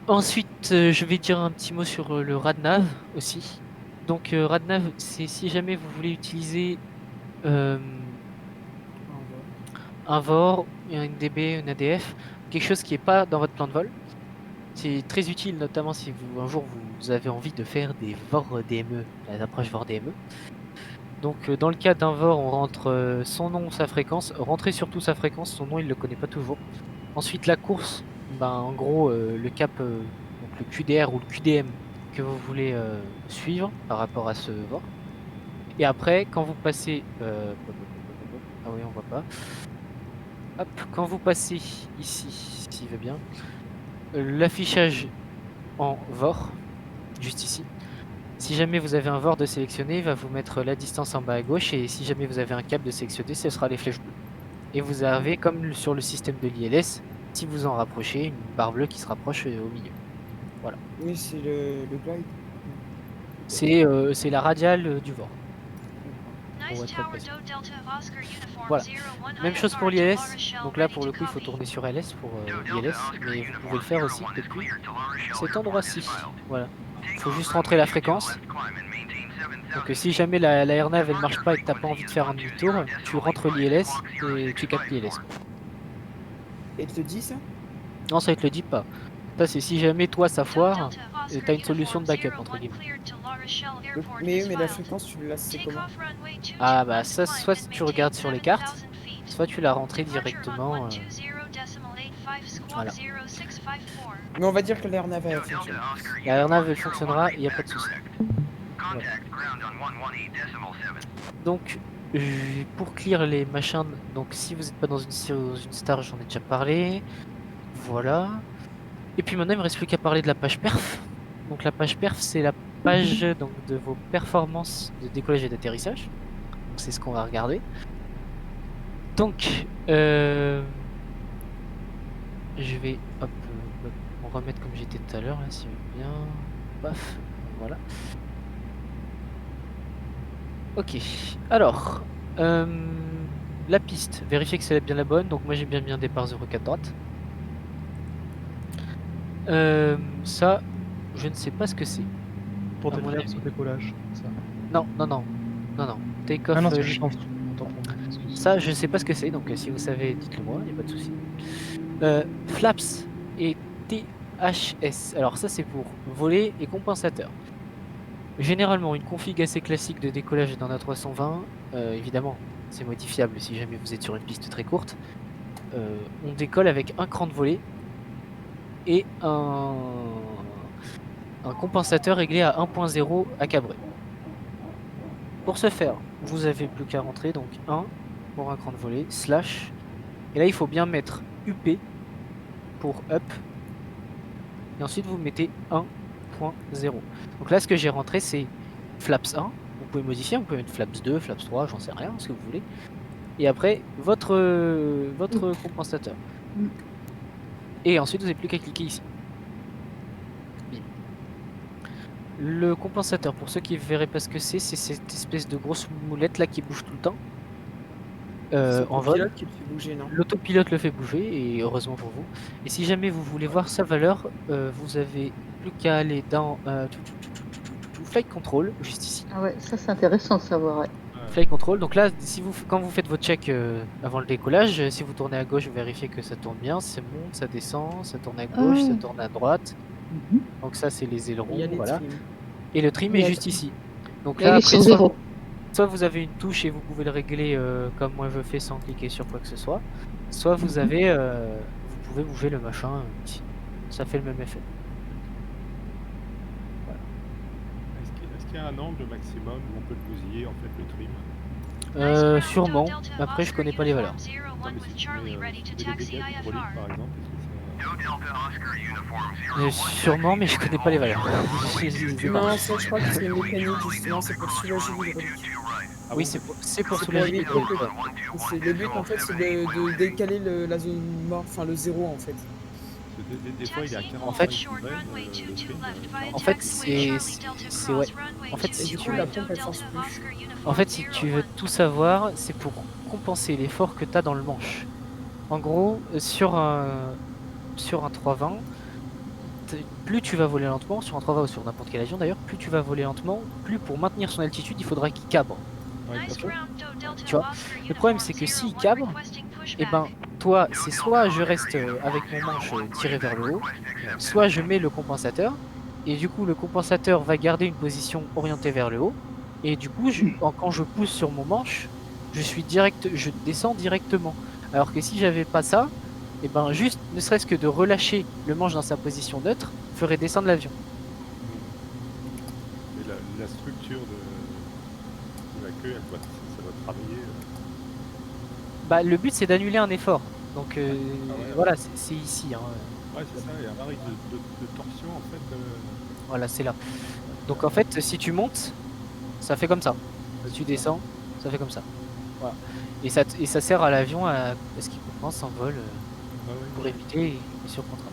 Ensuite, je vais dire un petit mot sur le RADNAV aussi. Donc RADNAV, c'est si jamais vous voulez utiliser un VOR, un DB, un ADF, quelque chose qui n'est pas dans votre plan de vol. C'est très utile, notamment si un jour vous avez envie de faire des VOR DME, les approches VOR DME. Donc dans le cas d'un VOR, on rentre son nom, sa fréquence. Rentrez surtout sa fréquence, son nom il le connaît pas toujours. Ensuite la course, en gros le cap, donc le QDR ou le QDM que vous voulez suivre par rapport à ce VOR. Et après, quand vous passez... ah oui, on voit pas. Hop, quand vous passez ici, s'il veut bien, l'affichage en VOR, juste ici. Si jamais vous avez un VOR de sélectionner, il va vous mettre la distance en bas à gauche, et si jamais vous avez un cap de sélectionner, ce sera les flèches bleues. Et vous avez, comme sur le système de l'ILS, si vous en rapprochez, une barre bleue qui se rapproche au milieu. Voilà. Oui, c'est le glide. C'est la radiale du VOR. Pour être précis. Voilà. Même chose pour l'ILS. Donc là, pour le coup, il faut tourner sur LS pour l'ILS, mais vous pouvez le faire aussi depuis cet endroit-ci. Voilà. Il faut juste rentrer la fréquence. Donc si jamais la RNAV elle marche pas et que t'as pas envie de faire un demi-tour, tu rentres l'ILS et tu captes l'ILS. Et il te dit ça? Non, ça il te le dit pas. Ça c'est si jamais toi ça foire, t'as une solution de backup entre guillemets. Mais la fréquence, tu la sais comment? Ah bah ça, soit tu regardes sur les cartes, soit tu l'as rentré directement. Voilà. Mais on va dire que l'air-nav a fonctionné. L'air-nav elle fonctionnera, il n'y a pas de souci. Voilà. Donc, pour clear les machins, donc si vous n'êtes pas dans une star, j'en ai déjà parlé. Voilà. Et puis maintenant, il me reste plus qu'à parler de la page perf. Donc la page perf, c'est la page donc, de vos performances de décollage et d'atterrissage. Donc c'est ce qu'on va regarder. Donc, je vais hop, me remettre comme j'étais tout à l'heure, là, si vous voulez bien. Paf, voilà. Ok, alors, la piste, vérifiez que c'est bien la bonne. Donc moi j'ai bien mis un départ 04 droite. Ça, je ne sais pas ce que c'est. Pour À mon définir avis. ce décollage. Ça. Non. Take off. Ah non, c'est juste en dessous. Autant pour moi, excuse. Ça, je sais pas ce que c'est, donc si vous savez, dites-le moi, il n'y a pas de souci. Flaps et THS. Alors ça, c'est pour voler et compensateur. Généralement, une config assez classique de décollage d'un A320, évidemment, c'est modifiable si jamais vous êtes sur une piste très courte. On décolle avec un cran de volée et un compensateur réglé à 1.0 à cabrer. Pour ce faire, vous avez plus qu'à rentrer donc 1 pour un cran de volée, slash, et là il faut bien mettre UP pour up, et ensuite vous mettez 1.0. Donc là ce que j'ai rentré c'est flaps 1, vous pouvez modifier, vous pouvez mettre flaps 2, flaps 3, j'en sais rien, ce que vous voulez, et après votre compensateur. Et ensuite vous n'avez plus qu'à cliquer ici. Bim. Le compensateur, pour ceux qui ne verraient pas ce que c'est cette espèce de grosse moulette là qui bouge tout le temps. En vol. L'autopilote qui le fait bouger, non? L'autopilote le fait bouger, et heureusement pour vous. Et si jamais vous voulez voir sa valeur, vous avez plus qu'à aller dans Flight Control, juste ici. Ah ouais, ça c'est intéressant de savoir. Ouais. Flight Control, donc là, si vous, quand vous faites votre check avant le décollage, si vous tournez à gauche, vous vérifiez que ça tourne bien, ça monte, ça descend, ça tourne à gauche, ça tourne à droite. Donc ça, c'est les ailerons, Il y a les voilà. trims. Et le trim Il y est a- juste ici. Donc Là, là, il est après, sur zéro. soit vous avez une touche et vous pouvez le régler comme moi je fais sans cliquer sur quoi que ce soit, soit vous avez, vous pouvez bouger le machin ici. Ça fait le même effet. Est-ce qu'il y a un angle maximum où on peut le bousiller, en fait, le trim? Sûrement. Après, je connais pas les valeurs. Non, mais si tu mets des dégâts hydrauliques, par exemple, Sûrement, mais je connais pas les valeurs. Non, ça je crois que c'est une mécanique justement, c'est pour soulager l'hydraulique. Oui, c'est pour soulager éviter l'hydraulique. que- Le but en fait c'est de décaler la zone morte, enfin le zéro en fait. des fois, il est à 40 En fait, le trim. En fait, c'est ouais. En fait, Et si du tu coup la pompe elle force plus. En fait, si tu veux tout savoir, c'est pour compenser l'effort que tu as dans le manche. En gros, sur un 320, plus tu vas voler lentement, sur un 320 ou sur n'importe quel avion d'ailleurs, plus tu vas voler lentement, plus pour maintenir son altitude, il faudra qu'il cabre. Ok. Tu vois, le problème c'est que s'il cabre, et ben toi, c'est soit je reste avec mon manche tiré vers le haut, soit je mets le compensateur, et du coup le compensateur va garder une position orientée vers le haut, et du coup quand je pousse sur mon manche, je descends directement. Alors que si j'avais pas ça, et ben juste ne serait-ce que de relâcher le manche dans sa position neutre ferait descendre l'avion. Et la structure de la queue, ça doit travailler. Bah le but c'est d'annuler un effort. Donc voilà, c'est ici. Hein. Ouais, c'est ça, il y a un arrêt de torsion en fait. Voilà, c'est là. Donc en fait, si tu montes, ça fait comme ça. Si tu descends, ça fait comme ça. Voilà. Et ça sert à l'avion à ce qu'il compense en vol pour éviter les surcontrats.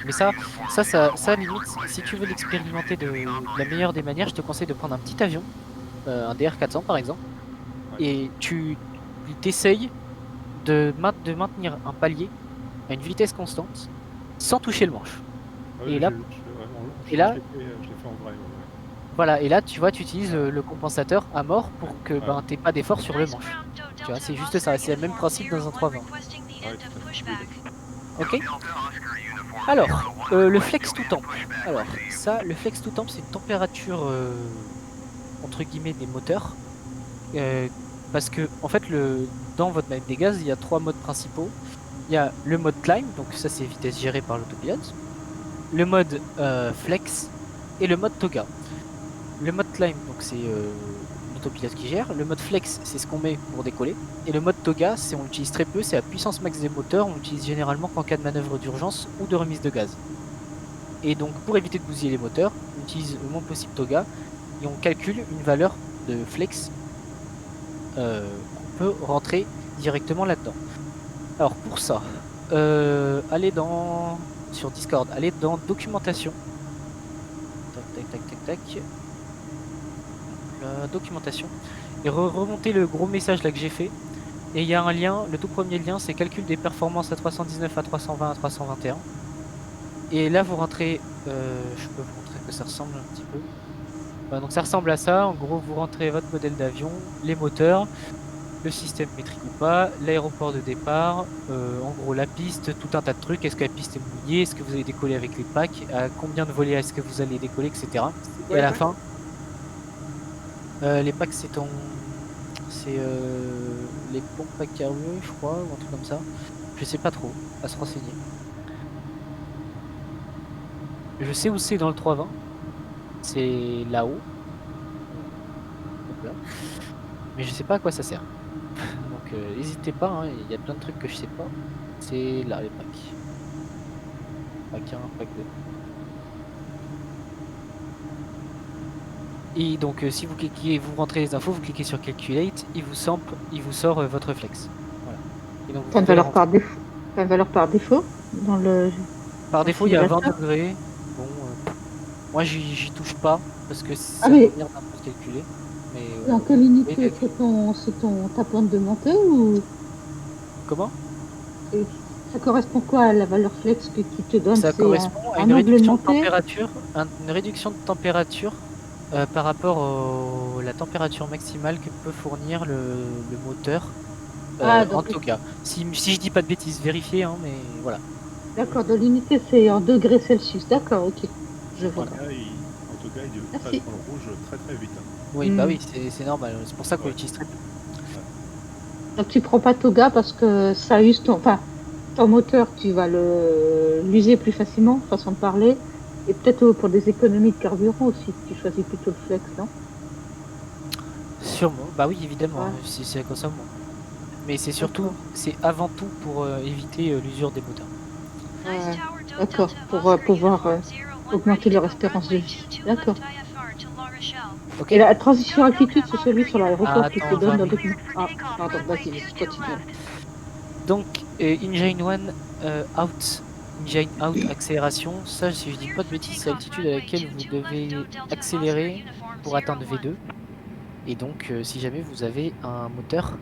Mais ça limite, si tu veux l'expérimenter de la meilleure des manières, je te conseille de prendre un petit avion, un DR400 par exemple, et tu t'essayes de maintenir un palier à une vitesse constante sans toucher le manche. Et là, je l'ai fait en vrai. voilà, et là tu vois, tu utilises le compensateur à mort pour que t'aies pas d'effort sur le manche. Tu vois, c'est juste ça, c'est le même principe dans un 320. Ok. Alors, le flex to temp. Alors, ça, le flex to temp, c'est une température entre guillemets des moteurs parce que en fait dans votre map des gaz, il y a 3 modes principaux. Il y a le mode climb, donc ça c'est vitesse gérée par l'autopilote. Le mode flex et le mode toga. Le mode climb, donc c'est l'autopilote qui gère. Le mode flex, c'est ce qu'on met pour décoller. Et le mode toga, on l'utilise très peu, c'est la puissance max des moteurs. On l'utilise généralement qu'en cas de manœuvre d'urgence ou de remise de gaz. Et donc pour éviter de bousiller les moteurs, on utilise le moins possible toga et on calcule une valeur de flex qu'on peut rentrer directement là-dedans. Alors pour ça, allez sur Discord, allez dans documentation. Tac. Documentation. Et remontez le gros message là que j'ai fait. Et il y a un lien, le tout premier lien, c'est calcul des performances à 319, à 320, à 321. Et là vous rentrez, je peux vous montrer que ça ressemble un petit peu. Donc ça ressemble à ça, en gros vous rentrez votre modèle d'avion, les moteurs, le système métrique ou pas, l'aéroport de départ, en gros la piste, tout un tas de trucs, est-ce que la piste est mouillée, est-ce que vous allez décoller avec les packs, à combien de volets est-ce que vous allez décoller, etc. Et à la fin, les packs c'est les pompes à carburant je crois, ou un truc comme ça, je sais pas trop, à se renseigner. Je sais où c'est dans le 320, c'est là-haut, mais je sais pas à quoi ça sert. Donc n'hésitez pas, hein, il y a plein de trucs que je sais pas. C'est là les packs. Pack 1, pack 2. Et donc si vous cliquez, vous rentrez les infos, vous cliquez sur Calculate, il vous sort votre flex. Voilà. Et donc, T'as une valeur par défaut dans le. Par défaut il y a 20 degrés. Bon, moi j'y touche pas parce que c'est mais... bien d'un peu calculer. Mais, dans quelle unité c'est ta pointe de montée ou. Comment? Ça correspond quoi à la valeur flex qui te donne? Ça correspond à une réduction de température, par rapport à la température maximale que peut fournir le moteur en toga. Si je dis pas de bêtises, vérifiez, hein, mais voilà. D'accord, de l'unité c'est en degrés Celsius, d'accord, ok. Je vois. En toga, il passe dans le rouge très très vite. Oui, bah oui, c'est normal, c'est pour ça qu'on l'utilise très peu. Donc tu prends pas toga parce que ça use ton moteur, tu vas l'user plus facilement, façon de parler, et peut-être pour des économies de carburant aussi, tu choisis plutôt le flex, non? Sûrement, bah oui, évidemment, si ça consomme moins. Mais c'est surtout, c'est avant tout pour éviter l'usure des moteurs. D'accord, pour pouvoir augmenter leur espérance de vie. D'accord. Okay. Et la transition altitude, c'est celui sur l'aéroport qui te donne dans le document. Ah, pardon, vas-y, continue. Donc, engine 1 out, engine out accélération, ça, si je dis pas de bêtises, c'est l'altitude à laquelle vous devez accélérer pour atteindre V2. Et donc, si jamais vous avez un moteur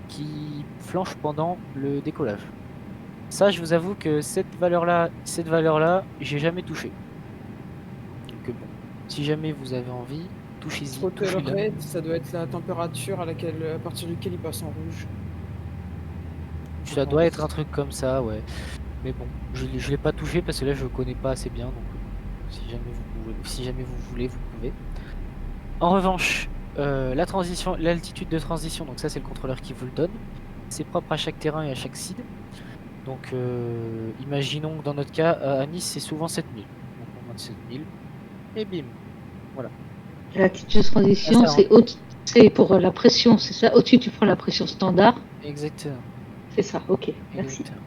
qui flanche pendant le décollage. Ça, je vous avoue que cette valeur-là, j'ai jamais touché. Donc bon, si jamais vous avez envie, touchez-y. Throttle rate, ça doit être la température à partir duquel il passe en rouge. Ça doit être un truc comme ça, ouais. Mais bon, je l'ai pas touché parce que là je connais pas assez bien, donc si jamais vous voulez, vous pouvez. En revanche, l'altitude de transition, donc ça c'est le contrôleur qui vous le donne. C'est propre à chaque terrain et à chaque seed. Donc imaginons que dans notre cas, à Nice c'est souvent 7000. Donc on monte 7000 et bim. Voilà. L'altitude de transition, c'est pour la pression, c'est ça? Au-dessus tu prends la pression standard. Exactement. C'est ça, ok, merci. Exactement.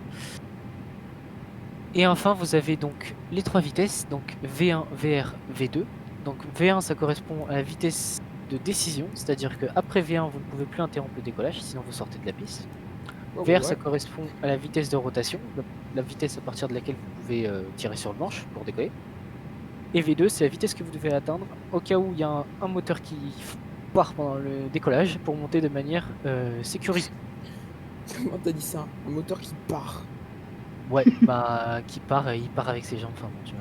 Et enfin vous avez donc les 3 vitesses, donc V1, VR, V2. Donc V1 ça correspond à la vitesse de décision, c'est-à-dire qu'après V1 vous ne pouvez plus interrompre le décollage, sinon vous sortez de la piste. VR ça correspond à la vitesse de rotation, la vitesse à partir de laquelle vous pouvez tirer sur le manche pour décoller. Et V2 c'est la vitesse que vous devez atteindre au cas où il y a un moteur qui part pendant le décollage pour monter de manière sécurisée. Comment t'as dit ça? Un moteur qui part? Ouais, bah il part avec ses jambes, enfin bon, tu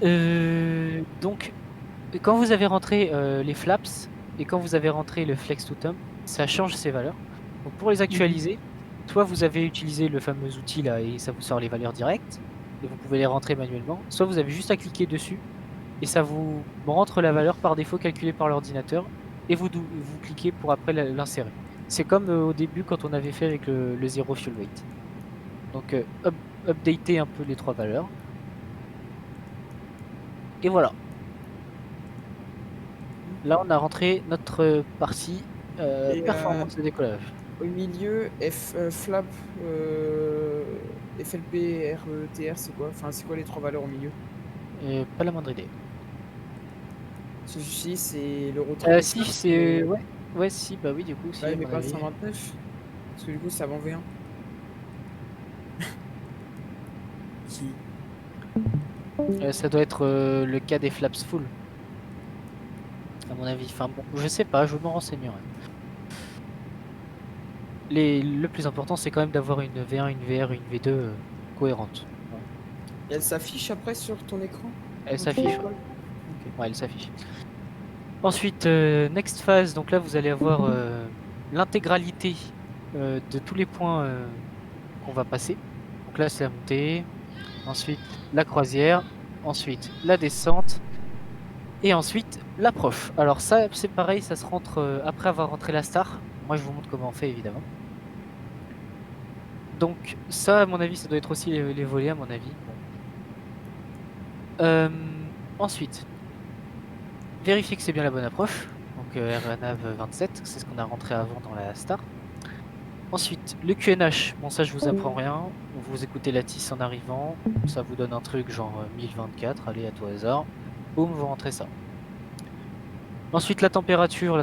vois. Donc quand vous avez rentré les flaps et quand vous avez rentré le flex to thumb, ça change ses valeurs. Donc pour les actualiser, soit vous avez utilisé le fameux outil là et ça vous sort les valeurs directes et vous pouvez les rentrer manuellement, soit vous avez juste à cliquer dessus et ça vous rentre la valeur par défaut calculée par l'ordinateur et vous cliquez pour après l'insérer. C'est comme au début quand on avait fait avec le Zero Fuel Weight. Donc updater un peu les 3 valeurs. Et voilà. Là on a rentré notre partie performance de décollage. Au milieu, flap, FLP, RETR, c'est quoi? Enfin, c'est quoi les 3 valeurs au milieu? Pas la moindre idée. Celui-ci, c'est le retour. Si, c'est... Ouais, si, bah oui, du coup. Si, ouais, mais pas le 129. Parce que du coup, c'est avant V1. Si. Ça doit être le cas des flaps full. À mon avis. Enfin bon, je sais pas, je m'en renseignerai. Le plus important, c'est quand même d'avoir une V1, une VR, une V2 cohérente. Et elle s'affiche après sur ton écran? Elle s'affiche. Ouais, elle s'affiche. Ensuite, next phase, donc là vous allez avoir l'intégralité de tous les points qu'on va passer. Donc là c'est la montée, ensuite la croisière, ensuite la descente, et ensuite l'approche. Alors ça c'est pareil, ça se rentre après avoir rentré la star. Moi je vous montre comment on fait évidemment. Donc ça à mon avis ça doit être aussi les volets à mon avis. Ensuite, vérifiez que c'est bien la bonne approche. Donc RNAV 27, c'est ce qu'on a rentré avant dans la star. Ensuite, le QNH, bon ça je vous apprends rien. Vous écoutez la TIS en arrivant, ça vous donne un truc genre 1024, allez à tout hasard. Boum, vous rentrez ça. Ensuite la température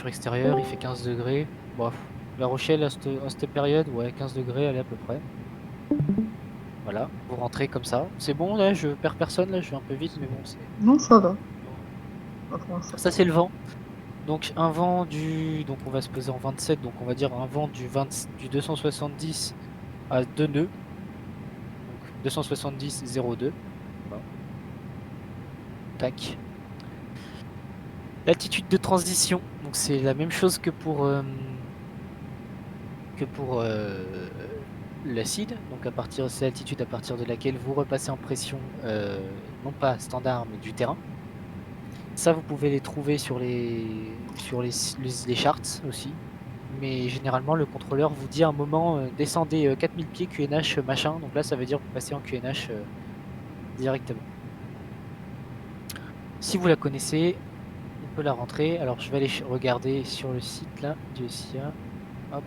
extérieure, il fait 15 degrés. Bon, La Rochelle à cette période, ouais 15 degrés, allez à peu près. Voilà, vous rentrez comme ça. C'est bon là, je perds personne là, je vais un peu vite mais bon c'est... Non, ça va. Ça c'est le vent. Donc un vent donc on va se poser en 27, donc on va dire un vent du 270 à 2 nœuds. Donc 270 0,2. Voilà. Tac. L'altitude de transition, donc c'est la même chose que pour l'acide. Donc c'est l'altitude à partir de laquelle vous repassez en pression, non pas standard mais du terrain. Ça, vous pouvez les trouver sur les charts aussi. Mais généralement, le contrôleur vous dit à un moment, descendez 4000 pieds QNH machin. Donc là, ça veut dire que vous passez en QNH directement. Si vous la connaissez, on peut la rentrer. Alors, je vais aller regarder sur le site là du SIA. Hop.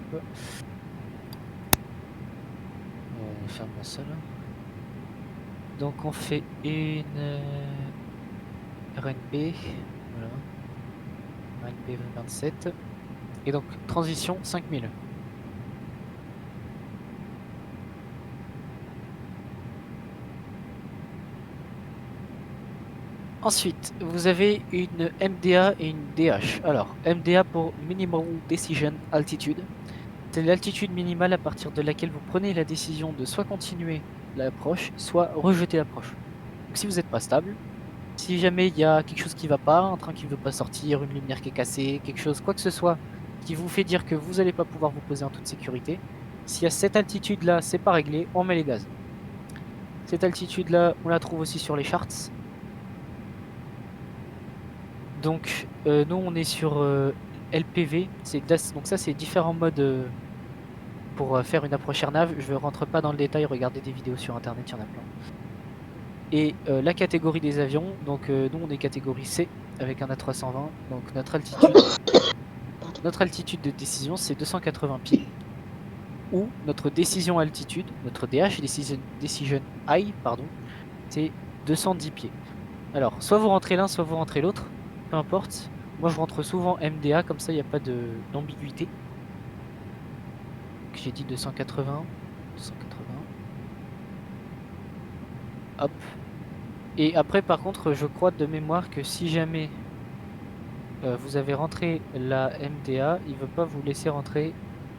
Ferme-moi ça là. Donc, on fait une RNP. Voilà. RNP 27. Et donc, transition 5000. Ensuite, vous avez une MDA et une DH. Alors, MDA pour Minimum Decision Altitude. C'est l'altitude minimale à partir de laquelle vous prenez la décision de soit continuer l'approche, soit rejeter l'approche. Donc si vous n'êtes pas stable, si jamais il y a quelque chose qui ne va pas, un train qui ne veut pas sortir, une lumière qui est cassée, quelque chose, quoi que ce soit, qui vous fait dire que vous n'allez pas pouvoir vous poser en toute sécurité, s'il y a cette altitude là, c'est pas réglé, on met les gaz. Cette altitude là, on la trouve aussi sur les charts. Donc nous on est sur LPV, donc ça c'est différents modes pour faire une approche AirNav. Je ne rentre pas dans le détail, regardez des vidéos sur internet, il y en a plein. Et la catégorie des avions, donc nous on est catégorie C avec un A320, donc notre altitude de décision c'est 280 pieds, ou notre décision altitude, notre DH, Decision High, pardon, c'est 210 pieds. Alors soit vous rentrez l'un, soit vous rentrez l'autre, peu importe. Moi je rentre souvent MDA, comme ça il n'y a pas d'ambiguïté. J'ai dit 280. Hop. Et après par contre je crois de mémoire que si jamais vous avez rentré la MDA, il ne veut pas vous laisser rentrer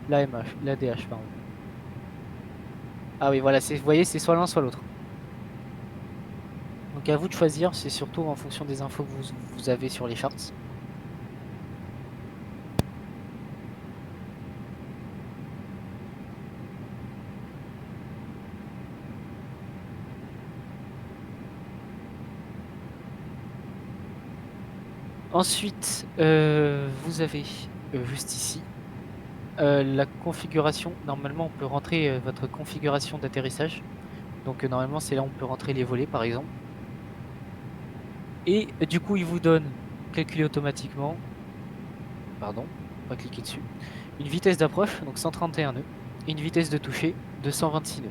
la DH pardon. Ah oui voilà, vous voyez c'est soit l'un soit l'autre. Donc à vous de choisir, c'est surtout en fonction des infos que vous avez sur les charts. Ensuite, vous avez juste ici la configuration. Normalement, on peut rentrer votre configuration d'atterrissage. Donc normalement, c'est là où on peut rentrer les volets, par exemple. Et du coup, il vous donne, calculé automatiquement, pardon, on va cliquer dessus, une vitesse d'approche, donc 131 nœuds, et une vitesse de toucher de 126 nœuds.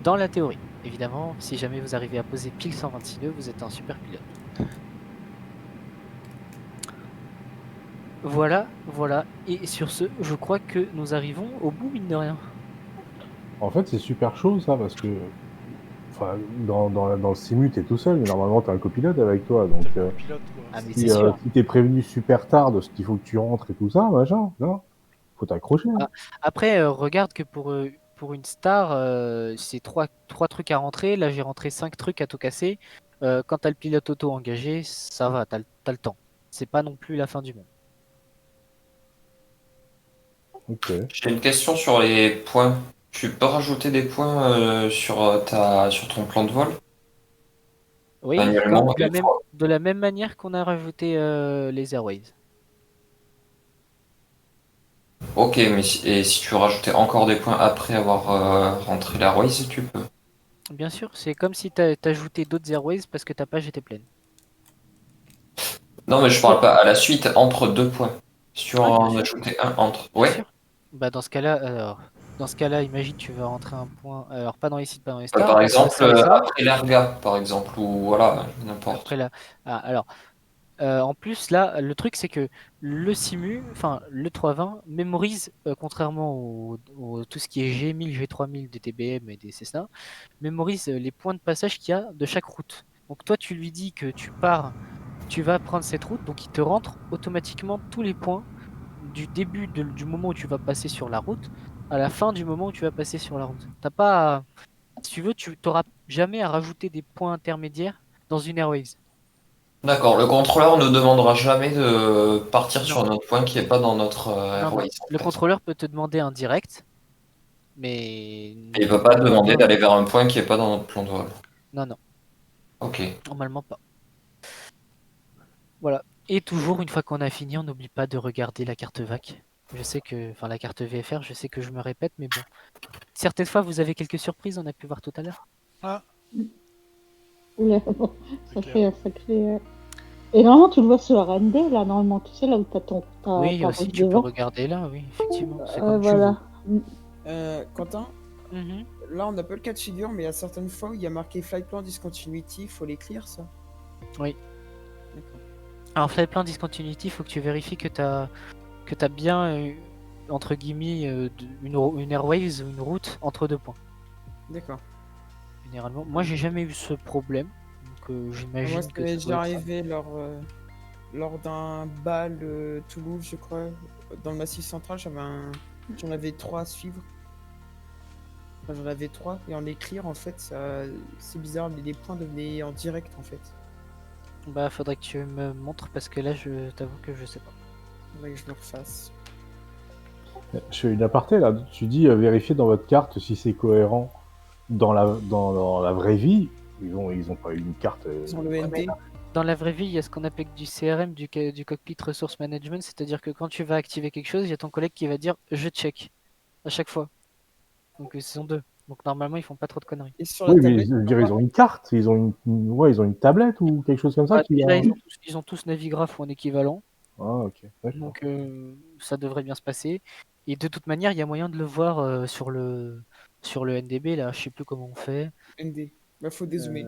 Dans la théorie, évidemment, si jamais vous arrivez à poser pile 126 nœuds, vous êtes un super pilote. Voilà, voilà. Et sur ce, je crois que nous arrivons au bout, mine de rien. En fait, c'est super chaud ça, parce que enfin, dans le simu, t'es tout seul, mais normalement, t'as un copilote avec toi. Donc, Ah, mais si, c'est sûr. si t'es prévenu super tard de ce qu'il faut que tu rentres et tout ça, machin, non, faut t'accrocher. Ah, après, regarde que pour une star, c'est trois trucs à rentrer. Là, j'ai rentré 5 trucs à tout casser. Quand t'as le pilote auto engagé, ça va, t'as le temps. C'est pas non plus la fin du monde. Ok. J'ai une question sur les points. Tu peux rajouter des points sur ton plan de vol? Oui, Manuellement, de la même manière qu'on a rajouté les Airways. Ok, mais si tu veux rajouter encore des points après avoir rentré l'Airways, tu peux. Bien sûr, c'est comme si t'as ajouté d'autres Airways parce que ta page était pleine. Non, mais je parle pas à la suite, entre 2 points. Si tu veux Ah, bien en sûr. ajouter un entre. Bien Ouais. sûr. Bah dans ce cas-là, imagine tu vas rentrer un point. Alors pas dans les sites, pas dans les stars. Par entre exemple, ça et ça. après l'erga, par exemple, ou voilà, n'importe. Après là. Ah, alors, en plus là, le truc c'est que le simu, enfin le 320 mémorise, contrairement au tout ce qui est G1000, G3000 des TBM et des Cessna, mémorise les points de passage qu'il y a de chaque route. Donc toi tu lui dis que tu pars, tu vas prendre cette route, donc il te rentre automatiquement tous les points du début du moment où tu vas passer sur la route à la fin du moment où tu vas passer sur la route. T'as pas si tu veux, tu t'auras jamais à rajouter des points intermédiaires dans une Airways. D'accord, le contrôleur ne demandera jamais de partir Non. sur un autre point qui n'est pas dans notre Non, Airways. le contrôleur peut te demander un direct, mais Et il ne peut pas demander d'aller vers un point qui n'est pas dans notre plan de vol. Non, non. Ok. Normalement pas. Voilà. Et toujours, une fois qu'on a fini, on n'oublie pas de regarder la carte VAC. Je sais que, enfin la carte VFR, je sais que je me répète, mais bon. Certaines fois, vous avez quelques surprises, on a pu voir tout à l'heure. Ah. Ça fait un sacré. Et normalement, tu le vois sur la RND, là, normalement, tu sais, là où t'as ton. Oui, ta aussi, route tu peux devant. regarder là, oui, effectivement. C'est comme Voilà. Quentin, là on n'a pas le cas de figure, mais il y a certaines fois où il y a marqué Flight Plan Discontinuity, il faut l'écrire ça. Oui. Alors, Flight Plan Discontinuity, il faut que tu vérifies que tu as bien, entre guillemets, une Airways ou une route entre deux points. D'accord. Généralement, moi j'ai jamais eu ce problème, donc j'imagine Moi, ça que m'est ça déjà doit être ça. arrivé lors d'un bal Toulouse, je crois, dans le Massif Central, j'en avais 3 à suivre. Enfin, j'en avais 3, et en écrire, en fait, c'est bizarre, mais les points devenaient en direct, en fait. Bah, faudrait que tu me montres parce que là, je t'avoue que je sais pas. Faudrait que je le refasse. Je fais une aparté là. Tu dis vérifier dans votre carte si c'est cohérent dans la vraie vie. Ils ont pas une carte. Ils ont le NT. Dans la vraie vie, il y a ce qu'on appelle du CRM, du Cockpit Resource Management, c'est-à-dire que quand tu vas activer quelque chose, il y a ton collègue qui va dire je check à chaque fois. Donc ils sont deux. Donc normalement, ils font pas trop de conneries. Et sur Oui, mais je veux dire, ils ont une carte, ils ont une tablette ou quelque chose comme ça Bah, qui. déjà, ils ont tous Navigraph ou un équivalent. Ah, ok. D'accord. Donc ça devrait bien se passer. Et de toute manière, il y a moyen de le voir sur le NDB là. Je sais plus comment on fait. ND. Bah, faut dézoomer.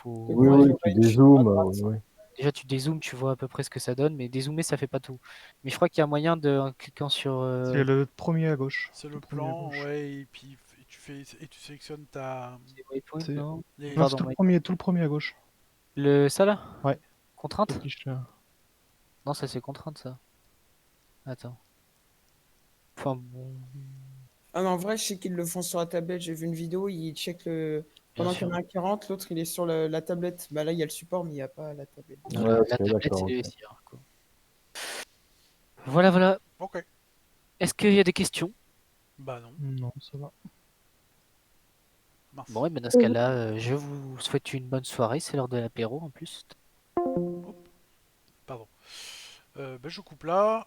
Oui, tu dézoomes. Oui. Déjà, tu dézoomes, tu vois à peu près ce que ça donne, mais dézoomer, ça fait pas tout. Mais je crois qu'il y a moyen de, en cliquant sur. C'est le premier à gauche. C'est le plan, ouais, et puis tu sélectionnes ta. C'est non les- non, c'est tout le premier à gauche. Ça là Ouais. Contrainte Affiche, Non, ça c'est contrainte ça. Attends. Enfin bon. Ah non, en vrai, je sais qu'ils le font sur la tablette. J'ai vu une vidéo, ils checkent le. Pendant qu'il y en a un qui rentre, l'autre il est sur la tablette. Bah là, il y a le support, mais il n'y a pas la tablette. Non, la tablette, c'est le SIR, quoi. Voilà, voilà. Ok. Est-ce qu'il y a des questions? Bah non. Non, ça va. Bon, et ben dans ce cas-là, je vous souhaite une bonne soirée. C'est l'heure de l'apéro en plus. Pardon. Je coupe là.